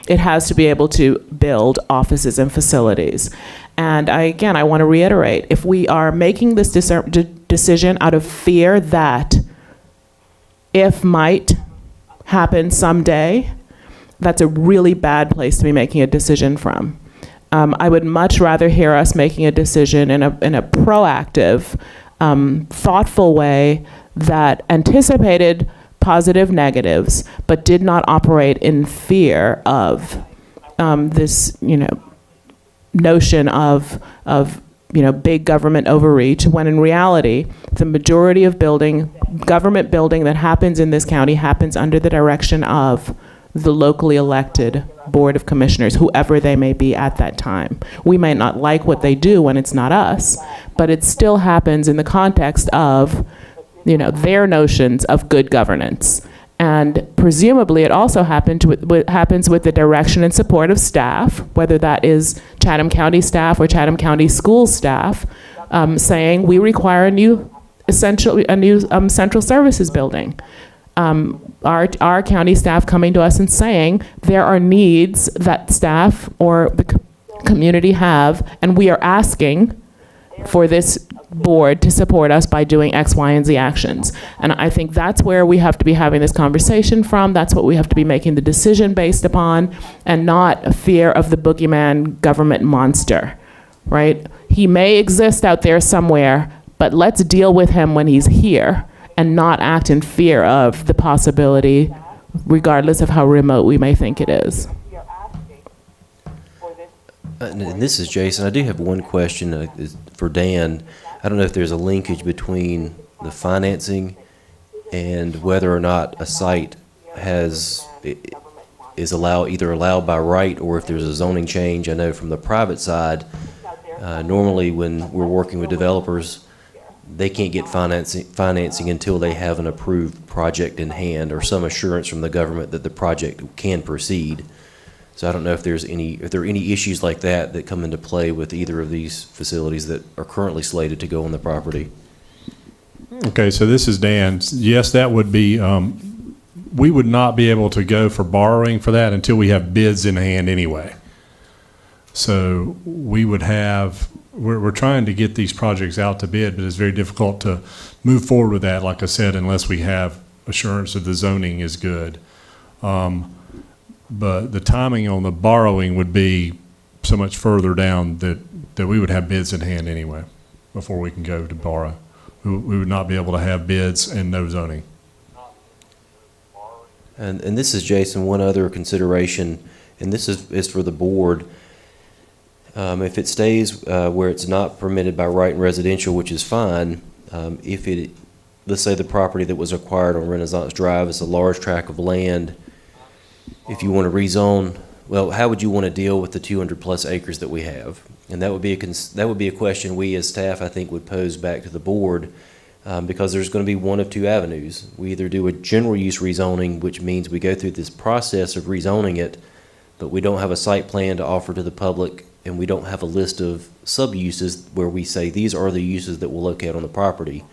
it has to be able to build offices and facilities. And I want to reiterate, if we are making this decision out of fear that if might happen someday, that's a really bad place to be making a decision from. I would much rather hear us making a decision in a proactive, thoughtful way that anticipated positive negatives, but did not operate in fear of this, notion of big government overreach, when in reality, the majority of government building that happens in this county happens under the direction of the locally elected Board of Commissioners, whoever they may be at that time. We may not like what they do when it's not us, but it still happens in the context of, their notions of good governance. And presumably it also happens with the direction and support of staff, whether that is Chatham County staff or Chatham County school staff, saying we require a new central services building. Our county staff coming to us and saying there are needs that staff or the community have, and we are asking for this board to support us by doing X, Y, and Z actions. And I think that's where we have to be having this conversation from. That's what we have to be making the decision based upon, and not a fear of the boogeyman government monster, right? He may exist out there somewhere, but let's deal with him when he's here and not act in fear of the possibility, regardless of how remote we may think it is. And this is Jason. I do have one question for Dan. I don't know if there's a linkage between the financing and whether or not a site is either allowed by right, or if there's a zoning change. I know from the private side, normally when we're working with developers, they can't get financing until they have an approved project in hand or some assurance from the government that the project can proceed. So I don't know if there are any issues like that come into play with either of these facilities that are currently slated to go on the property. Okay, so this is Dan. Yes, that would be, we would not be able to go for borrowing for that until we have bids in hand anyway. So we would have, we're trying to get these projects out to bid, but it's very difficult to move forward with that, like I said, unless we have assurance that the zoning is good. But the timing on the borrowing would be so much further down that we would have bids in hand anyway before we can go to borrow. We would not be able to have bids and no zoning. And this is Jason, one other consideration, and this is for the board. If it stays where it's not permitted by right in residential, which is fine, let's say the property that was acquired on Renaissance Drive is a large tract of land. If you want to rezone, well, how would you want to deal with the 200 plus acres that we have? And that would be a question we as staff, I think, would pose back to the board, because there's going to be one of two avenues. We either do a general use rezoning, which means we go through this process of rezoning it, but we don't have a site plan to offer to the public, and we don't have a list of sub-uses where we say these are the uses that we'll locate on the property.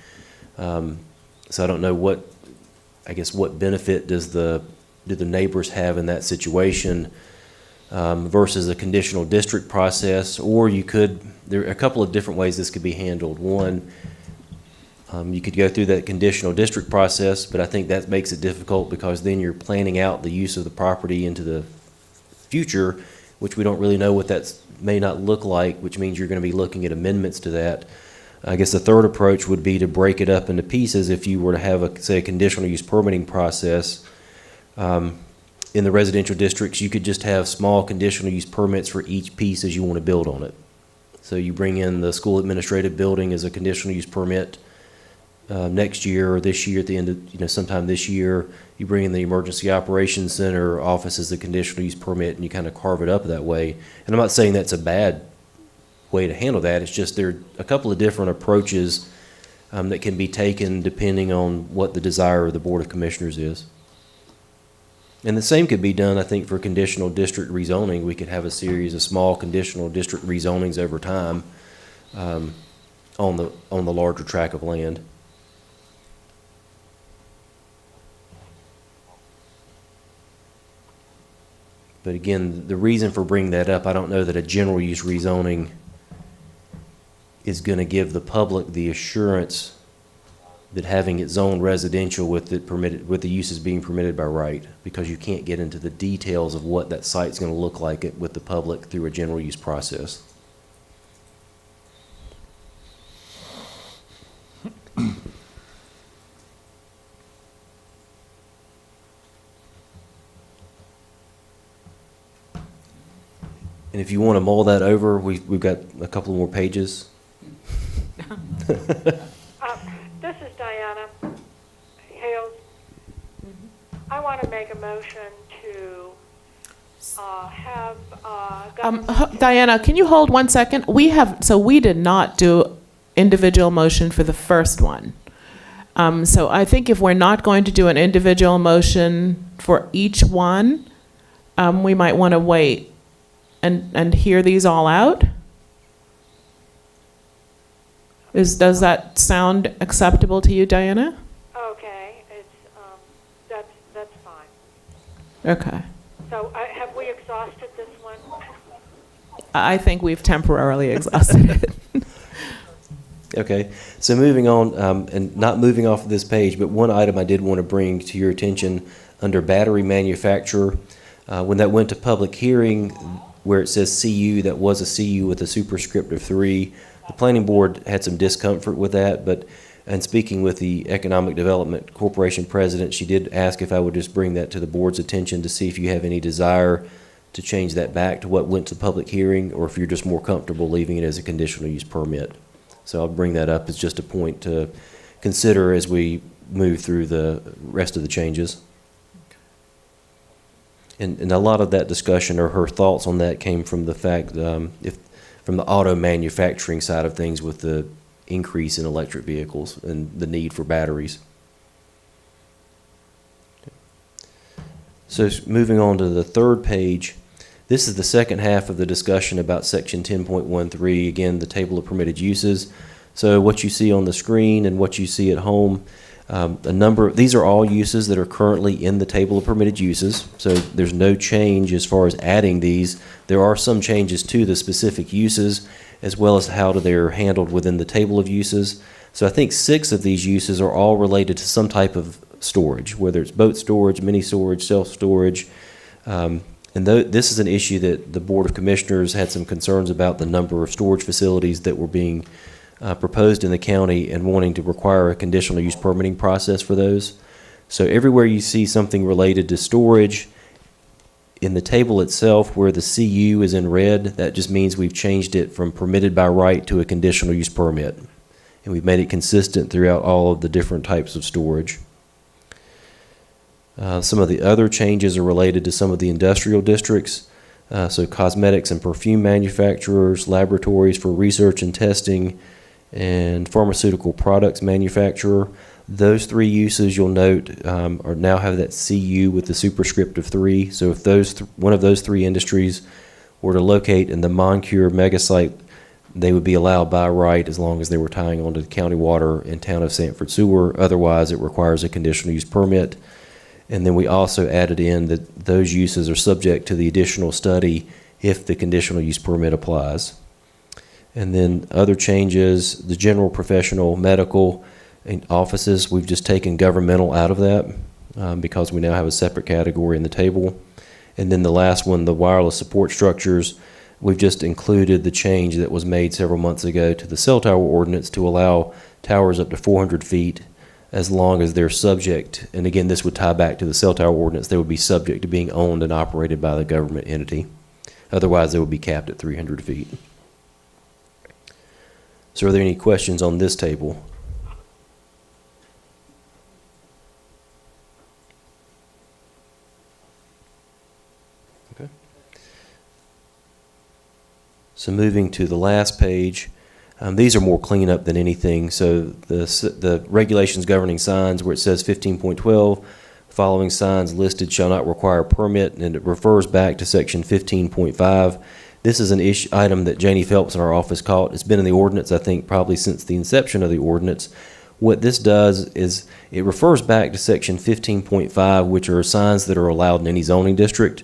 So I don't know what benefit do the neighbors have in that situation versus a conditional district process. Or there are a couple of different ways this could be handled. One, you could go through that conditional district process, but I think that makes it difficult because then you're planning out the use of the property into the future, which we don't really know what that may not look like, which means you're going to be looking at amendments to that. I guess the third approach would be to break it up into pieces. If you were to have a conditional use permitting process, in the residential districts, you could just have small conditional use permits for each piece as you want to build on it. So you bring in the school administrative building as a conditional use permit next year or this year, at the end of, sometime this year. You bring in the emergency operations center office as a conditional use permit, and you kind of carve it up that way. And I'm not saying that's a bad way to handle that. It's just there are a couple of different approaches that can be taken depending on what the desire of the Board of Commissioners is. And the same could be done, I think, for conditional district rezoning. We could have a series of small conditional district rezonings over time on the larger tract of land. But again, the reason for bringing that up, I don't know that a general use rezoning is going to give the public the assurance that having it zoned residential with the uses being permitted by right, because you can't get into the details of what that site's going to look like with the public through a general use process. And if you want to mull that over, we've got a couple more pages This is Diana Hales. I want to make a motion to have Diana, can you hold 1 second? We did not do individual motion for the first one. So I think if we're not going to do an individual motion for each one, we might want to wait and hear these all out. Does that sound acceptable to you, Diana? Okay, that's fine. Okay. So have we exhausted this one? I think we've temporarily exhausted it. Okay, so moving on, and not moving off of this page, but one item I did want to bring to your attention under battery manufacturer. When that went to public hearing, where it says CU, that was a CU with a superscript of 3. The planning board had some discomfort with that, but in speaking with the Economic Development Corporation president, she did ask if I would just bring that to the board's attention to see if you have any desire to change that back to what went to public hearing, or if you're just more comfortable leaving it as a conditional use permit. So I'll bring that up as just a point to consider as we move through the rest of the changes. And a lot of that discussion, or her thoughts on that, came from the fact, from the auto manufacturing side of things, with the increase in electric vehicles and the need for batteries. So moving on to the third page, this is the second half of the discussion about section 10.13, again, the table of permitted uses. So what you see on the screen and what you see at home, these are all uses that are currently in the table of permitted uses. So there's no change as far as adding these. There are some changes to the specific uses, as well as how they're handled within the table of uses. So I think 6 of these uses are all related to some type of storage, whether it's boat storage, mini storage, self-storage. This is an issue that the Board of Commissioners had some concerns about, the number of storage facilities that were being proposed in the county, and wanting to require a conditional use permitting process for those. So everywhere you see something related to storage, in the table itself where the CU is in red, that just means we've changed it from permitted by right to a conditional use permit. And we've made it consistent throughout all of the different types of storage. Some of the other changes are related to some of the industrial districts. So cosmetics and perfume manufacturers, laboratories for research and testing, and pharmaceutical products manufacturer. Those 3 uses, you'll note, are now have that CU with the superscript of 3. So if one of those 3 industries were to locate in the Moncure megasite, they would be allowed by right as long as they were tying onto the county water and town of Sanford sewer. Otherwise, it requires a conditional use permit. And then we also added in that those uses are subject to the additional study if the conditional use permit applies. And then other changes, the general, professional, medical, and offices, we've just taken governmental out of that because we now have a separate category in the table. And then the last one, the wireless support structures, we've just included the change that was made several months ago to the cell tower ordinance to allow towers up to 400 feet as long as they're subject, and again, this would tie back to the cell tower ordinance, they would be subject to being owned and operated by the government entity. Otherwise, they would be capped at 300 feet. So are there any questions on this table? Okay. So moving to the last page, these are more cleanup than anything. So the regulations governing signs, where it says 15.12, following signs listed shall not require a permit, and it refers back to section 15.5. This is an item that Janie Phelps in our office caught. It's been in the ordinance, I think, probably since the inception of the ordinance. What this does is it refers back to section 15.5, which are signs that are allowed in any zoning district.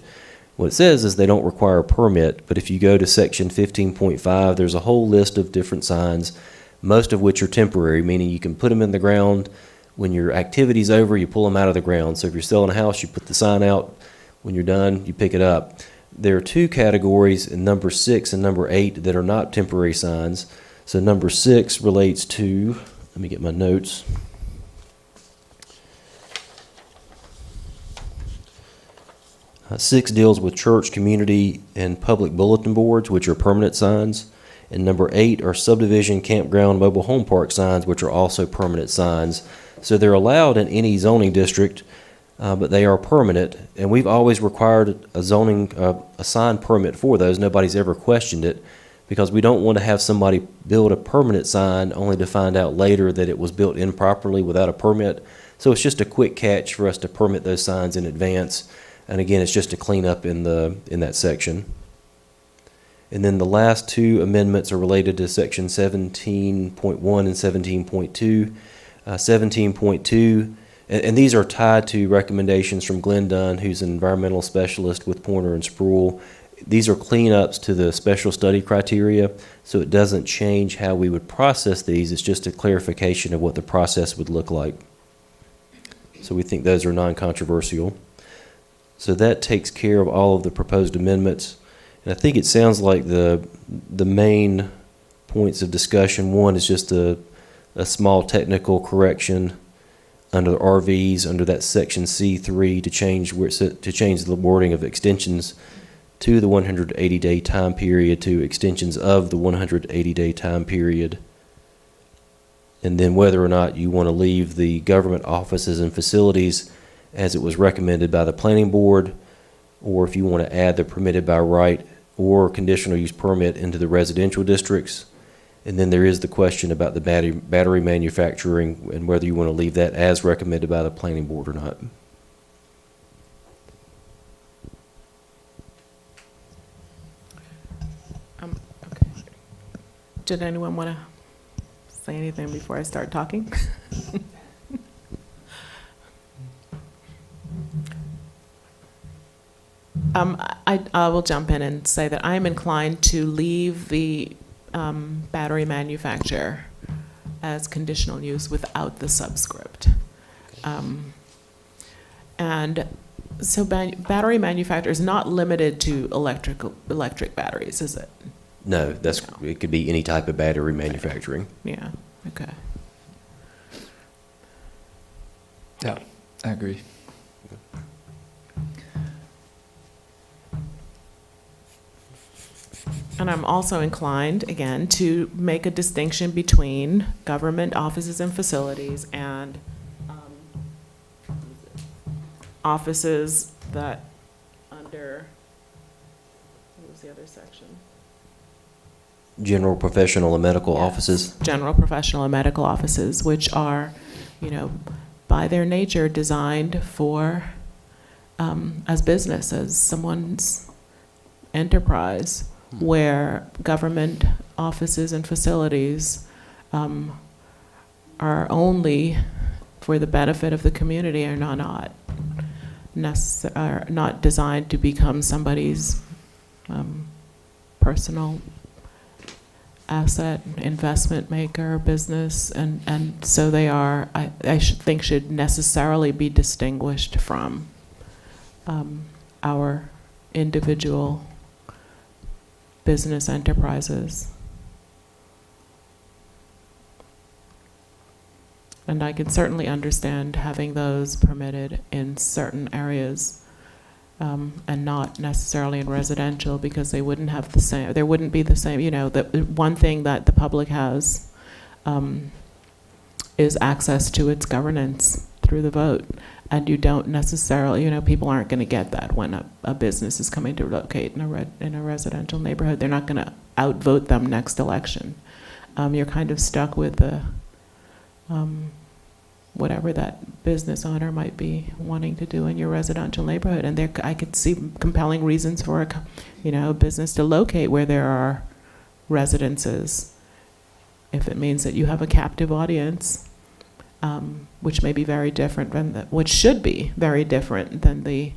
What it says is they don't require a permit, but if you go to section 15.5, there's a whole list of different signs, most of which are temporary, meaning you can put them in the ground. When your activity's over, you pull them out of the ground. So if you're selling a house, you put the sign out. When you're done, you pick it up. There are 2 categories in number 6 and number 8 that are not temporary signs. So number 6 relates to, let me get my notes. Six deals with church, community, and public bulletin boards, which are permanent signs. And number 8 are subdivision, campground, mobile home park signs, which are also permanent signs. So they're allowed in any zoning district, but they are permanent. And we've always required a sign permit for those. Nobody's ever questioned it, because we don't want to have somebody build a permanent sign only to find out later that it was built improperly without a permit. So it's just a quick catch for us to permit those signs in advance. And again, it's just a cleanup in that section. And then the last 2 amendments are related to section 17.1 and 17.2. 17.2, and these are tied to recommendations from Glenn Dunn, who's an environmental specialist with Pointer and Sproul. These are cleanups to the special study criteria, so it doesn't change how we would process these. It's just a clarification of what the process would look like. So we think those are non-controversial. So that takes care of all of the proposed amendments. And I think it sounds like the main points of discussion, one is just a small technical correction under the RVs, under that section C3, to change the wording of extensions to the 180-day time period to extensions of the 180-day time period. And then whether or not you want to leave the government offices and facilities as it was recommended by the planning board, or if you want to add the permitted by right or conditional use permit into the residential districts. And then there is the question about the battery manufacturing and whether you want to leave that as recommended by the planning board or not. Okay. Did anyone want to say anything before I start talking? I will jump in and say that I'm inclined to leave the battery manufacturer as conditional use without the subscript. And so battery manufacturer is not limited to electric batteries, is it? No, it could be any type of battery manufacturing. Yeah, okay. Yeah, I agree. And I'm also inclined, again, to make a distinction between government offices and facilities and offices that under, what was the other section? General professional and medical offices. General professional and medical offices, which are, by their nature designed for, as business, as someone's enterprise, where government offices and facilities are only for the benefit of the community and are not designed to become somebody's personal asset, investment maker, business, and so they are, I think should necessarily be distinguished from our individual business enterprises. And I can certainly understand having those permitted in certain areas and not necessarily in residential, because they wouldn't have the same, there wouldn't be the same, the one thing that the public has is access to its governance through the vote. And you don't necessarily, people aren't going to get that when a business is coming to locate in a residential neighborhood. They're not going to outvote them next election. You're kind of stuck with the whatever that business owner might be wanting to do in your residential neighborhood. And I could see compelling reasons for a business to locate where there are residences, if it means that you have a captive audience. Which may be very different which should be very different than the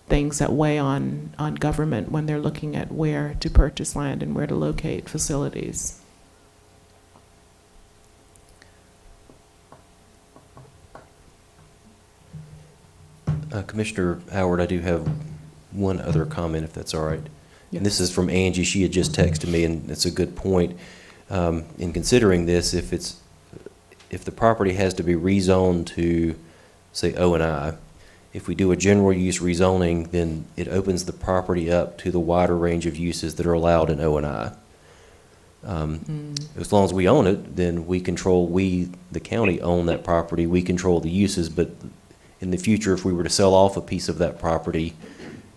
things that weigh on government when they're looking at where to purchase land and where to locate facilities. Commissioner Howard, I do have one other comment, if that's all right. Yes. And this is from Angie. She had just texted me, and it's a good point. In considering this, if the property has to be rezoned to, say, O&I, if we do a general use rezoning, then it opens the property up to the wider range of uses that are allowed in O&I. As long as we own it, then we, the county, own that property. We control the uses, but in the future, if we were to sell off a piece of that property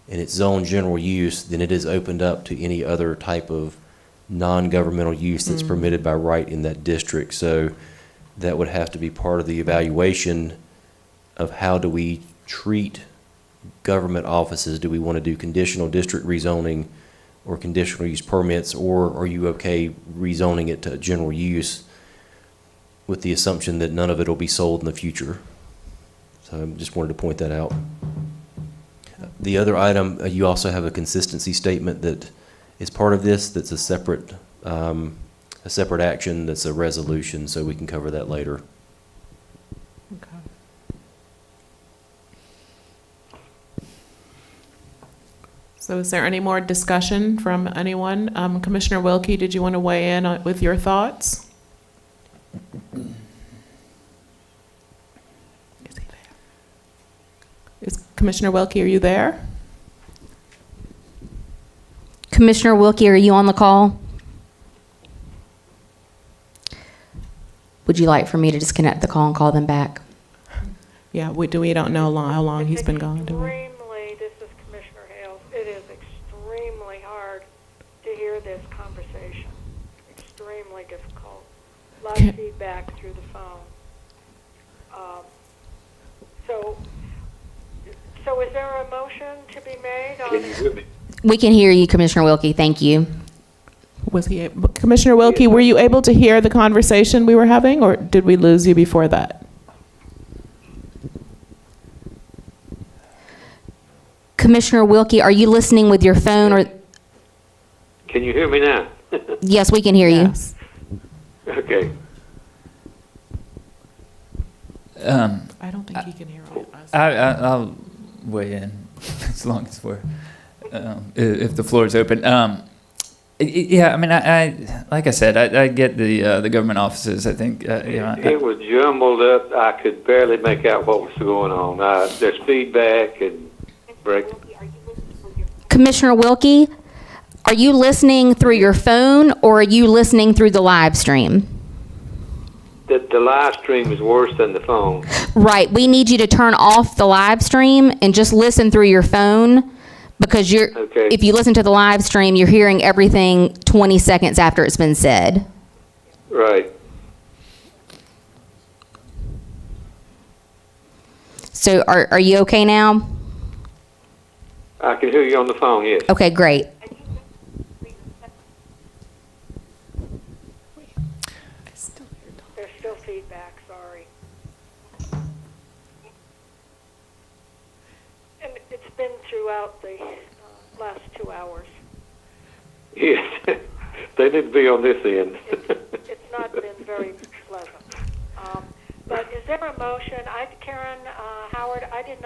and it's zoned general use, then it is opened up to any other type of non-governmental use that's permitted by right in that district. So that would have to be part of the evaluation of how do we treat government offices. Do we want to do conditional district rezoning or conditional use permits, or are you okay rezoning it to general use with the assumption that none of it will be sold in the future? So I just wanted to point that out. The other item, you also have a consistency statement that is part of this. That's a separate action. That's a resolution, so we can cover that later. Okay. So is there any more discussion from anyone? Commissioner Wilkie, did you want to weigh in with your thoughts? Commissioner Wilkie, are you there? Commissioner Wilkie, are you on the call? Would you like for me to disconnect the call and call them back? Yeah, we don't know how long he's been gone, do we? This is Commissioner Hales. It is extremely hard to hear this conversation. Extremely difficult. A lot of feedback through the phone. So is there a motion to be made on? Can you hear me? We can hear you, Commissioner Wilkie. Thank you. Commissioner Wilkie, were you able to hear the conversation we were having, or did we lose you before that? Commissioner Wilkie, are you listening with your phone or? Can you hear me now? Yes, we can hear you. Yes. Okay. I don't think he can hear us. I'll weigh in as long as we're, if the floor is open. Yeah, I mean, I like I said, I get the government offices. I think It was jumbled up. I could barely make out what was going on. There's feedback and break. Commissioner Wilkie, are you listening through your phone or are you listening through the live stream? The live stream is worse than the phone. Right. We need you to turn off the live stream and just listen through your phone, because Okay. if you listen to the live stream, you're hearing everything 20 seconds after it's been said. Right. So are you okay now? I can hear you on the phone, yes. Okay, great. There's still feedback, sorry. And it's been throughout the last 2 hours. Yes. They need to be on this end. It's not been very pleasant. But is there a motion? Karen, Howard, I could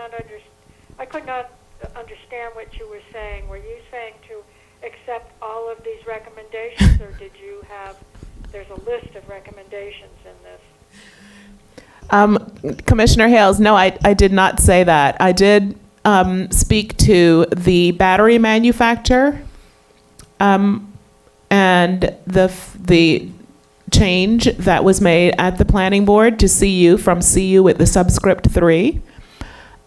not understand what you were saying. Were you saying to accept all of these recommendations, or did you have, there's a list of recommendations in this? Commissioner Hales, no, I did not say that. I did speak to the battery manufacturer and the change that was made at the planning board to CU, from CU with the subscript 3.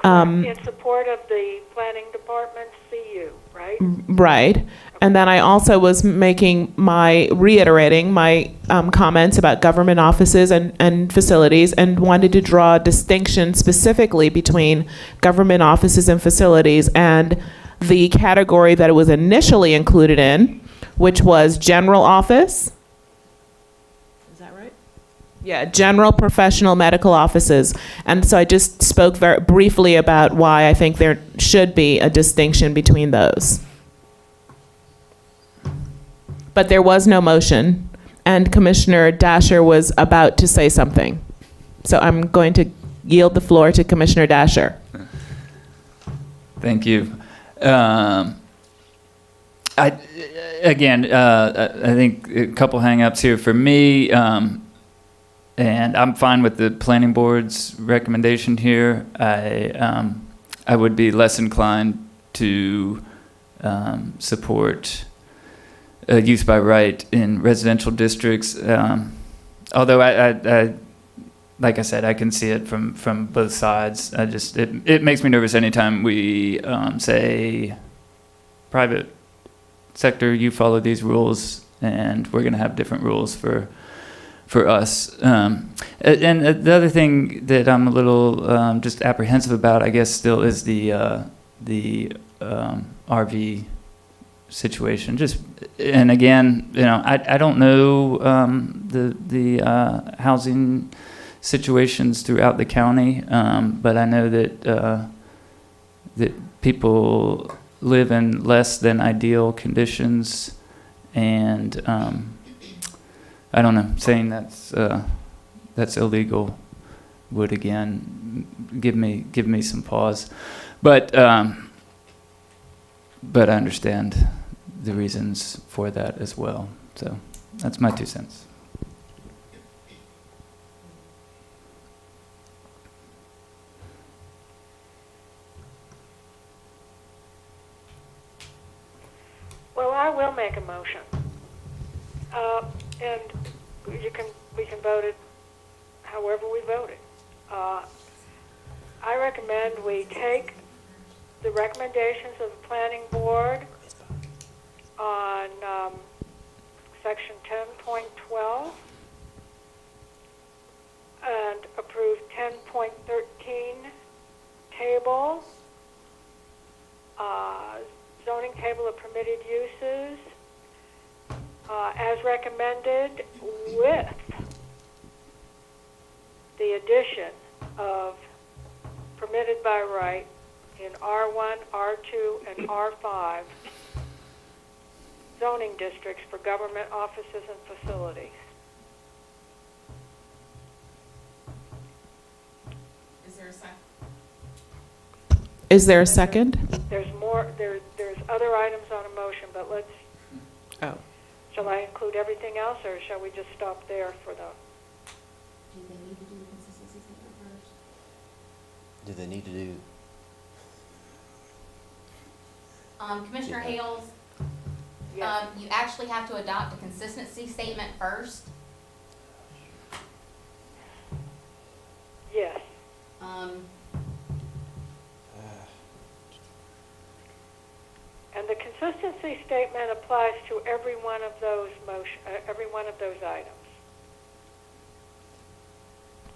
In support of the planning department, CU, right? Right. And then I also was reiterating my comments about government offices and facilities, and wanted to draw a distinction specifically between government offices and facilities and the category that it was initially included in, which was general office. Is that right? Yeah, general professional medical offices. And so I just spoke very briefly about why I think there should be a distinction between those. But there was no motion, and Commissioner Dasher was about to say something. So I'm going to yield the floor to Commissioner Dasher. Thank you. I think a couple hang-ups here for me, and I'm fine with the planning board's recommendation here. I would be less inclined to support use by right in residential districts. Although I like I said, I can see it from both sides. It makes me nervous anytime we say, private sector, you follow these rules, and we're going to have different rules for us. And the other thing that I'm a little just apprehensive about, I guess, still is the RV situation. And again, I don't know the housing situations throughout the county, but I know that people live in less than ideal conditions, and I don't know, saying that's illegal would again give me some pause, but I understand the reasons for that as well. So that's my 2 cents. Well, I will make a motion, and we can vote it however we vote it. I recommend we take the recommendations of the Planning Board on Section 10.12 and approve 10.13 table, zoning table of permitted uses, as recommended, with the addition of permitted by right in R1, R2, and R5 zoning districts for government offices and facilities. Is there a second? There's more. There's other items on a motion, but let's. Oh. Shall I include everything else, or shall we just stop there for the? Do they need to do the consistency statement first? Do they need to do? Commissioner Hales, Yes. you actually have to adopt a consistency statement first. Yes. And the consistency statement applies to every one of those every one of those items.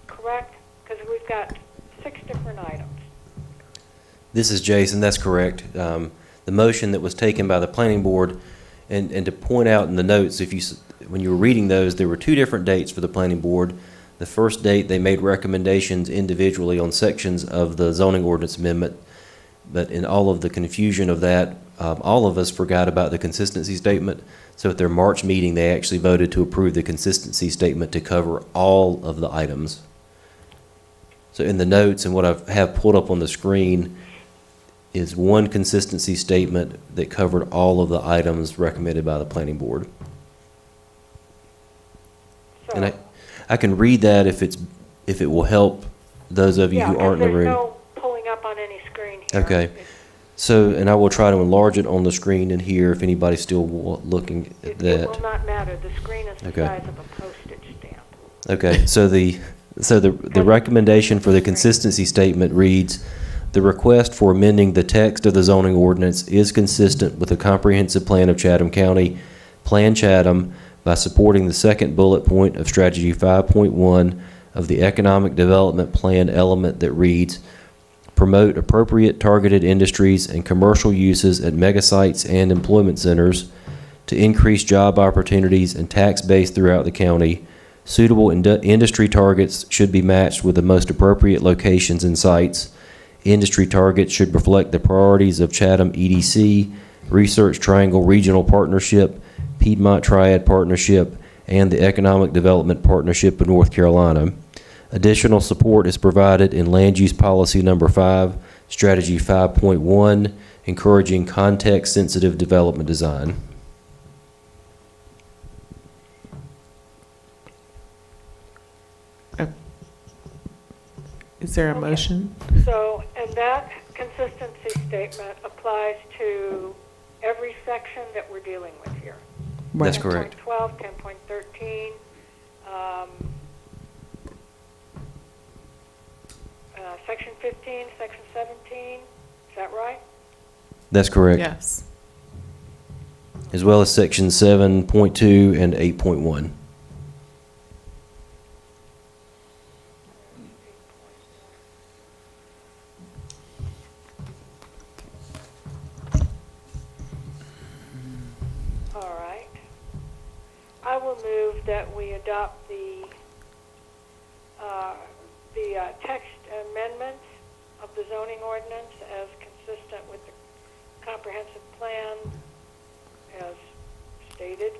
Correct? Because we've got 6 different items. This is Jason, that's correct. The motion that was taken by the planning board, and to point out in the notes, when you were reading those, there were 2 different dates for the planning board. The first date, they made recommendations individually on sections of the zoning ordinance amendment, but in all of the confusion of that, all of us forgot about the consistency statement. So at their March meeting, they actually voted to approve the consistency statement to cover all of the items. So in the notes and what I have pulled up on the screen is one consistency statement that covered all of the items recommended by the planning board. So, And I can read that if it will help those of you who aren't in the room. There's no pulling up on any screen here. Okay. So, and I will try to enlarge it on the screen in here if anybody's still looking at It that. will not matter. The screen is the Okay. size of a postage stamp. Okay, so the recommendation for the consistency statement reads, the request for amending the text of the zoning ordinance is consistent with the comprehensive plan of Chatham County, Plan Chatham, by supporting the second bullet point of Strategy 5.1 of the Economic Development Plan element that reads, promote appropriate targeted industries and commercial uses at megasites and employment centers to increase job opportunities and tax base throughout the county. Suitable industry targets should be matched with the most appropriate locations and sites. Industry targets should reflect the priorities of Chatham EDC, Research Triangle Regional Partnership, Piedmont Triad Partnership, and the Economic Development Partnership of North Carolina. Additional support is provided in Land Use Policy Number 5, Strategy 5.1, encouraging context-sensitive development design. Is there a motion? So, and that consistency statement applies to every section that we're dealing with here. That's correct. 10.12, 10.13, Section 15, Section 17, is that right? That's correct. Yes. As well as section 7.2 and 8.1. All right. I will move that we adopt the text amendments of the zoning ordinance as consistent with the comprehensive plan as stated.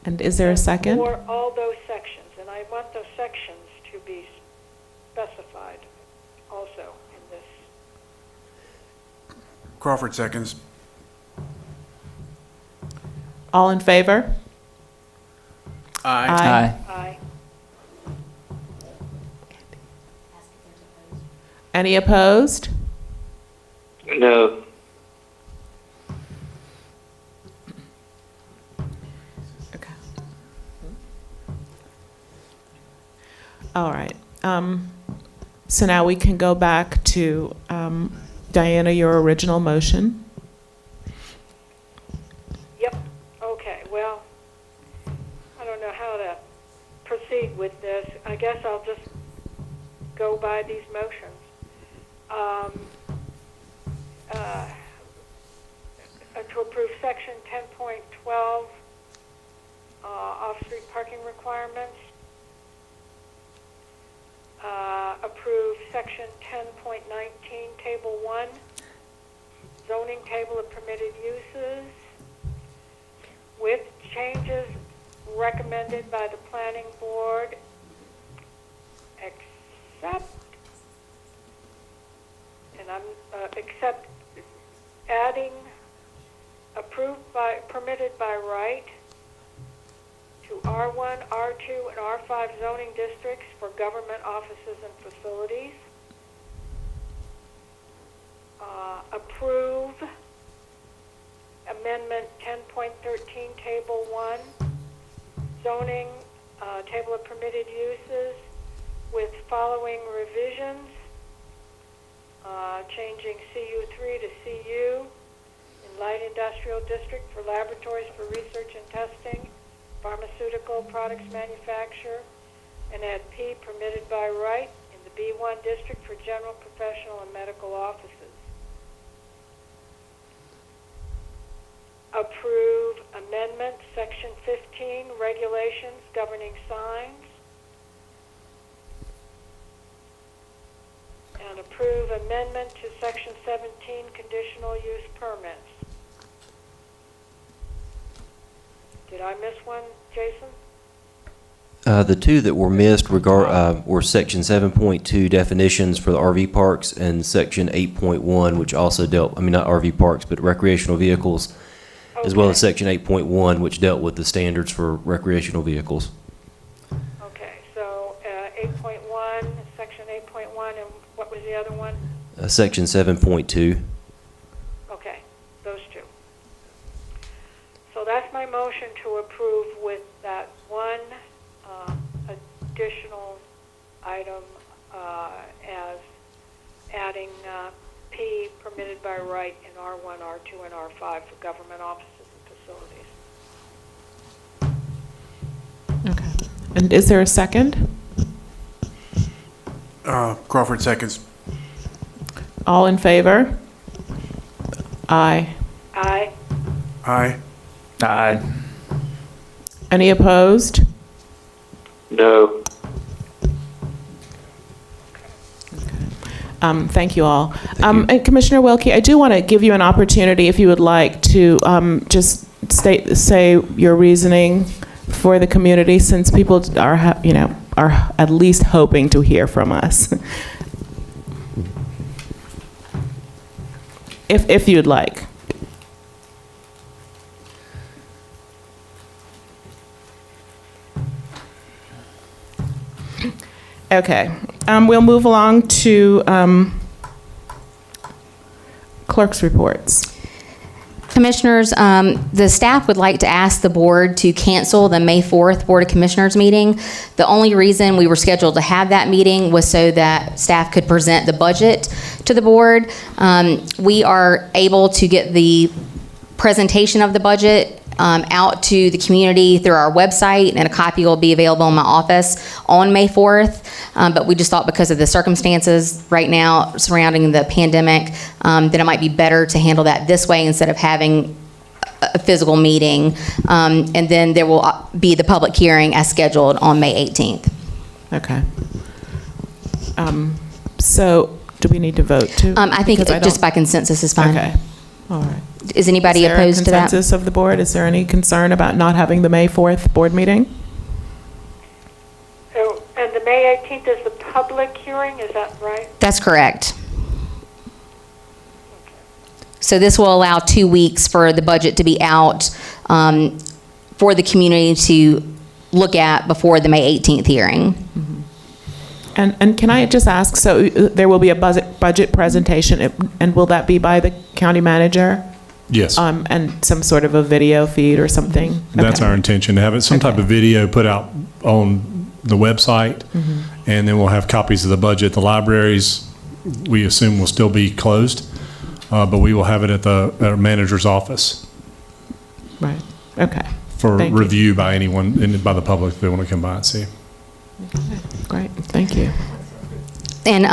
And is there a second? For all those sections, and I want those sections to be specified also in this. Crawford seconds. All in favor? Aye. Aye. Any opposed? No. Okay. All right. So now we can go back to Diana, your original motion. Yep. Okay. Well, I don't know how to proceed with this. I guess I'll just go by these motions. To approve section 10.12, off-street parking requirements. Approve section 10.19, table 1, zoning table of permitted uses, with changes recommended by the planning board, except adding permitted by right to R1, R2, and R5 zoning districts for government offices and facilities. Approve amendment 10.13, table 1, zoning table of permitted uses with following revisions. Changing CU3 to CU in light industrial district for laboratories for research and testing, pharmaceutical products manufacture, and add P permitted by right in the B1 district for general, professional, and medical offices. Approve amendment section 15, regulations governing signs. And approve amendment to section 17, conditional use permits. Did I miss one, Jason? The two that were missed were section 7.2 definitions for the RV parks and section 8.1, which also not RV parks, but recreational vehicles, as well as section 8.1, which dealt with the standards for recreational vehicles. Okay, so 8.1, section 8.1, and what was the other one? Section 7.2. Okay, those two. So that's my motion to approve with that one additional item as adding P permitted by right in R1, R2, and R5 for government offices and facilities. Okay. And is there a second? Crawford seconds. All in favor? Aye. Aye. Aye. Aye. Any opposed? No. Thank you all. And Commissioner Wilkie, I do want to give you an opportunity, if you would like, to just say your reasoning for the community, since people are at least hoping to hear from us. If you'd like. Okay, we'll move along to clerk's reports. Commissioners, the staff would like to ask the board to cancel the May 4th Board of Commissioners meeting. The only reason we were scheduled to have that meeting was so that staff could present the budget to the board. We are able to get the presentation of the budget out to the community through our website, and a copy will be available in my office on May 4th. But we just thought because of the circumstances right now surrounding the pandemic, that it might be better to handle that this way instead of having a physical meeting. And then there will be the public hearing as scheduled on May 18th. Okay. So do we need to vote too? I think Because just by consensus is fine. Okay, all right. Is anybody opposed to Is there a that? consensus of the board? Is there any concern about not having the May 4th board meeting? So, and the May 18th is the public hearing, is that right? That's correct. So this will allow 2 weeks for the budget to be out for the community to look at before the May 18th hearing. And can I just ask, so there will be a budget presentation, and will that be by the county manager? Yes. And some sort of a video feed or something? That's Okay. our intention, to have it, some type of video put out on the website, and then we'll have copies of the budget. The libraries, we assume, will still be closed, but we will have it at our manager's office Right, okay. for Thank you. review by anyone, and by the public if they want to come by and see. Great, thank you. And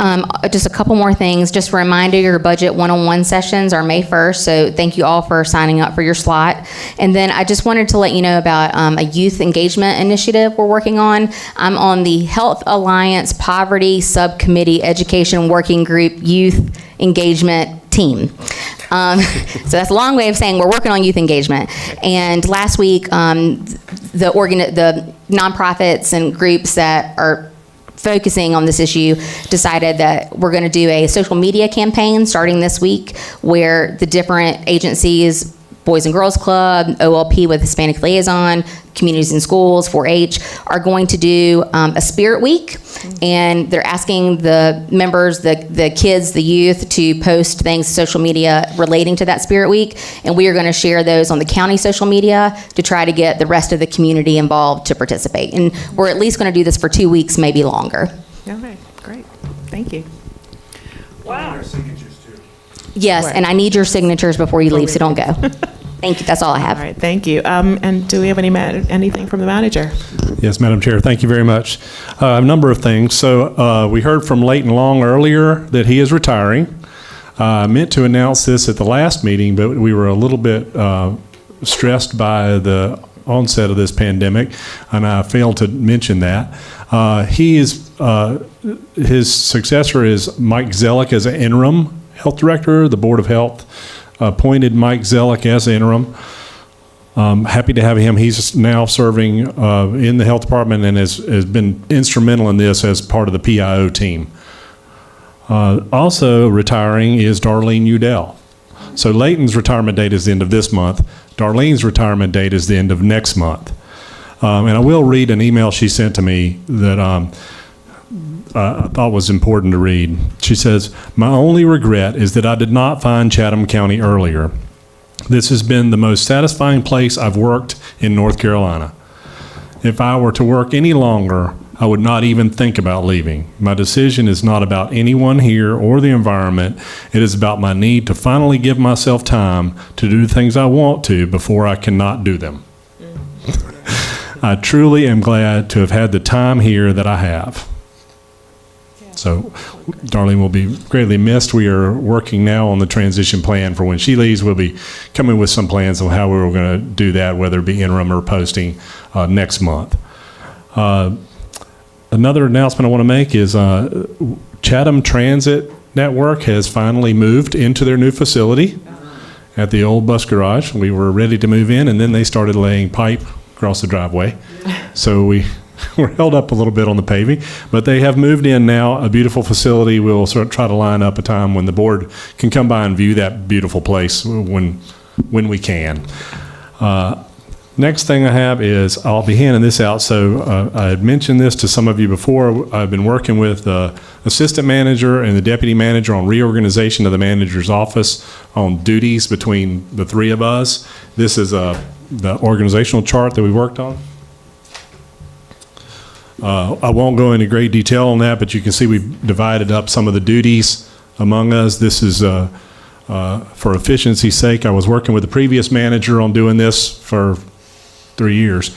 just a couple more things. Just a reminder, your budget one-on-one sessions are May 1st, so thank you all for signing up for your slot. And then I just wanted to let you know about a youth engagement initiative we're working on. I'm on the Health Alliance Poverty Subcommittee Education Working Group Youth Engagement Team. So that's a long way of saying we're working on youth engagement. And last week, the nonprofits and groups that are focusing on this issue decided that we're going to do a social media campaign starting this week where the different agencies, Boys and Girls Club, OLP with Hispanic Liaison, Communities in Schools, 4-H, are going to do a Spirit Week. And they're asking the members, the kids, the youth, to post things to social media relating to that Spirit Week. And we are going to share those on the county social media to try to get the rest of the community involved to participate. And we're at least going to do this for 2 weeks, maybe longer. Okay, great, thank you. Wow. Yes, Right. and I need your signatures before you leave, so don't go. Thank you, that's all I have. All right, thank you. And do we have anything from the manager? Yes, Madam Chair, thank you very much. A number of things. So we heard from Leighton Long earlier that he is retiring. I meant to announce this at the last meeting, but we were a little bit stressed by the onset of this pandemic, and I failed to mention that. His successor is Mike Zellick as an interim health director. The Board of Health appointed Mike Zellick as interim. Happy to have him. He's now serving in the health department and has been instrumental in this as part of the PIO team. Also retiring is Darlene Udell. So Leighton's retirement date is the end of this month. Darlene's retirement date is the end of next month. And I will read an email she sent to me that I thought was important to read. She says, "My only regret is that I did not find Chatham County earlier. This has been the most satisfying place I've worked in North Carolina. If I were to work any longer, I would not even think about leaving. My decision is not about anyone here or the environment. It is about my need to finally give myself time to do things I want to before I cannot do them. I truly am glad to have had the time here that I have." So Darlene will be greatly missed. We are working now on the transition plan for when she leaves. We'll be coming with some plans on how we're going to do that, whether it be interim or posting next month. Another announcement I want to make is Chatham Transit Network has finally moved into their new facility at the old bus garage. We were ready to move in, and then they started laying pipe across the driveway. So we're held up a little bit on the paving, but they have moved in now, a beautiful facility. We'll sort of try to line up a time when the board can come by and view that beautiful place when we can. Next thing I have is, I'll be handing this out. So I had mentioned this to some of you before. I've been working with the assistant manager and the deputy manager on reorganization of the manager's office on duties between the three of us. This is the organizational chart that we worked on. I won't go into great detail on that, but you can see we've divided up some of the duties among us. This is for efficiency's sake. I was working with the previous manager on doing this for 3 years,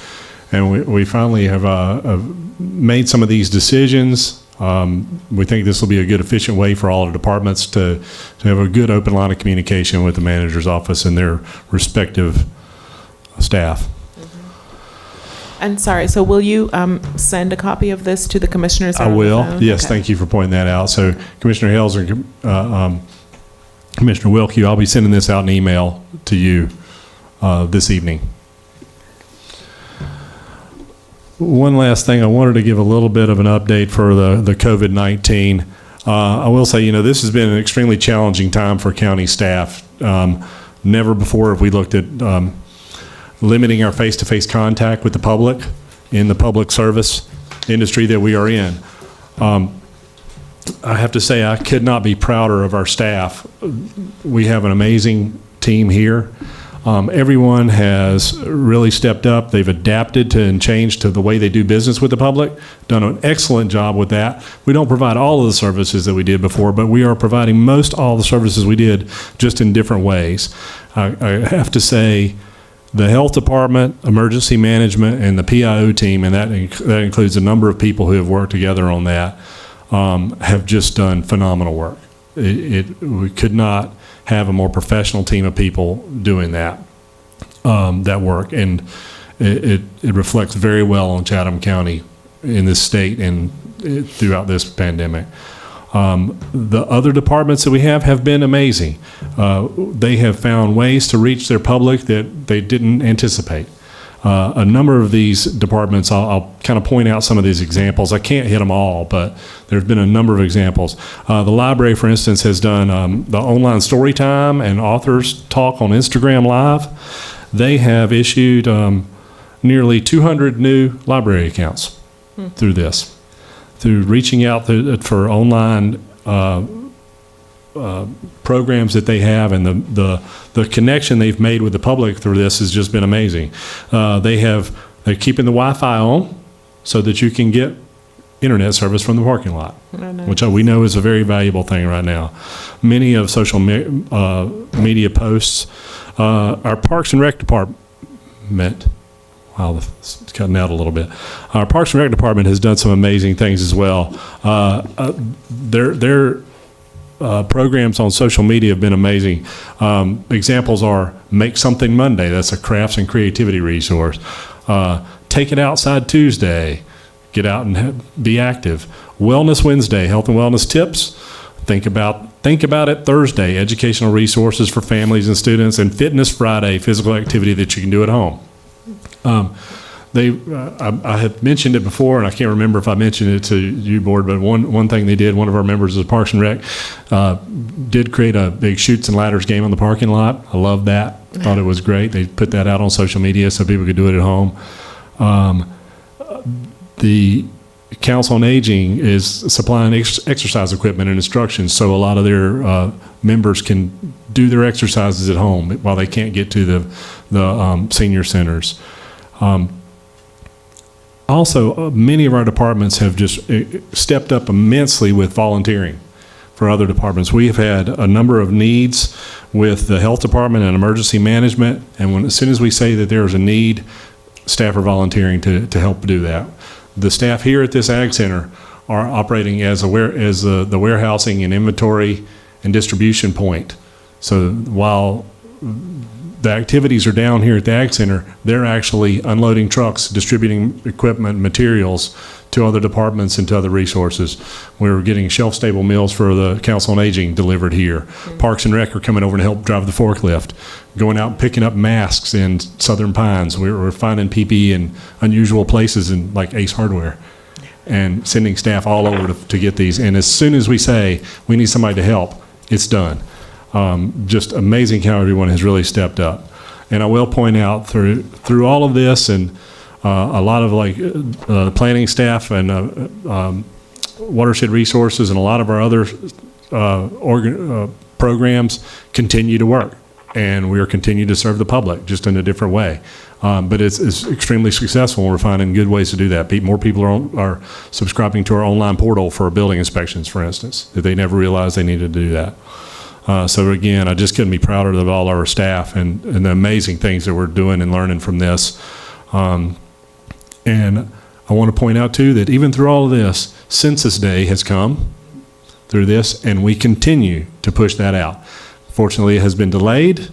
and we finally have made some of these decisions. We think this will be a good, efficient way for all the departments to have a good open line of communication with the manager's office and their respective staff. And sorry, so will you send a copy of this to the commissioners? I will. Yes, okay. Thank you for pointing that out. So Commissioner Hales or Commissioner Wilkie, I'll be sending this out in email to you this evening. One last thing, I wanted to give a little bit of an update for the COVID-19. I will say, this has been an extremely challenging time for county staff. Never before have we looked at limiting our face-to-face contact with the public in the public service industry that we are in. I have to say I could not be prouder of our staff. We have an amazing team here. Everyone has really stepped up. They've adapted to and changed to the way they do business with the public, done an excellent job with that. We don't provide all of the services that we did before, but we are providing most all the services we did, just in different ways. I have to say the health department, emergency management, and the PIO team, and that includes a number of people who have worked together on that, have just done phenomenal work. We could not have a more professional team of people doing that work, and it reflects very well on Chatham County in this state and throughout this pandemic. The other departments that we have been amazing. They have found ways to reach their public that they didn't anticipate. A number of these departments, I'll kind of point out some of these examples. I can't hit them all, but there's been a number of examples. The library, for instance, has done the online story time and authors talk on Instagram Live. They have issued nearly 200 new library accounts through this, through reaching out for online programs that they have, and the connection they've made with the public through this has just been amazing. They're keeping the Wi-Fi on so that you can get internet service from the parking lot, which we know is a very valuable thing right now. Many of social media posts, our Parks and Rec department, wow, it's cutting out a little bit. Our Parks and Rec department has done some amazing things as well. Their programs on social media have been amazing. Examples are Make Something Monday. That's a crafts and creativity resource. Take It Outside Tuesday. Get out and be active. Wellness Wednesday. Health and wellness tips. Think about it Thursday. Educational resources for families and students. And Fitness Friday. Physical activity that you can do at home. I had mentioned it before, and I can't remember if I mentioned it to you, board, but one thing they did, one of our members of Parks and Rec did create a big Chutes and Ladders game on the parking lot. I love that. Thought it was great. They put that out on social media so people could do it at home. The Council on Aging is supplying exercise equipment and instructions so a lot of their members can do their exercises at home while they can't get to the senior centers. Also, many of our departments have just stepped up immensely with volunteering for other departments. We have had a number of needs with the health department and emergency management, and as soon as we say that there's a need, staff are volunteering to help do that. The staff here at this Ag Center are operating as the warehousing and inventory and distribution point. So while the activities are down here at the Ag Center, they're actually unloading trucks, distributing equipment, materials to other departments and to other resources. We're getting shelf-stable meals for the Council on Aging delivered here. Parks and Rec are coming over to help drive the forklift. Going out and picking up masks in Southern Pines. We're finding PPE in unusual places in like Ace Hardware and sending staff all over to get these. And as soon as we say we need somebody to help, it's done. Just amazing how everyone has really stepped up. And I will point out through all of this and a lot of planning staff and Watershed Resources and a lot of our other programs continue to work, and we are continuing to serve the public just in a different way. But it's extremely successful, and we're finding good ways to do that. More people are subscribing to our online portal for building inspections, for instance, that they never realized they needed to do that. So again, I just couldn't be prouder of all our staff and the amazing things that we're doing and learning from this. And I want to point out too that even through all of this, Census Day has come through this, and we continue to push that out. Fortunately, it has been delayed.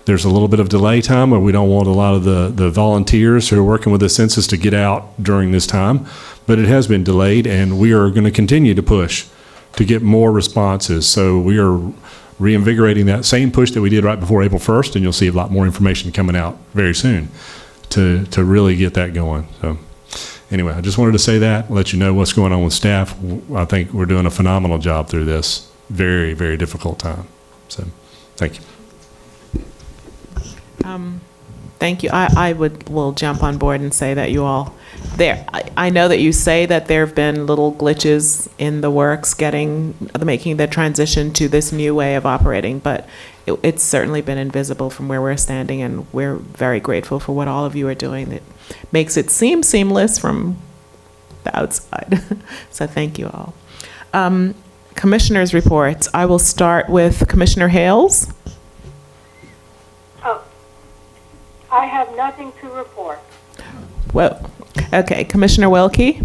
There's a little bit of delay time where we don't want a lot of the volunteers who are working with the census to get out during this time, but it has been delayed, and we are going to continue to push to get more responses. So we are reinvigorating that same push that we did right before April 1st, and you'll see a lot more information coming out very soon to really get that going. So anyway, I just wanted to say that, let you know what's going on with staff. I think we're doing a phenomenal job through this very, very difficult time. So thank you. Thank you. I will jump on board and say that you all there. I know that you say that there have been little glitches in the works making the transition to this new way of operating, but it's certainly been invisible from where we're standing, and we're very grateful for what all of you are doing that makes it seem seamless from the outside. So thank you all. Commissioners' reports. I will start with Commissioner Hales. I have nothing to report. Well, okay. Commissioner Wilkie.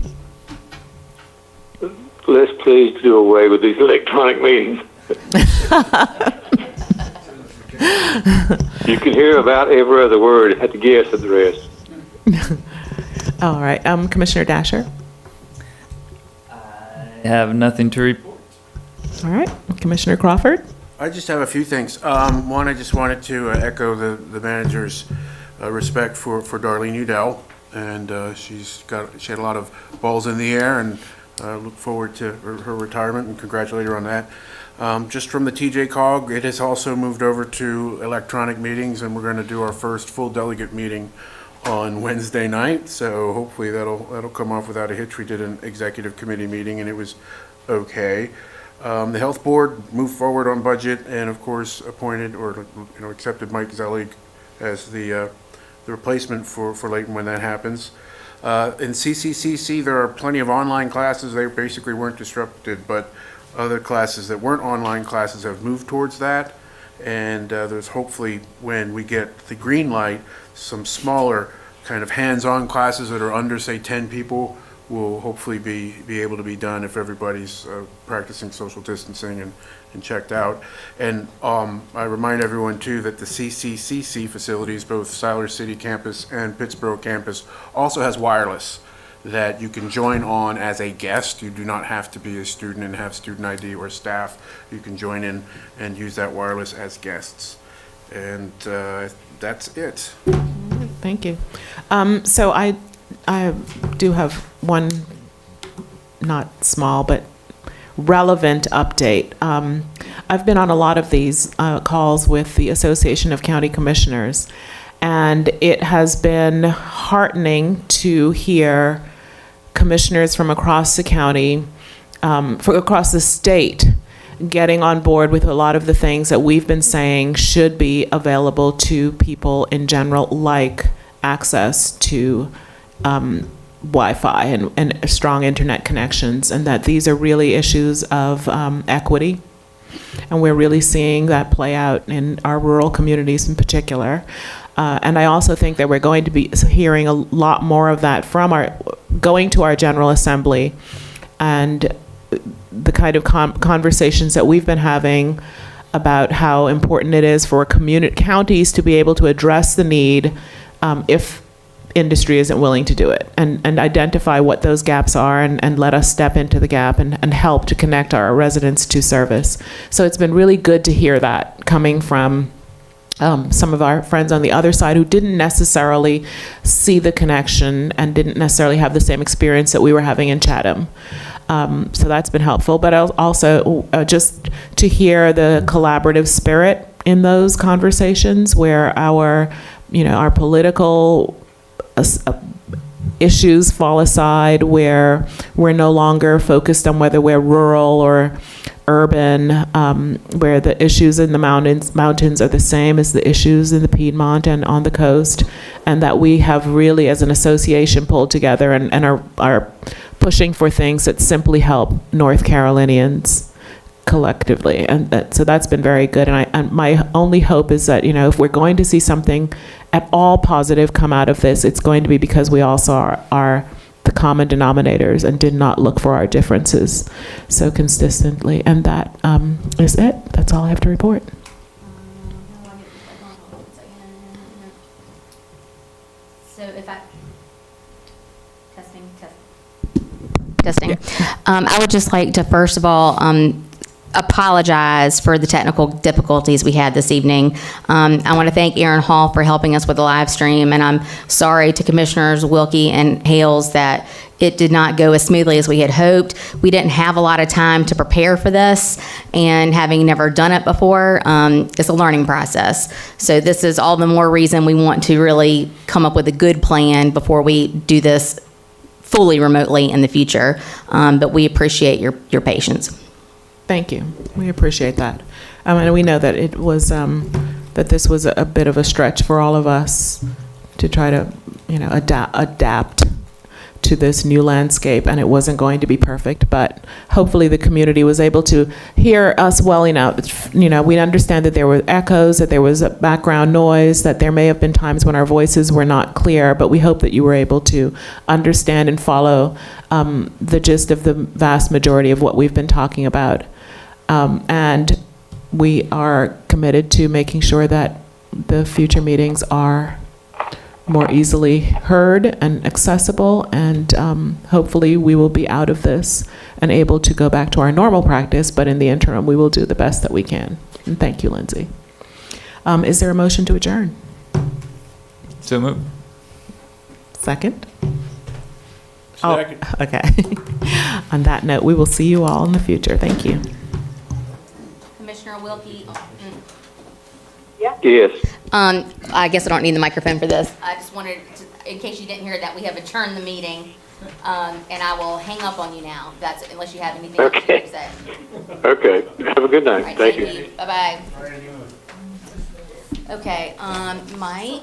Let's please do away with these electronic meetings. You can hear about every other word and have to guess at the rest. All right. Commissioner Dasher. I have nothing to report. All right. Commissioner Crawford. I just have a few things. One, I just wanted to echo the manager's respect for Darlene Udell, and she had a lot of balls in the air, and look forward to her retirement and congratulate her on that. Just from the TJ COG, it has also moved over to electronic meetings, and we're going to do our first full delegate meeting on Wednesday night. So hopefully that'll come off without a hitch. We did an executive committee meeting, and it was okay. The health board moved forward on budget, and of course appointed or accepted Mike Zelig as the replacement for Leighton when that happens. In CCCC, there are plenty of online classes. They basically weren't disrupted, but other classes that weren't online classes have moved towards that. And there's hopefully, when we get the green light, some smaller kind of hands-on classes that are under, say, 10 people will hopefully be able to be done if everybody's practicing social distancing and checked out. And I remind everyone too that the CCCC facilities, both Siler City campus and Pittsburgh campus, also has wireless that you can join on as a guest. You do not have to be a student and have student ID or staff. You can join in and use that wireless as guests. And that's it. Thank you. So I do have one not small but relevant update. I've been on a lot of these calls with the Association of County Commissioners, and it has been heartening to hear commissioners from across the county, across the state, getting on board with a lot of the things that we've been saying should be available to people in general, like access to Wi-Fi and strong internet connections, and that these are really issues of equity. And we're really seeing that play out in our rural communities in particular. And I also think that we're going to be hearing a lot more of that from going to our General Assembly, and the kind of conversations that we've been having about how important it is for counties to be able to address the need if industry isn't willing to do it, and identify what those gaps are, and let us step into the gap and help to connect our residents to service. So it's been really good to hear that coming from some of our friends on the other side who didn't necessarily see the connection and didn't necessarily have the same experience that we were having in Chatham. So that's been helpful, but also just to hear the collaborative spirit in those conversations where our political issues fall aside, where we're no longer focused on whether we're rural or urban, where the issues in the mountains are the same as the issues in the Piedmont and on the coast, and that we have really, as an association, pulled together and are pushing for things that simply help North Carolinians collectively. And so that's been very good. And my only hope is that, if we're going to see something at all positive come out of this, it's going to be because we all saw the common denominators and did not look for our differences so consistently. And that is it. That's all I have to report. So if I... Testing. I would just like to, first of all, apologize for the technical difficulties we had this evening. I want to thank Aaron Hall for helping us with the live stream, and I'm sorry to Commissioners Wilkie and Hales that it did not go as smoothly as we had hoped. We didn't have a lot of time to prepare for this, and having never done it before, it's a learning process. So this is all the more reason we want to really come up with a good plan before we do this fully remotely in the future. But we appreciate your patience. Thank you. We appreciate that. And we know that it was, that this was a bit of a stretch for all of us to try to, adapt to this new landscape, and it wasn't going to be perfect, but hopefully the community was able to hear us well enough. We understand that there were echoes, that there was a background noise, that there may have been times when our voices were not clear, but we hope that you were able to understand and follow the gist of the vast majority of what we've been talking about. And we are committed to making sure that the future meetings are more easily heard and accessible, and hopefully we will be out of this and able to go back to our normal practice, but in the interim we will do the best that we can. And thank you, Lindsay. Is there a motion to adjourn? So moved. Second? Second. Oh, okay. On that note, we will see you all in the future. Thank you. Commissioner Wilkie. Yes. I guess I don't need the microphone for this. I just wanted to, in case you didn't hear that, we have adjourned the meeting, and I will hang up on you now. Unless you have anything else to say. Okay. Have a good night. All right, Thank you. Bye bye. Okay, Mike.